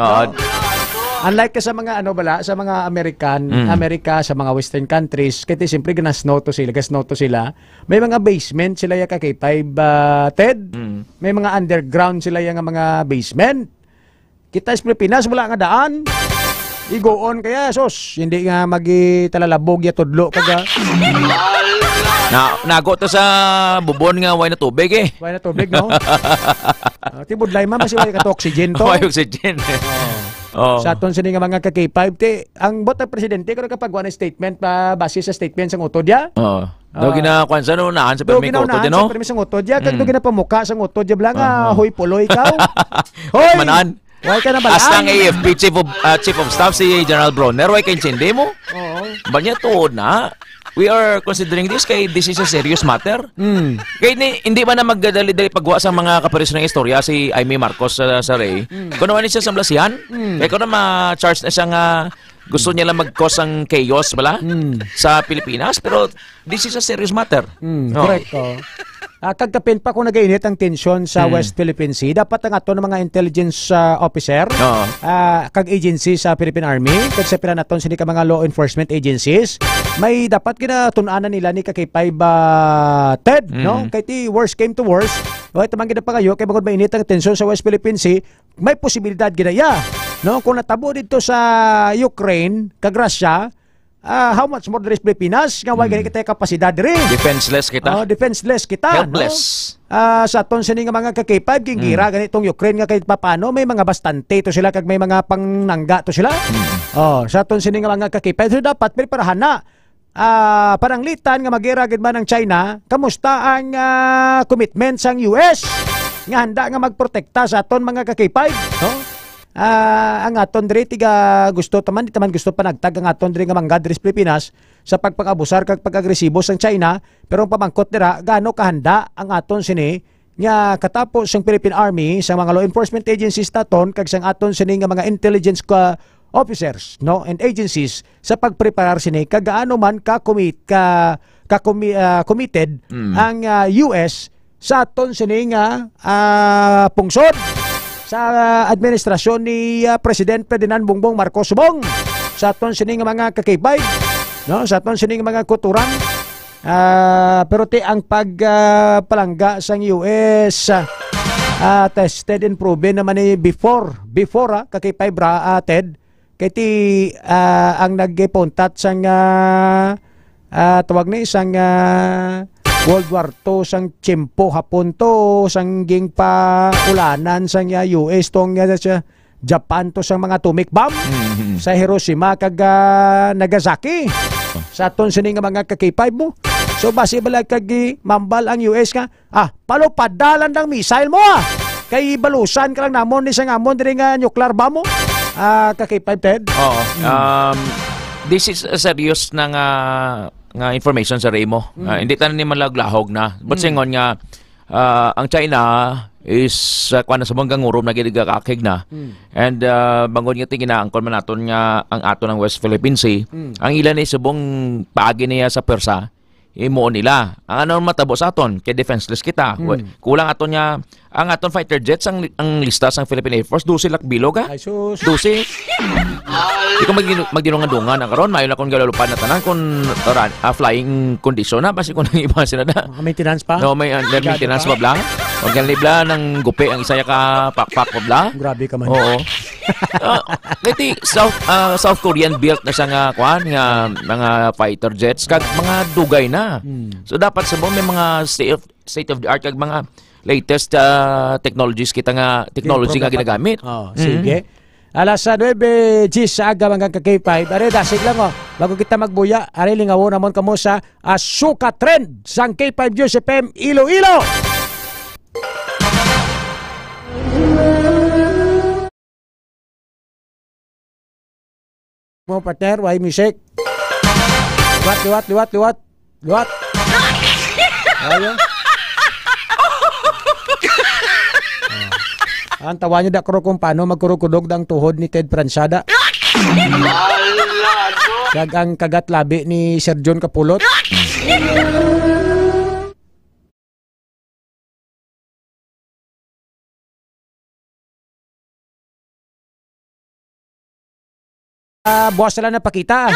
Unlike sa mga sa mga Amerika sa mga western countries, kasi siyempre gasno to sila. May mga basement sila ya kay 5 Ted. May mga underground sila ya nga mga basement. Kita sa Pilipinas wala nga daan. Igoon kaya sos, hindi nga magitalalabog ya tudlo kaga. Nago to sa bubon nga way na tubig Way na tubig no. Tibudlay man kasi way ka oxygen to. Way oxygen. Sa aton sini nga mga ka-K5 ang bot presidente ko nakapagawa ng statement base sa statement sang utod ya. Do ginakuan sa unahan sa permi ko utod no. Sa permi sang utod ya kag do ginapamuka sang utod ya blang hoy puloy ikaw. Hoy. Manan. Way ka na balaan. Hasta ang AFP Chief of Staff si General Bronner, way kay sindi mo. Banya tuod na. We are considering this kay this is a serious matter. Kay hindi ba na magdali-dali pagwa sa mga kapareso ng istorya si Aimee Marcos sa Ray. Kuno ni siya sa Blasian. Kay kuno ma-charge na siya nga gusto niya lang mag-cause ang chaos bala sa Pilipinas, pero this is a serious matter. Correct. Kagkapin pa kung nag-init ang tensyon sa West Philippine Sea, dapat ang ato ng mga intelligence officer, kag agency sa Philippine Army, kag sa pinanaton sini ka mga law enforcement agencies, may dapat kinatunanan nila ni kakay 5 Ted, no? Kay ti worst came to worst, tamang gina pa kayo, kay bagod mainit ang tensyon sa West Philippine Sea, may posibilidad ginaya, no? Kung natabo dito sa Ukraine, kag Russia, how much more there is Pilipinas nga wala kita kapasidad rin. Defenseless kita. Defenseless kita. Helpless. No? Sa aton sini nga mga ka-K5 gingira ganitong Ukraine nga kahit papano may mga bastante to sila kag may mga pangnangga to sila. Sa aton sini nga mga ka-K5 so dapat preparahan na. Paranglitan nga magira gid man ng China, kamusta ang commitment sang US nga handa nga magprotekta sa aton mga ka-K5, no? Ang aton diri tiga gusto taman di taman gusto panagtag ang aton diri nga manggad diri sa Pilipinas sa pagpangabusar kag pag-agresibo sang China, pero ang pamangkot dira gaano kahanda ang aton sini nga katapos sang Philippine Army sa mga law enforcement agencies taton kag sang aton sini nga mga intelligence officers no and agencies sa pagpreparar sini kag gaano man committed ang US sa aton sini nga pungsod sa administrasyon ni President Ferdinand Bongbong Marcos Subong sa aton sini nga mga kakibay no sa aton sini nga mga kuturan pero ang pagpalangga sang US tested and proven naman ni before kakibay bra Ted kay ti ang nagpuntat sang tawag ni isang World War II sang tiyempo hapon to sang ging pa ulanan sang US tong Japan to sang mga atomic bomb sa Hiroshima kag Nagasaki sa aton sini nga mga kakipay mo So base balag kagi mambal ang US nga, palupadalan ng missile mo Kay balusan ka lang namon ni sa ngamon diri nga nuclear ba mo? Ka-K5 Ted? Oo. This is a serious na nga information sa Remo. Hindi tanan ni malaglahog na. But singon nga ang China is kuan sa banggang urom na gidagakakig na. And bangon nga tinginaangkon man naton nga ang ato ng West Philippine Sea. Ang ilan ay subong paagi niya sa persa imo nila. Ang ano matabo sa aton kay defenseless kita. Kulang aton nga ang aton fighter jets ang lista sang Philippine Air Force 12 bilog Ay sus. 12. Di ko magdinungan-dungan ang karon mayon akong galalupan na tanan kun flying condition na basi kun iba sila na. Maintenance pa? No, may maintenance pa blang. Wag gan libla ng gupi ang isaya ka pakpak pa blang. Grabe ka man. Oo. Leti South Korean built na siya nga kuan nga mga fighter jets kag mga dugay na. So dapat sa may mga state of the art kag mga latest technologies kita nga technology nga ginagamit. Sige. Alas 9 sa aga hanggang ka-K5. Are dasig lang bago kita magbuya, are lingawon namon kamo sa Asuka Trend sang K5 News FM Iloilo. Mo partner, why music? Liwat. Ayo. Ang tawa nyo da kung paano magkurukudog ang tuhod ni Ted Fransada. Kag ang kagat labi ni Sir John Kapulot. Buwas na napakita.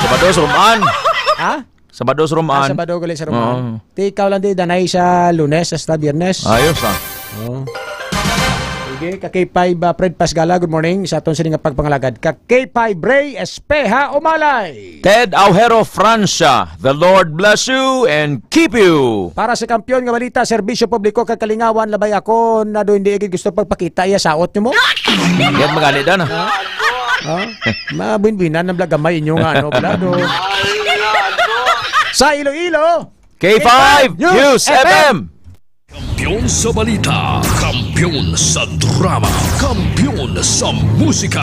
Sabado sa Roman. Sabado sa Roman. Sabado gali sa Roman. Ikaw lang di danay sa Lunes hasta Biyernes. Ayos Sige, ka-K5 Fred Pasgala, good morning sa aton sining pagpangalagad. Ka-K5 Ray Espeha Umalay. Ted Aujero Francia, the Lord bless you and keep you. Para sa kampiyon nga balita, serbisyo publiko kag kalingawan labay ako na do hindi gusto pagpakita iya saot nimo. Yan magali da na. Mabinbinan ng blagamay inyo nga blado. Sa Iloilo, K5 News FM. Kampiyon sa balita, kampiyon sa drama, kampiyon sa musika.